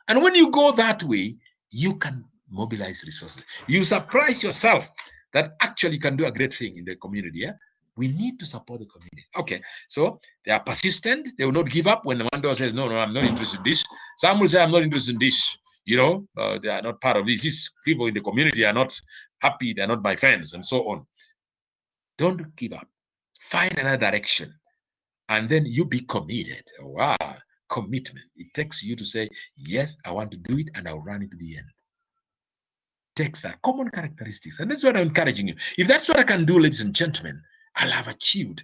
And when you go that way, you can mobilize resources. You surprise yourself that actually can do a great thing in the community. Yeah? We need to support the community. Okay, so they are persistent. They will not give up when the one door says, no, I'm not interested in this. Some will say, I'm not interested in this. They are not part of this. These people in the community are not happy. They're not my friends, and so on. Don't give up. Find another direction. And then you be committed. Wow, commitment. It takes you to say, yes, I want to do it, and I'll run it to the end. Takes are common characteristics. And that's what I'm encouraging you. If that's what I can do, ladies and gentlemen, I'll have achieved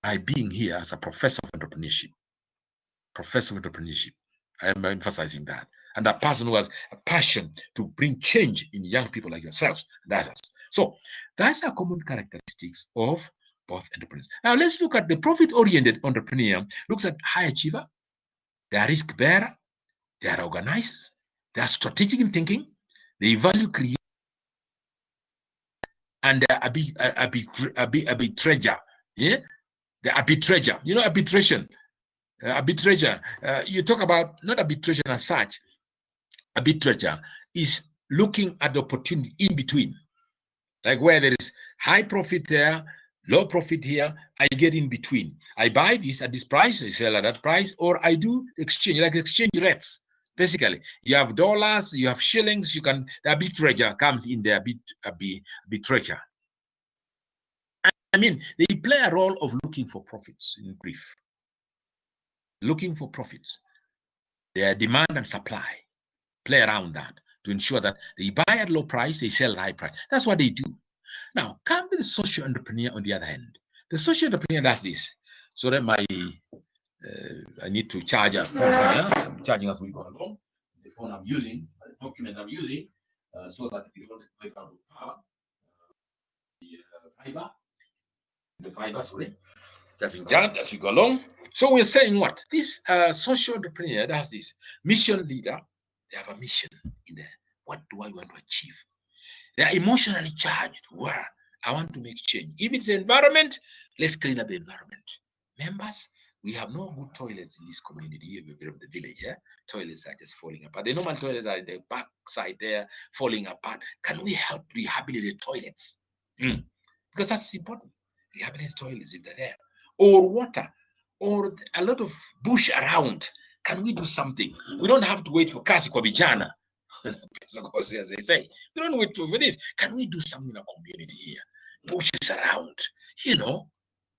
by being here as a professor of entrepreneurship. Professor of entrepreneurship. I am emphasizing that. And a person who has a passion to bring change in young people like yourselves and others. So that's a common characteristics of both entrepreneurs. Now let's look at the profit-oriented entrepreneur. Looks at high achiever. They are risk bearer. They are organizers. They are strategic in thinking. They value creation. And they are arbitrager. Yeah, the arbitrager. Arbitration. Arbitrager. You talk about not arbitration as such. Arbitrager is looking at the opportunity in between, like where there is high profit there, low profit here. I get in between. I buy this at this price, I sell at that price, or I do exchange, like exchange rates. Basically, you have dollars, you have shillings. The arbitrager comes in there. Arbitrager. I mean, they play a role of looking for profits, in brief. Looking for profits. Their demand and supply play around that to ensure that they buy at low price, they sell at high price. That's what they do. Now, come to the social entrepreneur on the other hand. The social entrepreneur does this. So that I need to charge a phone here. I'm charging as we go along. The phone I'm using, the document I'm using, so that we don't wait out of power. The fiber, sorry. That's in charge as we go along. So we're saying what? This social entrepreneur does this. Mission leader, they have a mission in there. What do I want to achieve? They are emotionally charged. Where I want to make change. If it's the environment, let's clean up the environment. Members, we have no good toilets in this community from the village. Yeah? Toilets are just falling apart. The normal toilets are in the back side there, falling apart. Can we help rehabilitate toilets? Because that's important. Rehabilitate toilets if they're there. Or water, or a lot of bush around. Can we do something? We don't have to wait for kasi kwa vijana. As they say, we don't wait for this. Can we do something in a community here? Bushes around,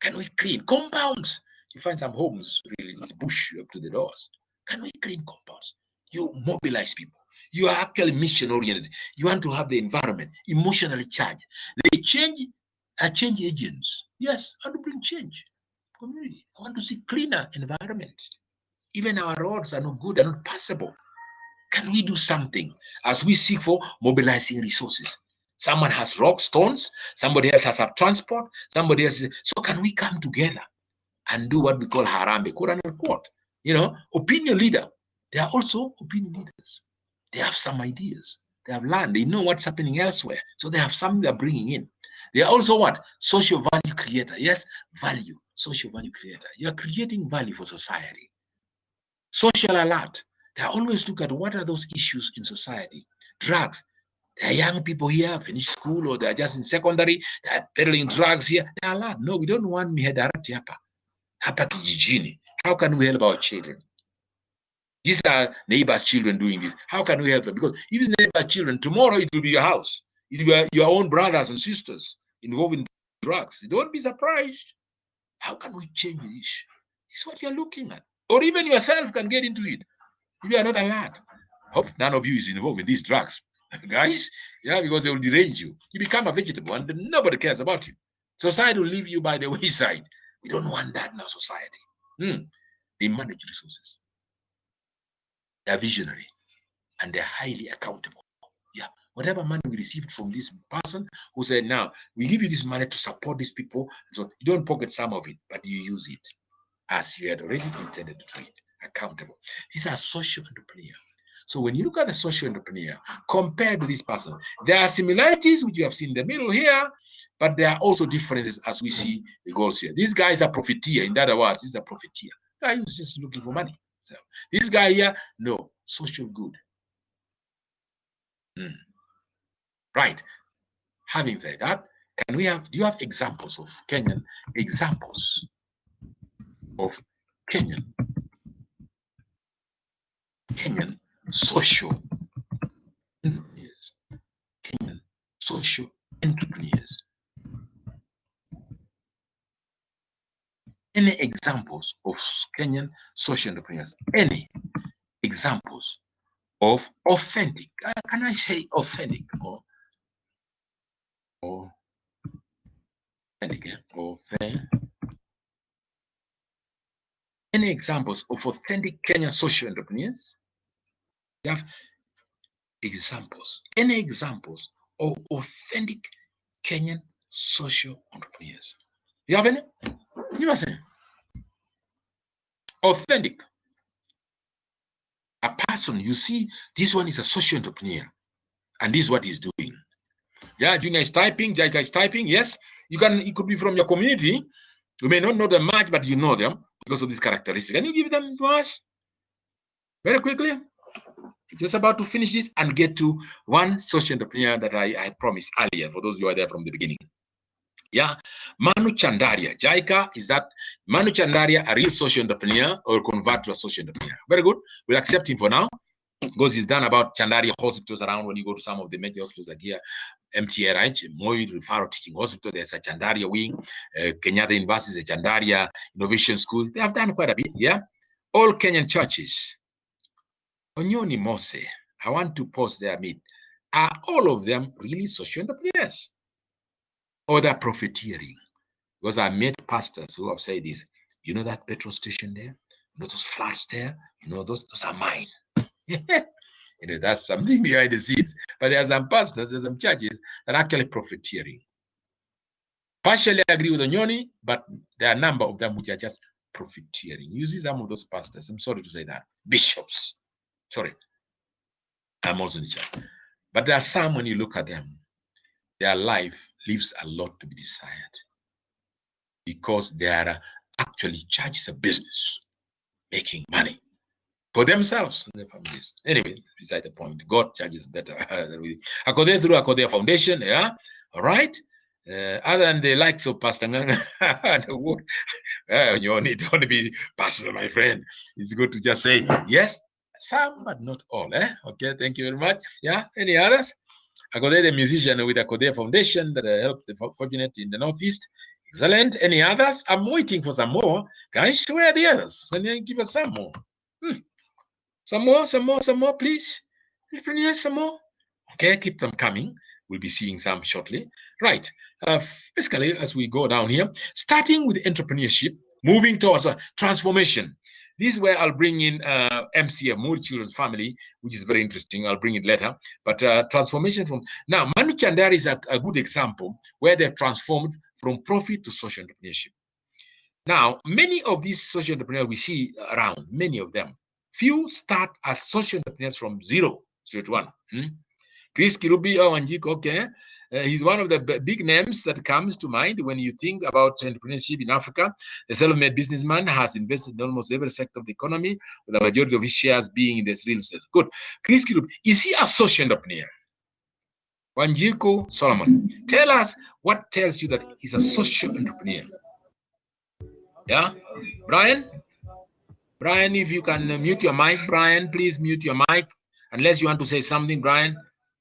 can we clean compounds? You find some homes, really, it's bush up to the doors. Can we clean compounds? You mobilize people. You are actually mission oriented. You want to have the environment emotionally charged. They are change agents. Yes, I want to bring change. Community. I want to see cleaner environment. Even our roads are not good, are not passable. Can we do something as we seek for mobilizing resources? Someone has rock, stones, somebody else has a transport, somebody else. So can we come together and do what we call harambe, quote unquote? Opinion leader. They are also opinion leaders. They have some ideas. They have learned. They know what's happening elsewhere. So they have something they're bringing in. They are also what? Social value creator. Yes, value. Social value creator. You're creating value for society. Social alert. They always look at what are those issues in society. Drugs. There are young people here, finish school, or they're just in secondary, they're peddling drugs here. They're alert. No, we don't want mihadarati hapa kijijini. How can we help our children? These are neighbors' children doing this. How can we help them? Because if it's neighbors' children, tomorrow it will be your house. It will be your own brothers and sisters involved in drugs. Don't be surprised. How can we change this? It's what you're looking at. Or even yourself can get into it. If you are not alert. Hope none of you is involved in these drugs. Guys, because they will derange you. You become a vegetable and nobody cares about you. Society will leave you by the wayside. We don't want that in our society. They manage resources. They are visionary and they're highly accountable. Yeah, whatever money we received from this person who said, now we give you this money to support these people. So you don't pocket some of it, but you use it as you had already intended to do it. Accountable. These are social entrepreneurs. So when you look at the social entrepreneur compared to this person, there are similarities which you have seen in the middle here, but there are also differences as we see the goals here. This guy is a profiteer. In other words, he's a profiteer. Guy who's just looking for money. So this guy here, no, social good. Right. Having said that, do you have examples of Kenyan social entrepreneurs? Kenyan social entrepreneurs. Any examples of Kenyan social entrepreneurs? Any examples of authentic? Can I say authentic or authentic? Any examples of authentic Kenyan social entrepreneurs? You have examples. Any examples of authentic Kenyan social entrepreneurs? You have any? You must say authentic. A person, you see, this one is a social entrepreneur, and this is what he's doing. Yeah, Junior is typing, Jaika is typing. Yes, it could be from your community. You may not know them much, but you know them because of this characteristic. Can you give them to us very quickly? Just about to finish this and get to one social entrepreneur that I promised earlier, for those who are there from the beginning. Yeah, Manu Chandaria. Jaika, is that Manu Chandaria a real social entrepreneur or convert to a social entrepreneur? Very good. We'll accept him for now because he's done about Chandaria hospitals around. When you go to some of the major hospitals like here, MTA, right? Moi Referral Teaching Hospital, there's a Chandaria wing. Kenyatta University is a Chandaria Innovation School. They have done quite a bit, yeah? All Kenyan churches. Onyoni Mose, I want to pause there a bit. Are all of them really social entrepreneurs? Or they're profiteering? Because I met pastors who have said this, you know that petrol station there? You know those flats there? You know, those are mine. You know, that's something behind the scenes. But there are some pastors, there's some churches that are actually profiteering. Partially agree with Onyoni, but there are a number of them which are just profiteering. You see some of those pastors, I'm sorry to say that, bishops. Sorry, I'm also in the church. But there are some, when you look at them, their life leaves a lot to be desired because they are actually churches of business, making money for themselves and their families. Anyway, beside the point, God charges better than we. According through Akodea Foundation, yeah, all right. Other than the likes of Pastor Nganga, you need to only be pastor, my friend. It's good to just say yes. Some, but not all. Okay, thank you very much. Yeah, any others? Akodea, the musician with Akodea Foundation that helped the fortunate in the Northeast. Excellent. Any others? I'm waiting for some more. Guys, where are the others? Can you give us some more? Some more, please. Some more. Okay, keep them coming. We'll be seeing some shortly. Right. Basically, as we go down here, starting with entrepreneurship, moving towards a transformation. This is where I'll bring in MCF, More Children's Family, which is very interesting. I'll bring it later. But transformation from now, Manu Chandari is a good example where they've transformed from profit to social entrepreneurship. Now, many of these social entrepreneurs we see around, many of them, few start as social entrepreneurs from zero straight one. Chris Kirubi Wanjiko, okay. He's one of the big names that comes to mind when you think about entrepreneurship in Africa. The self-made businessman has invested in almost every sector of the economy, with the majority of his shares being in the real estate. Good. Chris Kirubi, is he a social entrepreneur? Wanjiko Solomon, tell us what tells you that he's a social entrepreneur. Yeah, Brian, if you can mute your mic, Brian, please mute your mic, unless you want to say something, Brian.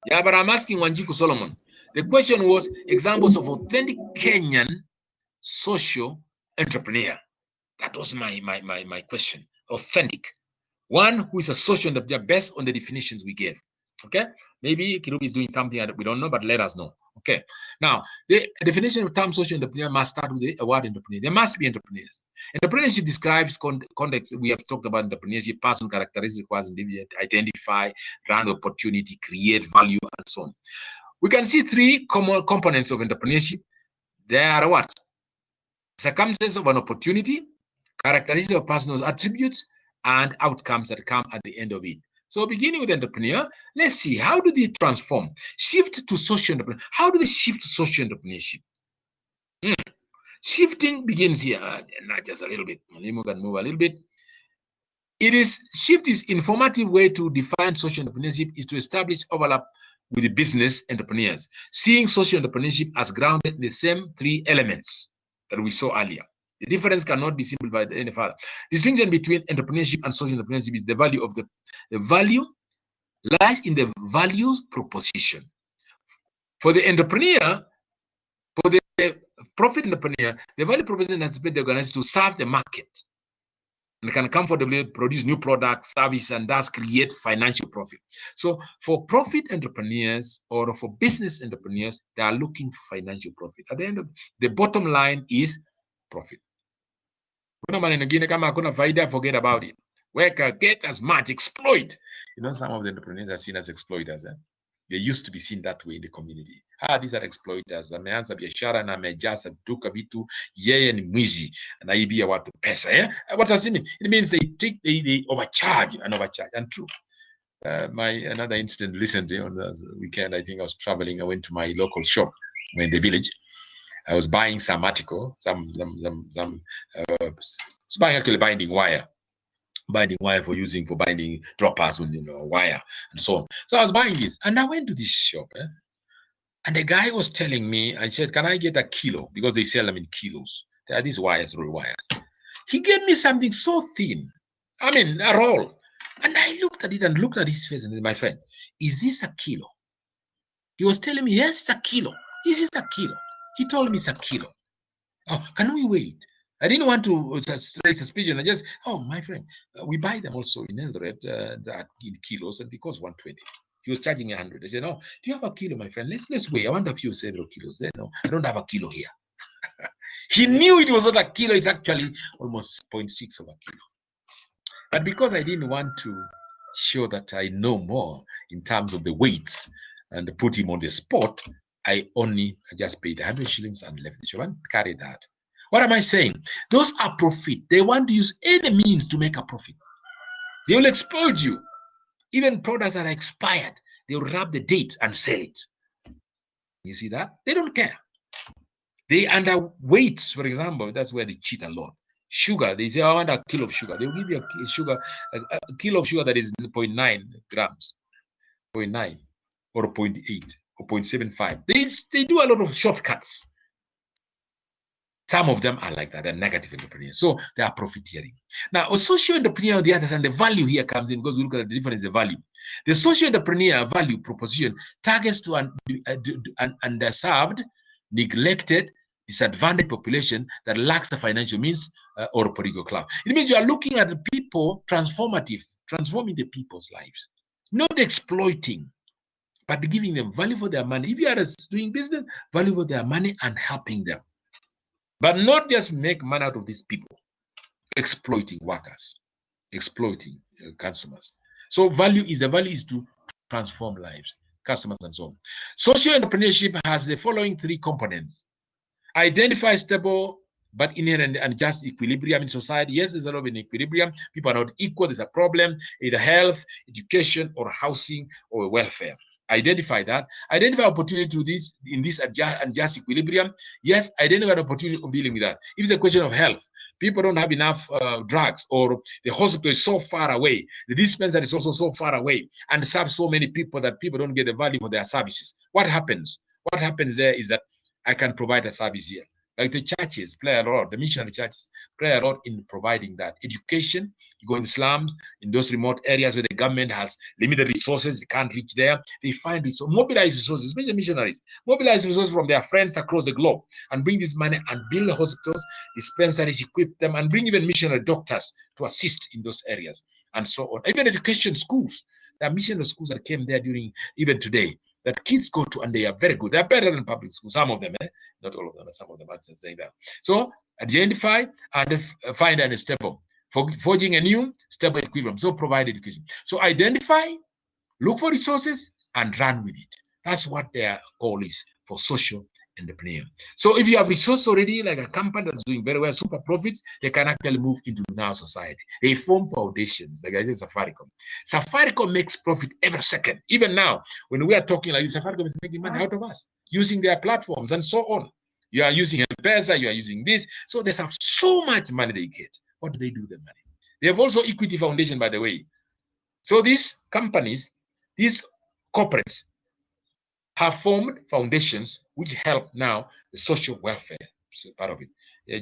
Yeah, but I'm asking Wanjiko Solomon. The question was examples of authentic Kenyan social entrepreneur. That was my question. Authentic. One who is a social entrepreneur based on the definitions we gave. Okay? Maybe Kirubi is doing something that we don't know, but let us know. Okay. Now, the definition of term social entrepreneur must start with the word entrepreneur. There must be entrepreneurs. Entrepreneurship describes context. We have talked about entrepreneurship, person characteristics, requires individual, identify, run opportunity, create value, and so on. We can see three common components of entrepreneurship. There are what? Circumstances of an opportunity, characteristics of personal attributes, and outcomes that come at the end of it. So beginning with entrepreneur, let's see, how do they transform? Shift to social entrepreneur. How do they shift to social entrepreneurship? Shifting begins here, not just a little bit. We can move a little bit. Shift is informative way to define social entrepreneurship is to establish overlap with the business entrepreneurs, seeing social entrepreneurship as grounded in the same three elements that we saw earlier. The difference cannot be simplified any further. Distinction between entrepreneurship and social entrepreneurship is the value of the value lies in the value proposition. For the entrepreneur, for the profit entrepreneur, the value proposition has been organized to serve the market and can comfortably produce new products, service, and thus create financial profit. So for profit entrepreneurs or for business entrepreneurs, they are looking for financial profit. At the end of the bottom line is profit. Forget about it. Work, get as much, exploit. You know, some of the entrepreneurs are seen as exploiters. They used to be seen that way in the community. These are exploiters. Ameanza biashara na amejaza duka vitu, yeye ni mwizi, anaibia watu pesa. What does it mean? It means they overcharge. And true. Another incident recently on the weekend, I think I was traveling. I went to my local shop in the village. I was buying some article, actually binding wire for binding droppers with wire and so on. So I was buying this, and I went to this shop, and the guy was telling me, I said, "Can I get a kilo?" Because they sell them in kilos. There are these wires, roll wires. He gave me something so thin, I mean, a roll, and I looked at it and looked at his face, and said, "My friend, is this a kilo?" He was telling me, "Yes, it's a kilo. Is this a kilo?" He told me it's a kilo. Oh, can we wait? I didn't want to raise suspicion. I just, my friend, we buy them also in Eldoret in kilos, and it costs 120. He was charging 100. I said, "No, do you have a kilo, my friend? Let's wait. I want a few several kilos." Then, no, I don't have a kilo here. He knew it was not a kilo. It's actually almost 0.6 of a kilo. But because I didn't want to show that I know more in terms of the weights and put him on the spot, I just paid 100 shillings and left the shop and carried that. What am I saying? Those are profit. They want to use any means to make a profit. They will exploit you. Even products that are expired, they will wrap the date and sell it. You see that? They don't care. They underweight, for example, that's where they cheat a lot. Sugar, they say, "I want a kilo of sugar." They will give you a kilo of sugar that is 0.9 grams, 0.9 or 0.8 or 0.75. They do a lot of shortcuts. Some of them are like that, they're negative entrepreneurs. So they are profiteering. Now, a social entrepreneur on the other hand, the value here comes in because we look at the difference in the value. The social entrepreneur value proposition targets to an underserved, neglected, disadvantaged population that lacks the financial means or political clout. It means you are looking at the people transforming the people's lives, not exploiting, but giving them value for their money. If you are doing business, value for their money and helping them. But not just make money out of these people, exploiting workers, exploiting customers. So value is to transform lives, customers, and so on. Social entrepreneurship has the following three components. Identify stable but inherent and just equilibrium in society. Yes, there's a lot of inequilibrium. People are not equal. There's a problem, either health, education, or housing, or welfare. Identify that. Identify opportunity to this in this unjust equilibrium. Yes, identify the opportunity of dealing with that. If it's a question of health, people don't have enough drugs, or the hospital is so far away, the dispensary is also so far away, and serves so many people that people don't get the value for their services. What happens? What happens there is that I can provide a service here. Like the churches play a role, the missionary churches play a role in providing that. Education, you go in slums, in those remote areas where the government has limited resources, they can't reach there. They find resources, mobilize resources, especially missionaries, mobilize resources from their friends across the globe and bring this money and build hospitals, dispensaries, equip them, and bring even missionary doctors to assist in those areas and so on. Even education schools, there are missionary schools that came there during, even today, that kids go to, and they are very good. They are better than public schools. Some of them, not all of them, some of them are saying that. So identify and find and stable. Forging a new stable equilibrium. So provide education. So identify, look for resources, and run with it. That's what their goal is for social entrepreneur. So if you have resources already, like a company that's doing very well, super profits, they can actually move into now society. They form foundations, like I said, Safaricom. Safaricom makes profit every second. Even now, when we are talking like this, Safaricom is making money out of us, using their platforms and so on. You are using M-Pesa, you are using this. So they have so much money they get. What do they do with the money? They have also Equity Foundation, by the way. So these companies, these corporates, have formed foundations which help now the social welfare. So part of it.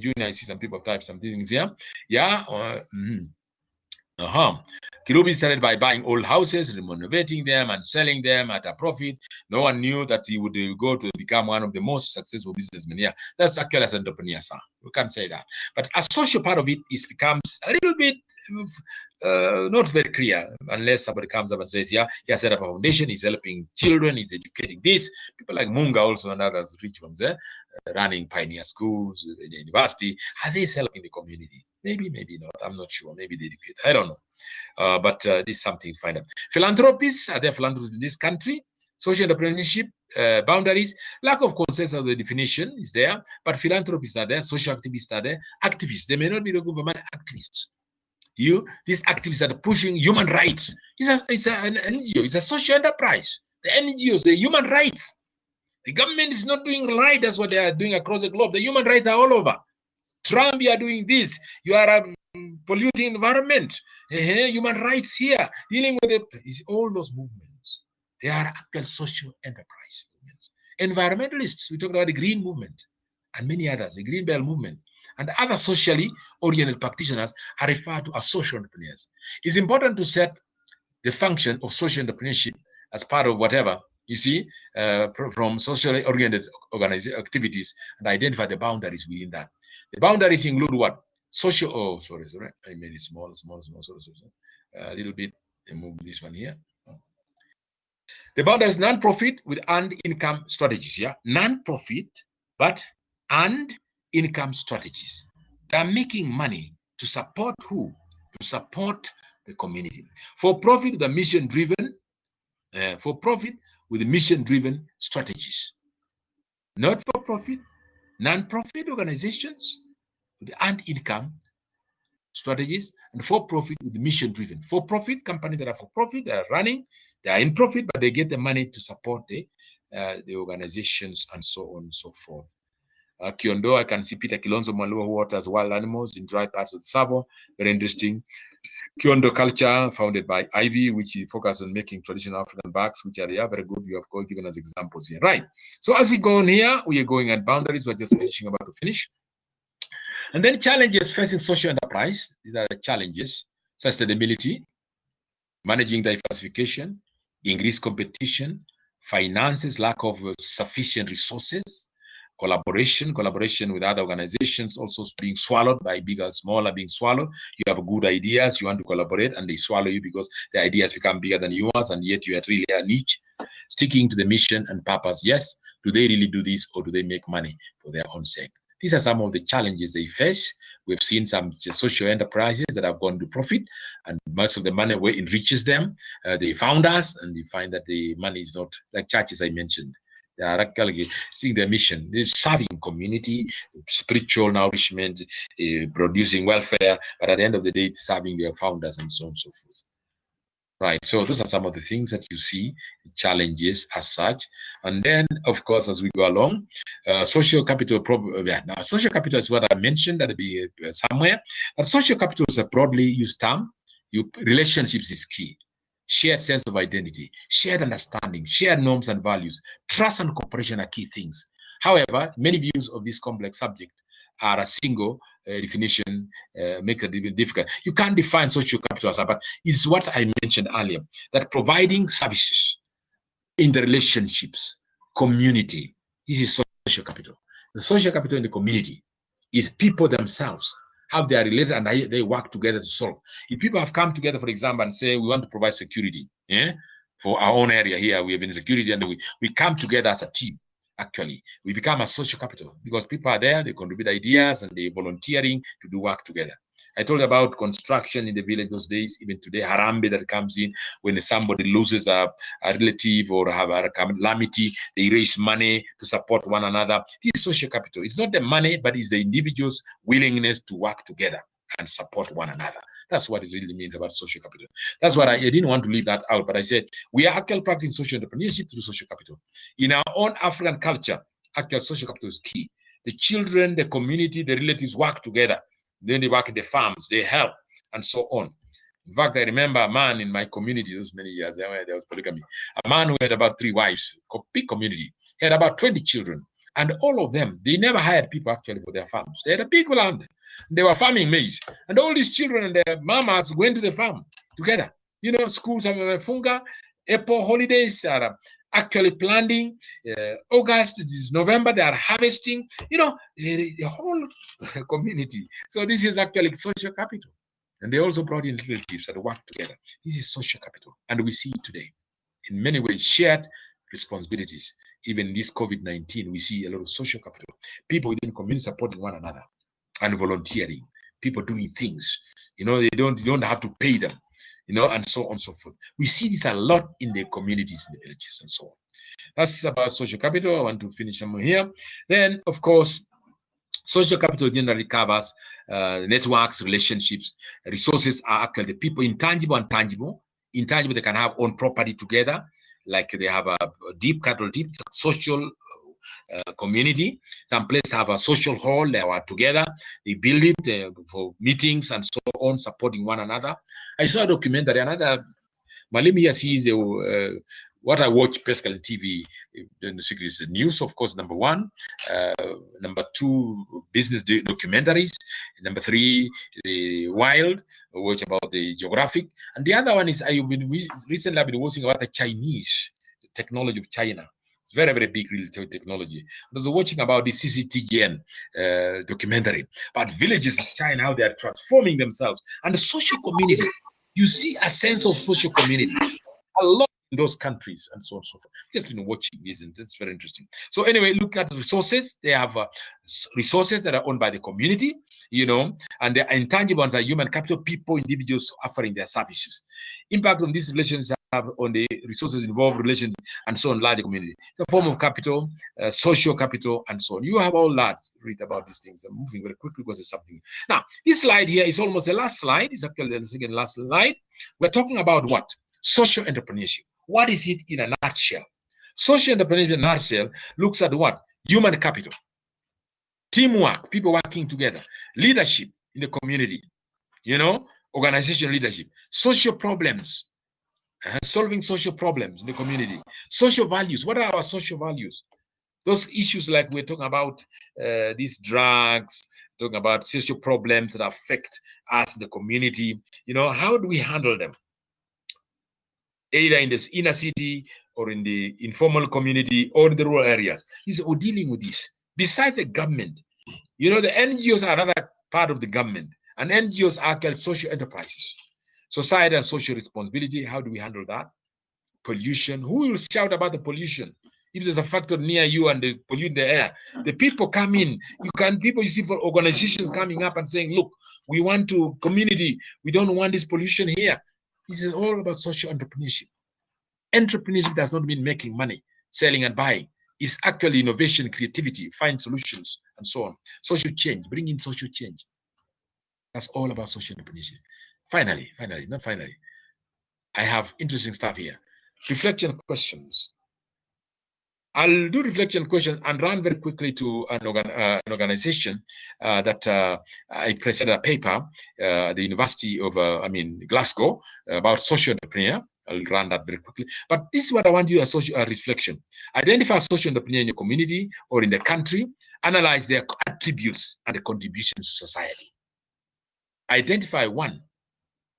Junior, I see some people type some things here. Yeah. Kirubi started by buying old houses, renovating them, and selling them at a profit. No one knew that he would go to become one of the most successful businessmen here. That's actually as an entrepreneur, sir. We can't say that. But a social part of it becomes a little bit not very clear unless somebody comes up and says, yeah, he has set up a foundation, he's helping children, he's educating this. People like Munga also and others, rich ones, running pioneer schools, the university. Are they helping the community? Maybe, maybe not. I'm not sure. Maybe they educate. I don't know. But this is something to find out. Philanthropists, are there philanthropists in this country? Social entrepreneurship, boundaries, lack of consensus of the definition is there, but philanthropists are there, social activists are there, activists, they may not be the government activists. These activists are pushing human rights. It's an NGO, it's a social enterprise. The NGOs, the human rights. The government is not doing right, that's what they are doing across the globe. The human rights are all over. Trump, you are doing this. You are polluting environment. Human rights here. Dealing with all those movements. They are actual social enterprise movements. Environmentalists, we talked about the green movement and many others, the green belt movement, and other socially oriented practitioners are referred to as social entrepreneurs. It's important to set the function of social entrepreneurship as part of whatever you see from socially oriented activities and identify the boundaries within that. The boundaries include what? Social, oh, sorry, I made it small, sorry. A little bit, I move this one here. The boundaries non-profit with earned income strategies, yeah? Non-profit, but earned income strategies. They are making money to support who? To support the community. For profit, the mission-driven, with mission-driven strategies. Not for profit, non-profit organizations with earned income strategies, and for profit with mission-driven. For profit companies that are for profit, they are running, they are in profit, but they get the money to support the organizations and so on and so forth. Kiondo, I can see Peter Kilonzo Malua, who waters wild animals in dry parts of the Savo. Very interesting. Kiondo culture, founded by Ivy, which focuses on making traditional African bags, which are very good. You have given us examples here. Right. So as we go on here, we are going at boundaries. We're just finishing, about to finish. And then challenges facing social enterprise. These are the challenges: sustainability, managing diversification, increased competition, finances, lack of sufficient resources, collaboration with other organizations also being swallowed by bigger, smaller being swallowed. You have good ideas, you want to collaborate, and they swallow you because the ideas become bigger than yours, and yet you are really a niche. Sticking to the mission and purpose, yes. Do they really do this, or do they make money for their own sake? These are some of the challenges they face. We've seen some social enterprises that have gone to profit, and most of the money enriches them. They found us, and they find that the money is not like churches I mentioned. They are actually seeing their mission. They're serving community, spiritual nourishment, producing welfare, but at the end of the day, it's serving their founders and so on and so forth. Right, so those are some of the things that you see, challenges as such. And then, of course, as we go along, social capital, now social capital is what I mentioned at the somewhere, but social capital is a broadly used term. Relationships is key. Shared sense of identity, shared understanding, shared norms and values, trust and cooperation are key things. However, many views of this complex subject are a single definition, make it even difficult. You can't define social capital as that, but it's what I mentioned earlier, that providing services in the relationships, community, this is social capital. The social capital in the community is people themselves, how they are related and they work together to solve. If people have come together, for example, and say, we want to provide security, for our own area here, we have insecurity, and we come together as a team. Actually, we become a social capital because people are there, they contribute ideas, and they're volunteering to do work together. I told you about construction in the village those days, even today, Harambe that comes in when somebody loses a relative or have a calamity, they raise money to support one another. This is social capital. It's not the money, but it's the individual's willingness to work together and support one another. That's what it really means about social capital. That's what I didn't want to leave that out, but I said we are actually practicing social entrepreneurship through social capital. In our own African culture, actual social capital is key. The children, the community, the relatives work together. Then they work in the farms, they help, and so on. In fact, I remember a man in my community those many years there was polygamy. A man who had about 3 wives, big community, had about 20 children. And all of them, they never hired people actually for their farms. They had a big land. They were farming maize. And all these children and their mamas went to the farm together. You know, schools have funga, April holidays are actually planting. August, this is November, they are harvesting. You know, the whole community. So this is actually social capital. And they also brought in relatives that work together. This is social capital. And we see it today. In many ways, shared responsibilities. Even this COVID-19, we see a lot of social capital. People within the community supporting one another and volunteering. People doing things. You know, you don't have to pay them, you know, and so on and so forth. We see this a lot in the communities, in the villages, and so on. That's about social capital. I want to finish some here. Then, of course, social capital generally covers networks, relationships. Resources are actually the people, intangible and tangible. Intangible, they can have own property together, like they have a deep cattle, deep social community. Some places have a social hall, they are together, they build it for meetings and so on, supporting one another. I saw a documentary, another Malim here sees what I watch basically on TV. The secret is the news, of course, number one. Number two, business documentaries. Number three, the wild, watch about the geographic. And the other one is recently I've been watching about the Chinese, the technology of China. It's very, very big real technology. I was watching about the CCTGN documentary about villages in China, how they are transforming themselves, and the social community. You see a sense of social community a lot in those countries, and so on and so forth. Just been watching, isn't it? It's very interesting. So anyway, look at the resources. They have resources that are owned by the community, you know, and the intangible ones are human capital, people, individuals offering their services. Impact on these relations have on the resources involved, relations, and so on, larger community. It's a form of capital, social capital, and so on. You have all that read about these things. I'm moving very quickly because it's something. Now, this slide here is almost the last slide. It's actually the second last slide. We're talking about what? Social entrepreneurship. What is it in a nutshell? Social entrepreneurship in a nutshell looks at what? Human capital, teamwork, people working together, leadership in the community, you know, organizational leadership, social problems, solving social problems in the community, social values. What are our social values? Those issues like we're talking about these drugs, talking about social problems that affect us, the community, you know, how do we handle them? Either in the inner city or in the informal community or in the rural areas. We're dealing with this. Besides the government, you know, the NGOs are another part of the government, and NGOs are called social enterprises. Society and social responsibility, how do we handle that? Pollution, who will shout about the pollution? If there's a factory near you and they pollute the air, the people come in. People you see for organizations coming up and saying, look, we want to community, we don't want this pollution here. This is all about social entrepreneurship. Entrepreneurship does not mean making money, selling and buying. It's actually innovation, creativity, find solutions, and so on. Social change, bring in social change. That's all about social entrepreneurship. Finally, I have interesting stuff here. Reflection questions. I'll do reflection questions and run very quickly to an organization that I presented a paper at the University of, Glasgow about social entrepreneur. I'll run that very quickly. But this is what I want you as a reflection. Identify a social entrepreneur in your community or in the country. Analyze their attributes and the contributions to society. Identify one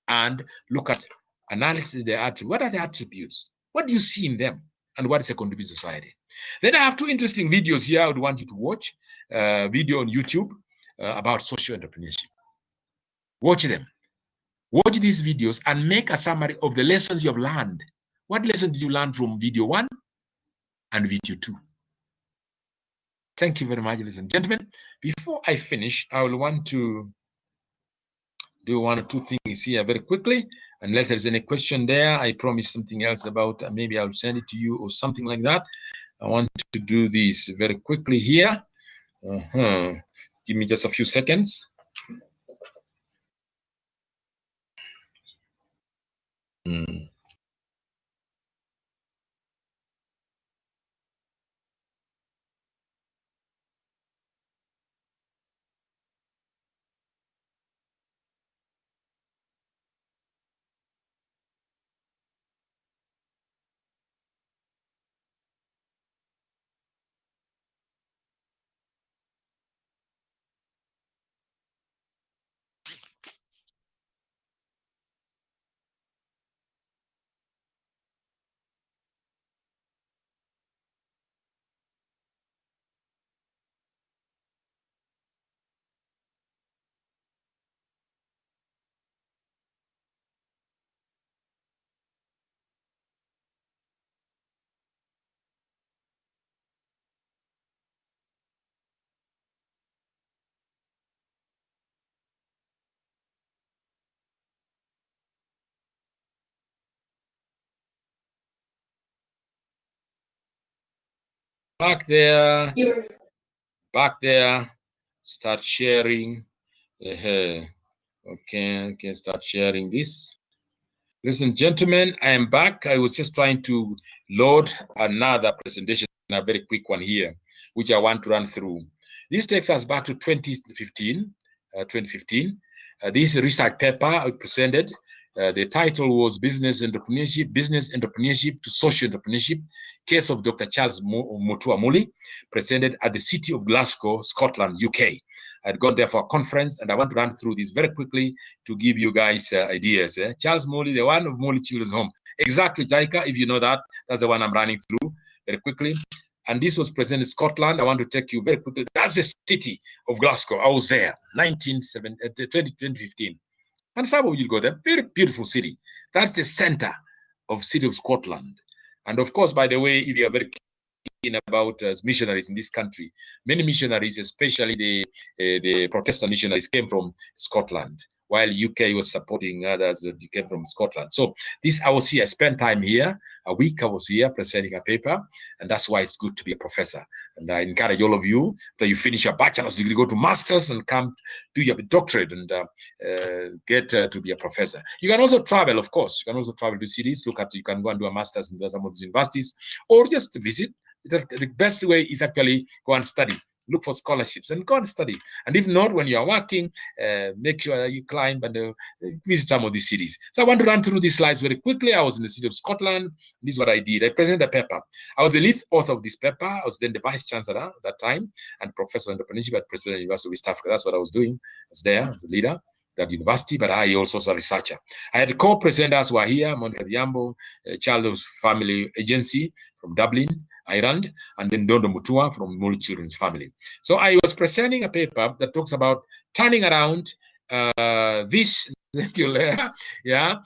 and look at analysis of their attributes. What are the attributes? What do you see in them? And what is a contribution to society? Then I have two interesting videos here I would want you to watch. Video on YouTube about social entrepreneurship. Watch them. Watch these videos and make a summary of the lessons you have learned. What lesson did you learn from video 1 and video 2? Thank you very much, ladies and gentlemen. Before I finish, I will want to do one or two things here very quickly. Unless there's any question there, I promise something else about, maybe I'll send it to you or something like that. I want to do this very quickly here. Give me just a few seconds. back there. Back there. Start sharing. Okay, start sharing this. Listen, gentlemen, I am back. I was just trying to load another presentation, a very quick one here, which I want to run through. This takes us back to 2015. This research paper I presented, the title was Business Entrepreneurship to Social Entrepreneurship, case of Dr. Charles Mutua Muli, presented at the city of Glasgow, Scotland, UK. I'd gone there for a conference, and I want to run through this very quickly to give you guys ideas. Charles Muli, the one of Muli Children's Home. Exactly, Jaika, if you know that, that's the one I'm running through very quickly. And this was presented in Scotland. I want to take you very quickly. That's the city of Glasgow. I was there, 2015. And some of you go there. Very beautiful city. That's the center of city of Scotland. And of course, by the way, if you are very keen about missionaries in this country, many missionaries, especially the Protestant missionaries, came from Scotland, while UK was supporting others who came from Scotland. So this, I was here, I spent time here, a week I was here presenting a paper, and that's why it's good to be a professor. And I encourage all of you, after you finish your bachelor's degree, go to master's and come do your doctorate and get to be a professor. You can also travel, of course. You can also travel to cities, you can go and do a master's in some of these universities, or just visit. The best way is actually go and study. Look for scholarships and go and study. And if not, when you are working, make sure you climb and visit some of these cities. So I want to run through these slides very quickly. I was in the city of Scotland. This is what I did. I presented a paper. I was the lead author of this paper. I was then the vice chancellor at that time and professor of entrepreneurship at Presbyterian University of East Africa. That's what I was doing. I was there as a leader at university, but I also was a researcher. I had co-presenters who are here, Monica Diambo, Child Family Agency from Dublin, Ireland, and then Dondo Mutua from Muli Children's Family. So I was presenting a paper that talks about turning around this. Thank you, Leah. Yeah,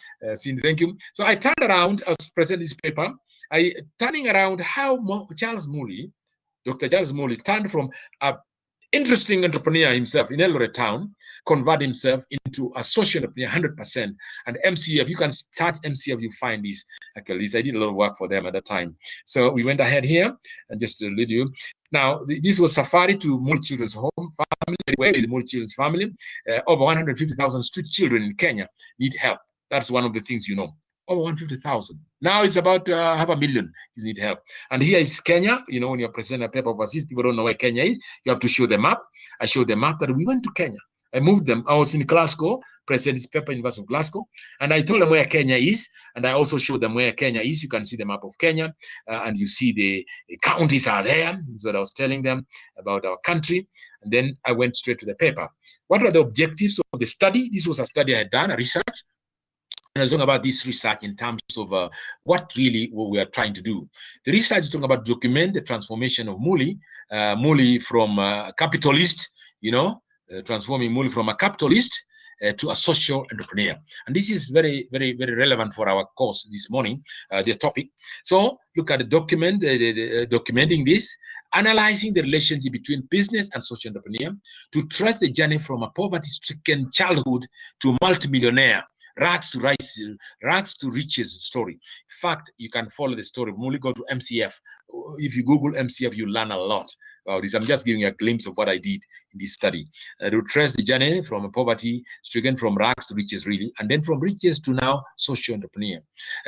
thank you. So I turned around, I was presenting this paper, turning around how Charles Muli, Dr. Charles Muli, turned from a interesting entrepreneur himself in Eldoret town, convert himself into a social entrepreneur 100%. And MCF, you can start MCF, you find these. Actually, I did a lot of work for them at that time. So we went ahead here and just to lead you. Now, this was Safari to Muli Children's Home Family. Where is Muli Children's Family? Over 150,000 street children in Kenya need help. That's one of the things you know. Over 150,000. Now it's about 500,000 need help. And here is Kenya. You know, when you're presenting a paper overseas, people don't know where Kenya is. You have to show them map. I showed them map that we went to Kenya. I moved them. I was in Glasgow, presented this paper in University of Glasgow, and I told them where Kenya is, and I also showed them where Kenya is. You can see the map of Kenya, and you see the counties are there. That's what I was telling them about our country. And then I went straight to the paper. What were the objectives of the study? This was a study I had done, a research. And I was talking about this research in terms of what we are trying to do. The research is talking about document the transformation of Muli from a capitalist, transforming Muli from a capitalist to a social entrepreneur. And this is very, very, very relevant for our course this morning, the topic. So look at the document, documenting this, analyzing the relationship between business and social entrepreneur to trace the journey from a poverty-stricken childhood to multimillionaire. Rags to riches story. In fact, you can follow the story. Only go to MCF. If you Google MCF, you learn a lot about this. I'm just giving you a glimpse of what I did in this study. To trace the journey from poverty, stricken from rags to riches, really, and then from riches to now social entrepreneur.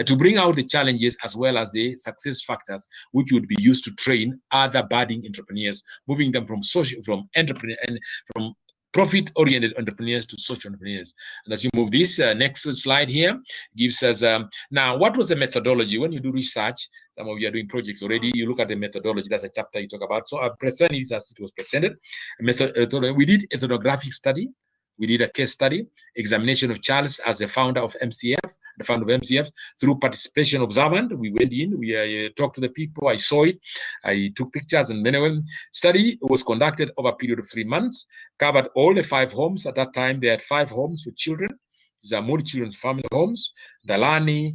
To bring out the challenges as well as the success factors which would be used to train other budding entrepreneurs, moving them from entrepreneur and from profit-oriented entrepreneurs to social entrepreneurs. And as you move this next slide here, gives us, now, what was the methodology? When you do research, some of you are doing projects already, you look at the methodology, that's a chapter you talk about. So I'm presenting this as it was presented. We did ethnographic study. We did a case study, examination of Charles as the founder of MCF, through participation observant. We went in, we talked to the people, I saw it, I took pictures, and then study was conducted over a period of 3 months, covered all the 5 homes. At that time, they had 5 homes for children. These are Muli Children's Family homes, Dalani,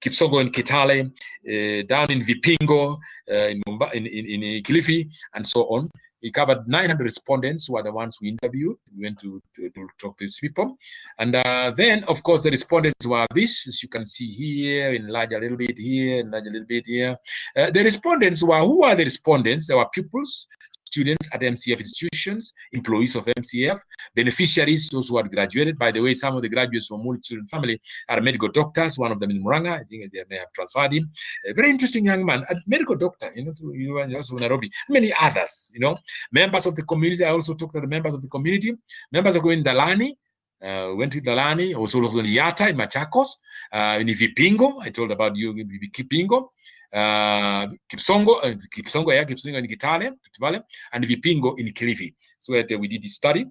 Kipsogo and Kitale, down in Vipingo, in Kilifi, and so on. He covered 900 respondents who are the ones we interviewed. We went to talk to these people. And then, of course, the respondents were this, as you can see here, enlarge a little bit here, enlarge a little bit here. The respondents were, who are the respondents? They were pupils, students at MCF institutions, employees of MCF, beneficiaries, those who had graduated. By the way, some of the graduates from multi-children family are medical doctors, one of them in Muranga. I think they may have transferred him. A very interesting young man, a medical doctor, also in Nairobi. Many others, members of the community. I also talked to the members of the community. Members are going Dalani. Went to Dalani, also in Yata, in Machakos, in Vipingo. I told about you, Vipingo. Kipsongo in Kitale, and Vipingo in Kilifi. So we did this study.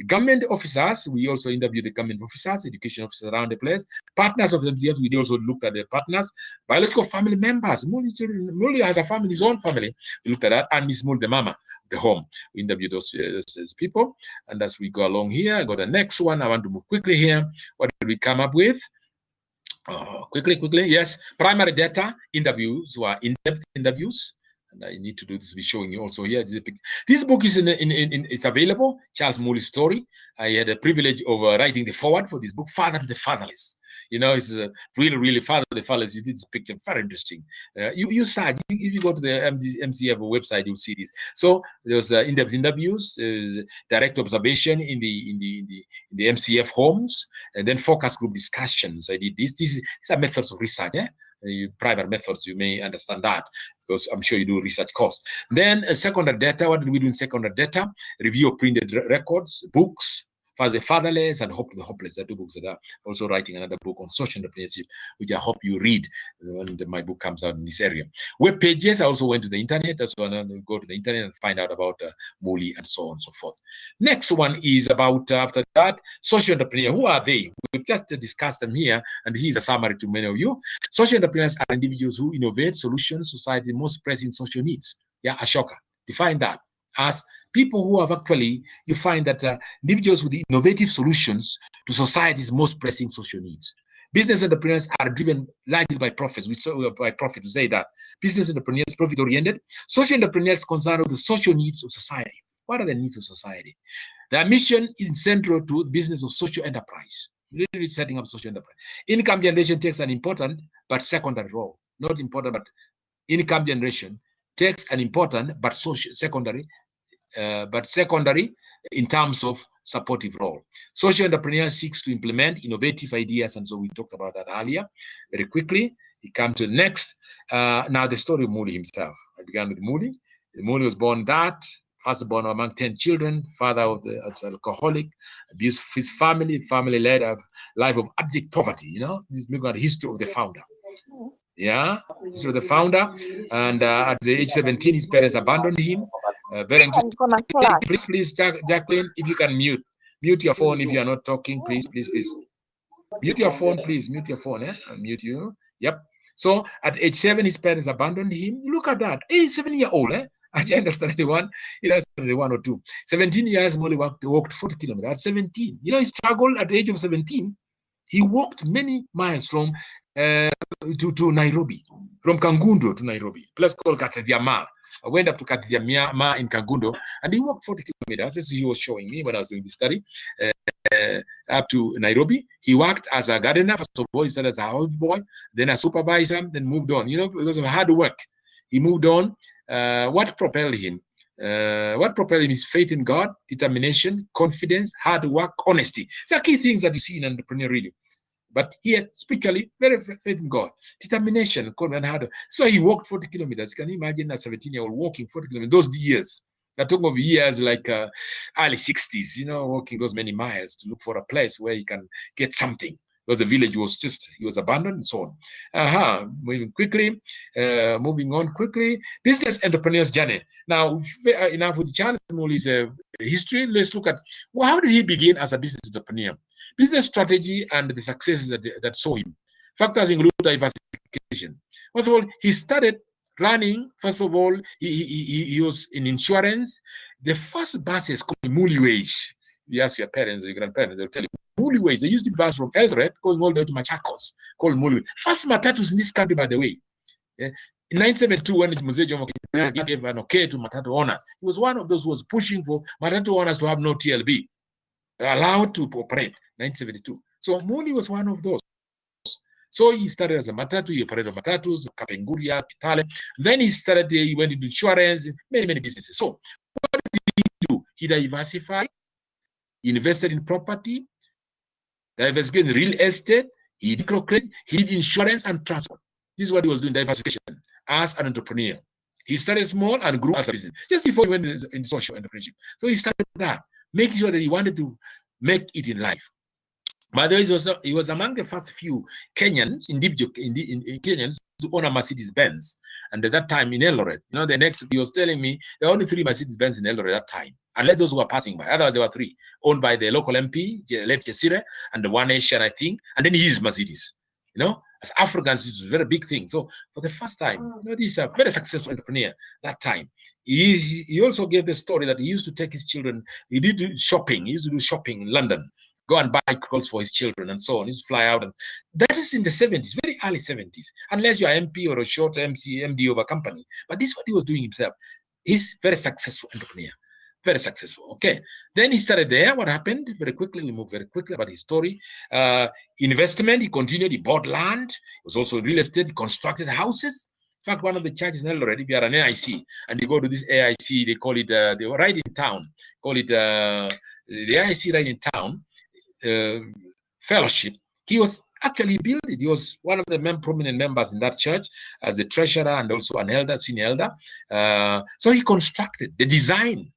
Government officers, we also interviewed the government officers, education officers around the place. Partners of the MCF, we also looked at the partners. Biological family members, Muli has a family, his own family. We looked at that, and Miss Mul, the mama, the home. We interviewed those people. And as we go along here, I got the next one. I want to move quickly here. What did we come up with? Quickly, yes. Primary data interviews were in-depth interviews, and I need to do this. Be showing you also here. This book is it's available. Charles Moore's story. I had a privilege of writing the foreword for this book, Father to the Fatherless. It's really Father to the Fatherless. You did this picture, very interesting. You saw, if you go to the MCF website, you'll see this. So there's in-depth interviews, direct observation in the MCF homes, and then focus group discussions. I did this. These are methods of research. Private methods, you may understand that, because I'm sure you do research course. Then secondary data. What did we do in secondary data? Review of printed records, books, for the fatherless and hope to the hopeless. There are two books that are also writing another book on social entrepreneurship, which I hope you read when my book comes out in this area. Web pages. I also went to the internet. That's why I go to the internet and find out about Muli and so on and so forth. Next one is about, after that, social entrepreneur. Who are they? We've just discussed them here, and here's a summary to many of you. Social entrepreneurs are individuals who innovate solutions to society's most pressing social needs. Yeah, Ashoka. Define that as people who have actually, you find that individuals with innovative solutions to society's most pressing social needs. Business entrepreneurs are driven largely by profits. We saw by profit to say that. Business entrepreneurs, profit-oriented. Social entrepreneurs concerned with the social needs of society. What are the needs of society? Their mission is central to business of social enterprise. Literally setting up social enterprise. Income generation takes an important but secondary role. Not important, but income generation takes an important but secondary in terms of supportive role. Social entrepreneur seeks to implement innovative ideas, and so we talked about that earlier. Very quickly, he comes to the next. Now the story of Muli himself. I began with Muli. Muli was born firstborn among 10 children, father of the alcoholic, abused his family led a life of abject poverty. This is the history of the founder. Yeah, history of the founder. And at the age 17, his parents abandoned him. Very interesting. Please, Jacqueline, if you can mute your phone if you are not talking, please. Mute your phone, please. Mute your phone. I'll mute you. Yep. So at age 7, his parents abandoned him. Look at that. He's 7-year-old. I understand 21. 21 or 2. 17 years, Molly walked 40 kilometers. At 17, he struggled at the age of 17. He walked many miles from to Nairobi, from Kangundo to Nairobi, a place called Katediama. I went up to Katediama in Kangundo, and he walked 40 kilometers. As he was showing me when I was doing the study, up to Nairobi. He worked as a gardener. First of all, he started as a houseboy, then a supervisor, then moved on. Because of hard work, he moved on. What propelled him? Is faith in God, determination, confidence, hard work, honesty. These are key things that you see in an entrepreneur, really. But here, spiritually, very faith in God, determination, and hard work. So he walked 40 kilometers. Can you imagine a 17-year-old walking 40 kilometers? Those years, I'm talking of years like early 60s, walking those many miles to look for a place where he can get something. Because the village was abandoned and so on. Moving on quickly. Business entrepreneur's journey. Now, enough with Charles Moore's history. Let's look at how did he begin as a business entrepreneur? Business strategy and the successes that saw him. Factors include diversification. First of all, he started running. First of all, he was in insurance. The first buses called Muli wage. You ask your parents or your grandparents, they'll tell you. Muli wage. They used to bus from Eldoret going all the way to Machakos, called Muli wage. First matatus in this country, by the way. In 1972, when Mzee Jomo gave an okay to matatu owners. He was one of those who was pushing for matatu owners to have no TLB, allowed to operate, 1972. So Muli was one of those. So he started as a matatu, he operated matatus, Kapenguria, Kitale. Then he went into insurance, many businesses. So what did he do? He diversified, he invested in property, diversified in real estate, he did credit, he did insurance and transport. This is what he was doing, diversification as an entrepreneur. He started small and grew as a business, just before he went in social entrepreneurship. So he started that, making sure that he wanted to make it in life. By the way, he was among the first few Kenyans, Kenyans, to own a Mercedes-Benz. And at that time in Eldoret, he was telling me there were only 3 Mercedes-Benz in Eldoret at that time, unless those who were passing by. Otherwise, there were 3, owned by the local MP, late Jesire, and the One Asian, I think, and then his Mercedes. As Africans, it's a very big thing. So for the first time, this is a very successful entrepreneur that time. He also gave the story that he used to take his children, he did shopping, he used to do shopping in London, go and buy clothes for his children and so on. He used to fly out. And that is in the 70s, very early 70s, unless you're MP or a short MD of a company. But this is what he was doing himself. He's very successful entrepreneur. Very successful. Okay. Then he started there. What happened? Very quickly, we move very quickly about his story. Investment, he continued. He bought land. He was also in real estate. He constructed houses. In fact, one of the churches in Eldoret, if you are an AIC, and you go to this AIC, they call it, they were right in town, call it the AIC right in town, fellowship. He was actually built it. He was one of the prominent members in that church as a treasurer and also an elder, senior elder. So he constructed the design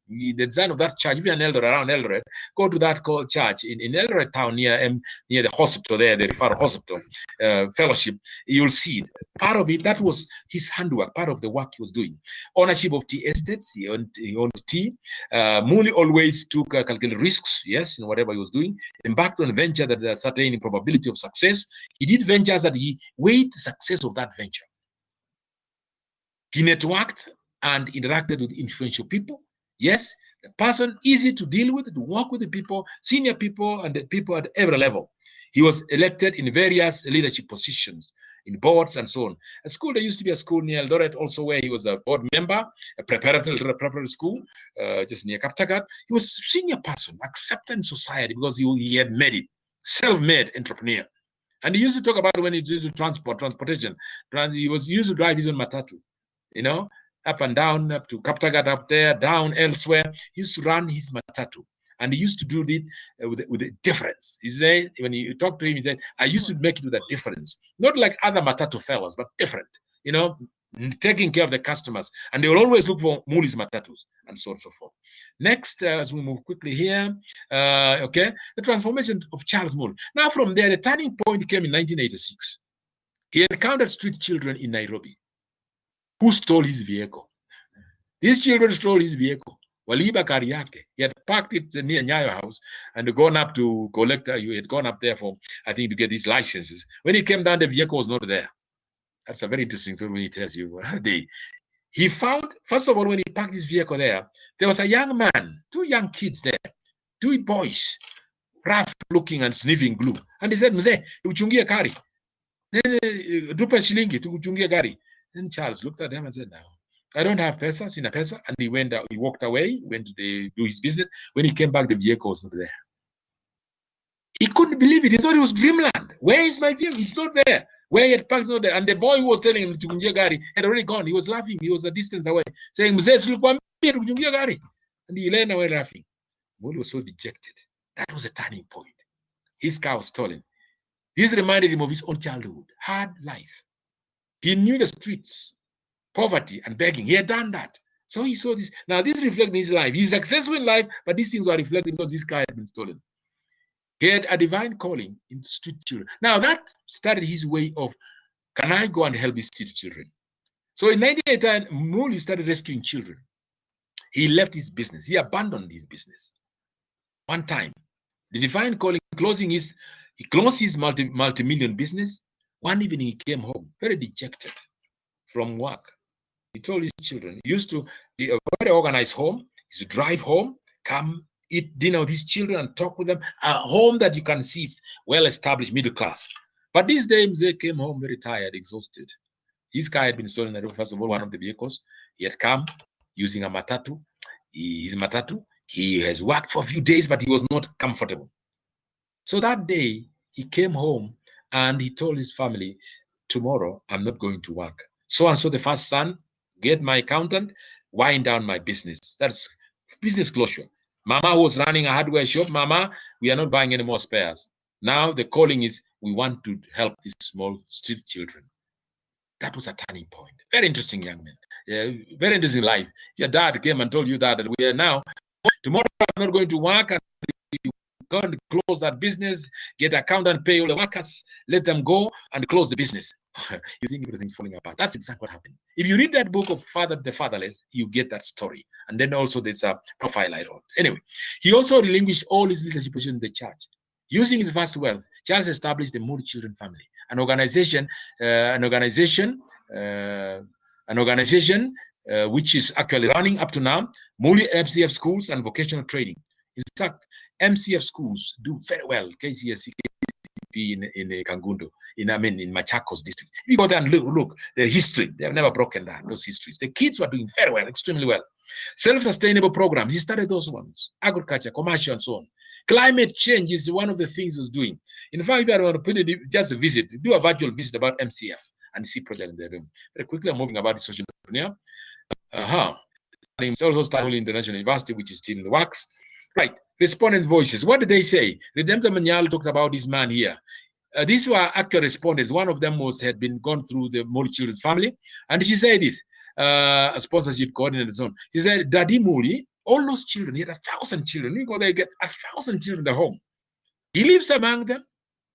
of that church. If you're an elder around Eldoret, go to that church in Eldoret town near the hospital there, the referral hospital, fellowship. You'll see it. Part of it, that was his handwork, part of the work he was doing. Ownership of tea estates, he owned tea. Muli always took calculated risks, yes, in whatever he was doing. Embarked on a venture that had a certain probability of success. He did ventures that he weighed the success of that venture. He networked and interacted with influential people. Yes, the person easy to deal with, to work with the people, senior people, and the people at every level. He was elected in various leadership positions, in boards and so on. A school, there used to be a school near Eldoret also where he was a board member, a preparatory school, just near Kaptagat. He was a senior person, accepted in society because he had made it, self-made entrepreneur. And he used to talk about when he used to transportation. He used to drive his own matatu, up and down, up to Kaptagat, up there, down elsewhere. He used to run his matatu. And he used to do it with a difference. He said, when you talk to him, he said, I used to make it with a difference. Not like other matatu fellows, but different, taking care of the customers. And they will always look for Muli's matatus and so on and so forth. Next, as we move quickly here, the transformation of Charles Muli. Now from there, the turning point came in 1986. He encountered street children in Nairobi who stole his vehicle. These children stole his vehicle. Waliba gari yake. He had parked it near Nyayo House and gone up to collect. He had gone up there for, I think, to get his licenses. When he came down, the vehicle was not there. That's a very interesting story when he tells you. He found, first of all, when he parked his vehicle there was a young man, 2 young kids there, 2 boys, rough looking and sniffing glue. And he said, Mzee, tukuchungie gari. Dupe shilingi, tukuchungie gari. Then Charles looked at him and said, no, I don't have pesa, sina pesa. And he walked away, went to do his business. When he came back, the vehicle was not there. He couldn't believe it. He thought it was dreamland. Where is my vehicle? It's not there. Where he had parked, not there. And the boy who was telling him to tukunjia gari had already gone. He was laughing. He was a distance away, saying, Mzee, tulikwambia tukunjia gari. And he ran away laughing. Muli was so dejected. That was a turning point. His car was stolen. This reminded him of his own childhood, hard life. He knew the streets, poverty and begging. He had done that. So he saw this. Now, this reflects his life. He's successful in life, but these things are reflected because this car had been stolen. He had a divine calling in street children. Now, that started his way of, can I go and help these street children? So in 1989, Muli started rescuing children. He left his business. He abandoned his business. One time, the divine calling, he closed his multi-million business. One evening he came home, very dejected from work. He told his children, he used to be a very organized home. He used to drive home, come eat dinner with his children and talk with them. A home that you can see is well-established, middle class. But these days they came home very tired, exhausted. His car had been stolen, first of all, one of the vehicles. He had come using a matatu. His matatu. He has worked for a few days, but he was not comfortable. So that day, he came home and he told his family, tomorrow, I'm not going to work. So and so the first son, get my accountant, wind down my business. That's business closure. Mama was running a hardware shop. Mama, we are not buying any more spares. Now the calling is, we want to help these small street children. That was a turning point. Very interesting young man. Very interesting life. Your dad came and told you that we are now, tomorrow I'm not going to work, and you go and close that business, get accountant, pay all the workers, let them go and close the business. You think everything's falling apart. That's exactly what happened. If you read that book of Father the Fatherless, you get that story. And then also there's a profile I wrote. Anyway, he also relinquished all his leadership position in the church. Using his vast wealth, Charles established the Moody Children Family, an organization which is actually running up to now, Moody MCF schools and vocational training. In fact, MCF schools do very well. KCSC in Kangundo, in Machakos district. If you go there and look, the history, they have never broken that, those histories. The kids were doing very well, extremely well. Self-sustainable programs, he started those ones. Agriculture, commercial, and so on. Climate change is one of the things he was doing. In fact, if you want to put it, just a visit, do a virtual visit about MCF and see project in the room. Very quickly, I'm moving about the social entrepreneur. He's also started International University, which is still in the works. Right, respondent voices. What did they say? Redemptor Manyal talked about this man here. These were actual respondents. One of them had been gone through the Moody Children's family, and she said this, a sponsorship coordinator and so on. She said, Daddy Moody, all those children, he had 1,000 children. You go there, get 1,000 children at home. He lives among them.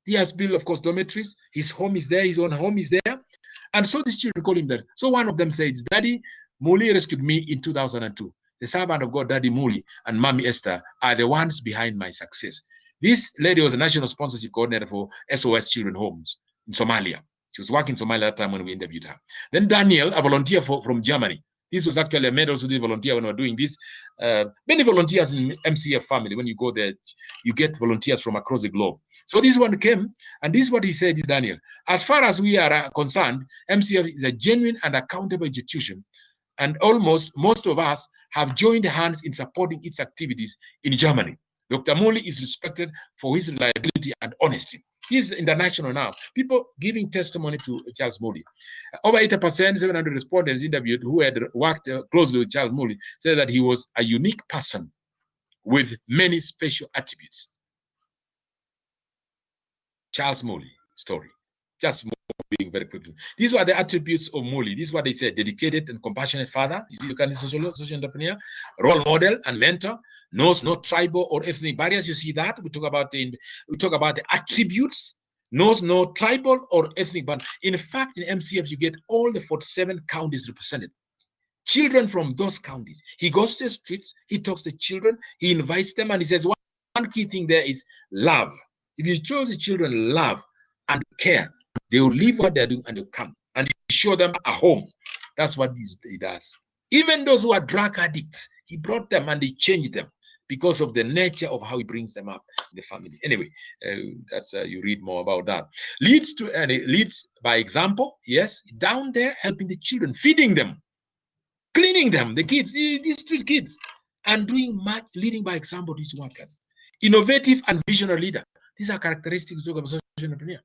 He has built, of course, dormitories. His home is there. His own home is there. And so these children call him that. So one of them says, Daddy Moody rescued me in 2002. The servant of God, Daddy Moody, and Mommy Esther are the ones behind my success. This lady was a national sponsorship coordinator for SOS Children Homes in Somalia. She was working in Somalia at that time when we interviewed her. Then Daniel, a volunteer from Germany. This was actually a medal who did volunteer when we were doing this. Many volunteers in MCF family, when you go there, you get volunteers from across the globe. So this one came, and this is what he said, Daniel. As far as we are concerned, MCF is a genuine and accountable institution, and most of us have joined hands in supporting its activities in Germany. Dr. Moody is respected for his reliability and honesty. He's international now. People giving testimony to Charles Moody. Over 80%, 700 respondents interviewed who had worked closely with Charles Moody said that he was a unique person with many special attributes. Charles Moody story. Just moving very quickly. These were the attributes of Moody. This is what they said: dedicated and compassionate father. You see, you can social entrepreneur, role model and mentor, knows no tribal or ethnic barriers. You see that we talk about the attributes. Knows no tribal or ethnic barriers. In fact, in MCF you get all the 47 counties represented. Children from those counties. He goes to the streets. He talks to children. He invites them, and he says one key thing there is love. If you show the children love and care, they will leave what they're doing and they'll come and show them a home. That's what he does. Even those who are drug addicts, he brought them and he changed them because of the nature of how he brings them up in the family. Anyway, that's you read more about that. Leads by example. Yes, down there helping the children, feeding them, cleaning them, the kids, these street kids, and doing much leading by example these workers. Innovative and visionary leader. These are characteristics of a social entrepreneur.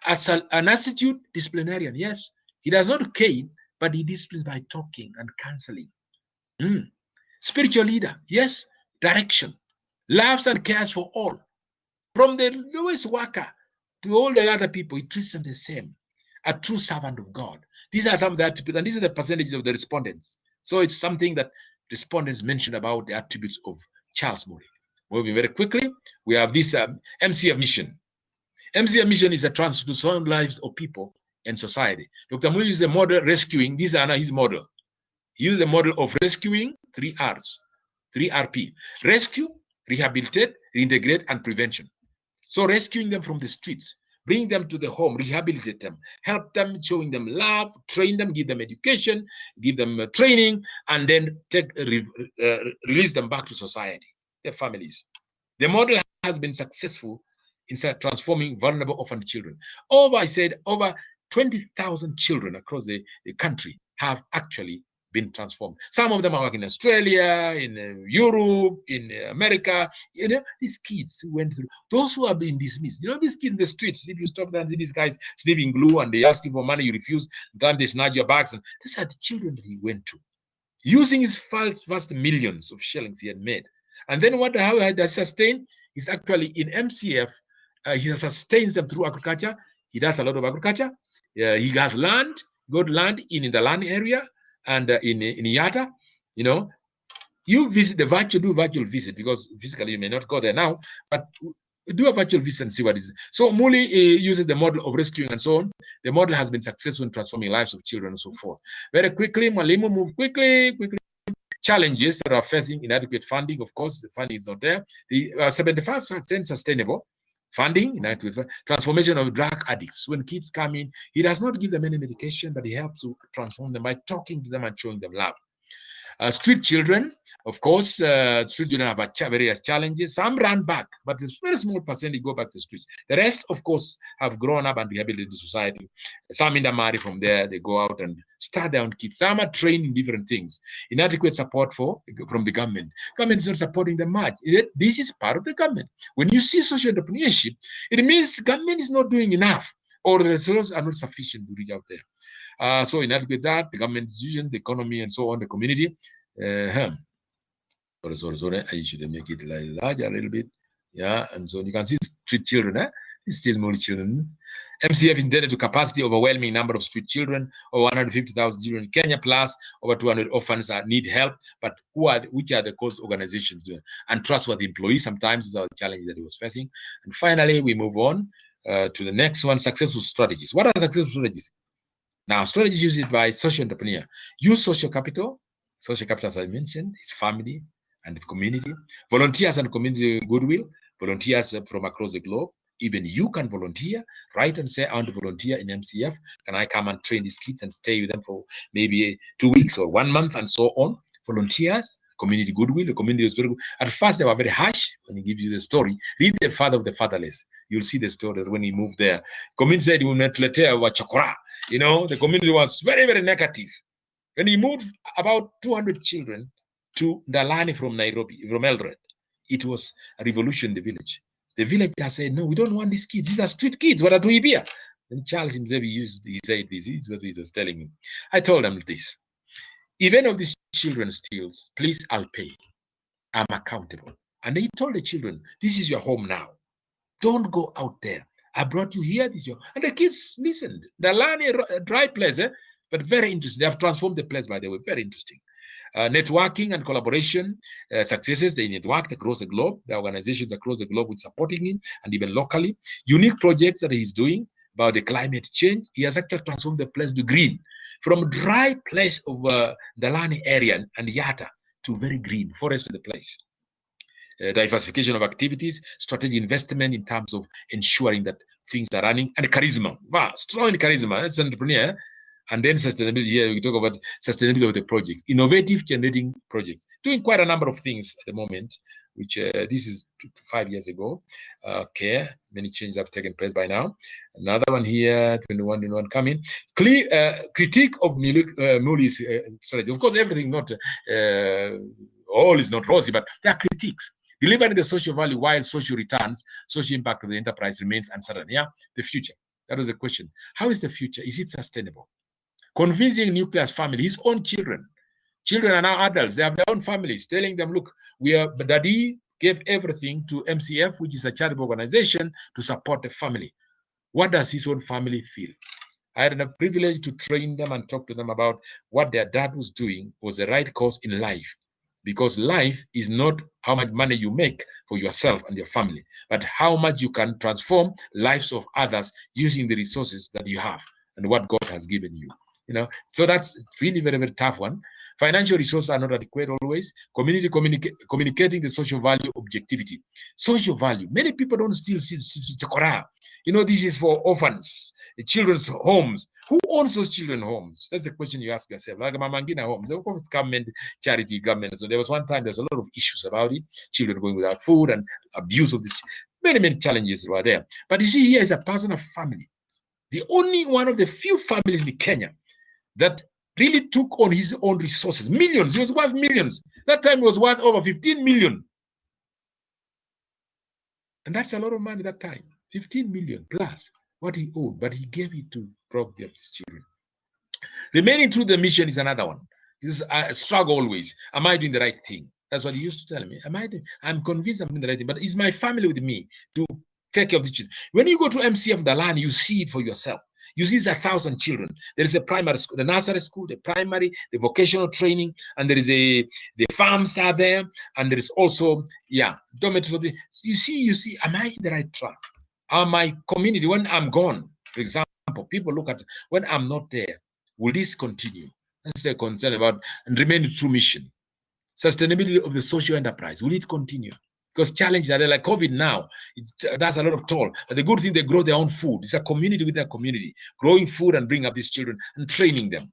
As an attitude disciplinarian, yes, he does not cane, but he disciplines by talking and counseling. Spiritual leader, yes, direction, loves and cares for all. From the lowest worker to all the other people, he treats them the same. A true servant of God. These are some of the attributes, and these are the percentages of the respondents. So it's something that respondents mentioned about the attributes of Charles Moody. Moving very quickly, we have this MCF mission. MCF mission is a transform lives of people and society. Dr. Moody is the model rescuing. These are his model. He is the model of rescuing 3 R's, 3RP. Rescue, rehabilitate, reintegrate, and prevention. So rescuing them from the streets, bring them to the home, rehabilitate them, help them, showing them love, train them, give them education, give them training, and then release them back to society, their families. The model has been successful in transforming vulnerable orphan children. Over 20,000 children across the country have actually been transformed. Some of them are working in Australia, in Europe, in America. You know, these kids who went through, those who have been dismissed. You know, these kids in the streets, if you stop there and see these guys sniffing glue and they ask you for money, you refuse, then they snatch your bags. And these are the children that he went to, using his vast millions of shillings he had made. And then how he has sustained is actually in MCF, he sustains them through agriculture. He does a lot of agriculture. He has land, good land in the land area and in Yata. You know, you visit do virtual visit, because physically you may not go there now, but do a virtual visit and see what is. So Muli uses the model of rescuing and so on. The model has been successful in transforming lives of children and so forth. Very quickly, Mwalimu move quickly. Challenges that are facing inadequate funding. Of course, the funding is not there. The 75% sustainable funding, inadequate transformation of drug addicts. When kids come in, he does not give them any medication, but he helps to transform them by talking to them and showing them love. Street children, of course, street children have various challenges. Some run back, but it's very small percentage go back to the streets. The rest, of course, have grown up and rehabilitated to society. Some intermarry from there, they go out and start their own kids. Some are trained in different things. Inadequate support from the government. Government is not supporting them much. This is part of the government. When you see social entrepreneurship, it means government is not doing enough, or the resources are not sufficient to reach out there. So inadequate that, the government decision, the economy, and so on, the community. Sorry. I should make it larger a little bit. Yeah, and so you can see street children, it's still more children. MCF intended to capacity overwhelming number of street children, over 150,000 children in Kenya, plus over 200 orphans need help. But which are the cause organizations? And trustworthy employees sometimes is our challenge that he was facing. And finally, we move on to the next one: successful strategies. What are successful strategies? Now, strategies used by social entrepreneur. Use social capital. Social capital, as I mentioned, is family and community. Volunteers and community goodwill. Volunteers from across the globe. Even you can volunteer. Write and say, I want to volunteer in MCF. Can I come and train these kids and stay with them for maybe 2 weeks or 1 month and so on? Volunteers. Community goodwill. The community is very good. At first, they were very harsh when he gives you the story. Read The Father of the Fatherless. You'll see the story that when he moved there. Community said he would not let chakra. You know, the community was very, very negative. When he moved about 200 children to Ndalani from Nairobi, from Eldoret, it was a revolution in the village. The villagers said, no, we don't want these kids. These are street kids. What do we here? And Charles himself, he said this. This is what he was telling me. I told him this. If any of these children steals, please, I'll pay. I'm accountable. And he told the children, this is your home now. Don't go out there. I brought you here. This is your... And the kids listened. Ndalani, a dry place, but very interesting. They have transformed the place, by the way. Very interesting. Networking and collaboration successes. They networked across the globe. The organizations across the globe with supporting him, and even locally. Unique projects that he's doing about the climate change. He has actually transformed the place to green. From dry place of Ndalani area and Yata to very green forest in the place. Diversification of activities, strategic investment in terms of ensuring that things are running, and charisma. Wow, strong charisma. That's an entrepreneur. And then sustainability. Here we talk about sustainability of the projects, innovative generating projects, doing quite a number of things at the moment, which this is 2 to 5 years ago. Care, many changes have taken place by now. Another one here, 21 coming. Critique of Muli's strategy. Of course, everything not all is not rosy, but there are critiques. Delivering the social value while social returns, social impact of the enterprise remains uncertain. Yeah, the future. That was the question. How is the future? Is it sustainable? Convincing nucleus family, his own children. Children are now adults. They have their own families, telling them, look, Daddy gave everything to MCF, which is a charitable organization, to support the family. What does his own family feel? I had the privilege to train them and talk to them about what their dad was doing was the right course in life. Because life is not how much money you make for yourself and your family, but how much you can transform lives of others using the resources that you have and what God has given you. You know, so that's really very, very tough one. Financial resources are not adequate always. Community communicating the social value objectivity. Social value. Many people don't still see chakora. You know, this is for orphans, children's homes. Who owns those children's homes? That's the question you ask yourself. Like Mamangina homes, of course, government, charity, government. So there was one time there's a lot of issues about it. Children going without food and abuse of this. Many, many challenges were there. But you see, here is a person of family. The only one of the few families in Kenya that really took on his own resources, millions. He was worth millions. That time he was worth over 15 million. And that's a lot of money that time. 15 million plus what he owned, but he gave it to probably his children. Remaining true to the mission is another one. This is a struggle always. Am I doing the right thing? That's what he used to tell me. I'm convinced I'm doing the right thing, but is my family with me to take care of the children? When you go to MCF, the land, you see it for yourself. You see, it's 1,000 children. There is a primary school, the nursery school, the primary, the vocational training, and there is the farms are there, and there is also, dormitory. You see, am I in the right track? Are my community, when I'm gone, for example, people look at, when I'm not there, will this continue? That's their concern about, and remain true mission. Sustainability of the social enterprise, will it continue? Because challenges are there, like COVID now, that's a lot of toll. But the good thing, they grow their own food. It's a community with their community, growing food and bringing up these children and training them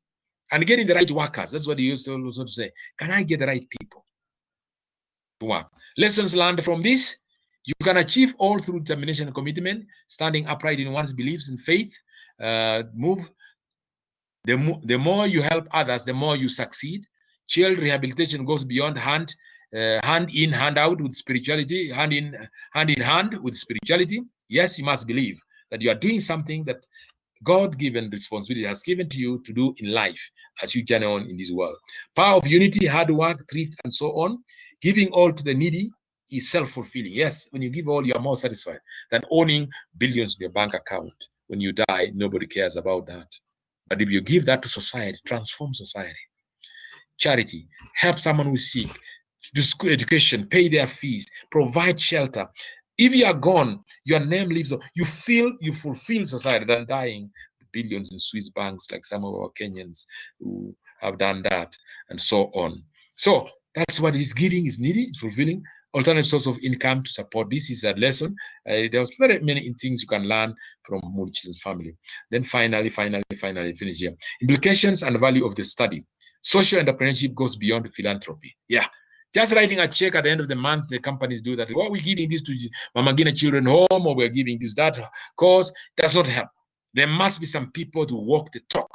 and getting the right workers. That's what he used to also say. Can I get the right people to work? Lessons learned from this: you can achieve all through determination and commitment, standing upright in one's beliefs and faith. The more you help others, the more you succeed. Child rehabilitation goes beyond hand in, hand out with spirituality, hand in hand with spirituality. Yes, you must believe that you are doing something that God-given responsibility has given to you to do in life as you journey on in this world. Power of unity, hard work, thrift, and so on. Giving all to the needy is self-fulfilling. Yes, when you give all, you are more satisfied than owning billions in your bank account. When you die, nobody cares about that. But if you give that to society, transform society. Charity, help someone who's sick, do school education, pay their fees, provide shelter. If you are gone, your name lives on. You fulfill society than dying billions in Swiss banks, like some of our Kenyans who have done that, and so on. So that's what is giving is needed, it's fulfilling. Alternative source of income to support this is a lesson. There's very many things you can learn from Moody Children's family. Then finally, finish here. Implications and value of the study. Social entrepreneurship goes beyond philanthropy. Yeah. Just writing a check at the end of the month, the companies do that. Well, we're giving this to Mama Gina Children Home, or we're giving this, that cause. Does not help. There must be some people to walk the talk.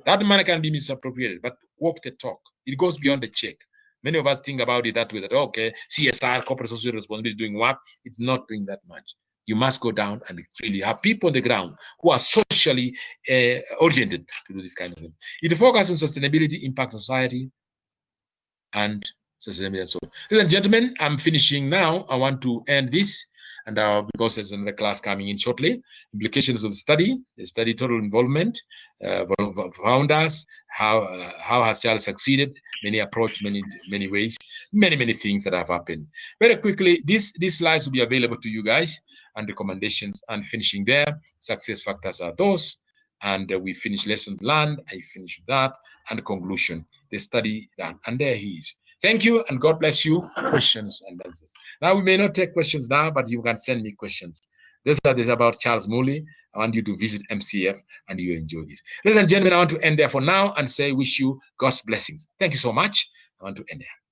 That money can be misappropriated, but walk the talk. It goes beyond the check. Many of us think about it that way, that, okay, CSR, corporate social responsibility, is doing what? It's not doing that much. You must go down and really have people on the ground who are socially oriented to do this kind of thing. It focuses on sustainability, impact on society, and sustainability and so on. Ladies and gentlemen, I'm finishing now. I want to end this, and because there's another class coming in shortly. Implications of the study total involvement, founders, how has child succeeded, many approach, many ways, many things that have happened. Very quickly, these slides will be available to you guys, and recommendations, and finishing there. Success factors are those, and we finish lesson learned. I finish that, and conclusion, the study done, and there he is. Thank you, and God bless you. Questions and answers. Now, we may not take questions now, but you can send me questions. This is about Charles Mooley. I want you to visit MCF, and you enjoy this. Ladies and gentlemen, I want to end there for now and say, wish you God's blessings. Thank you so much. I want to end there.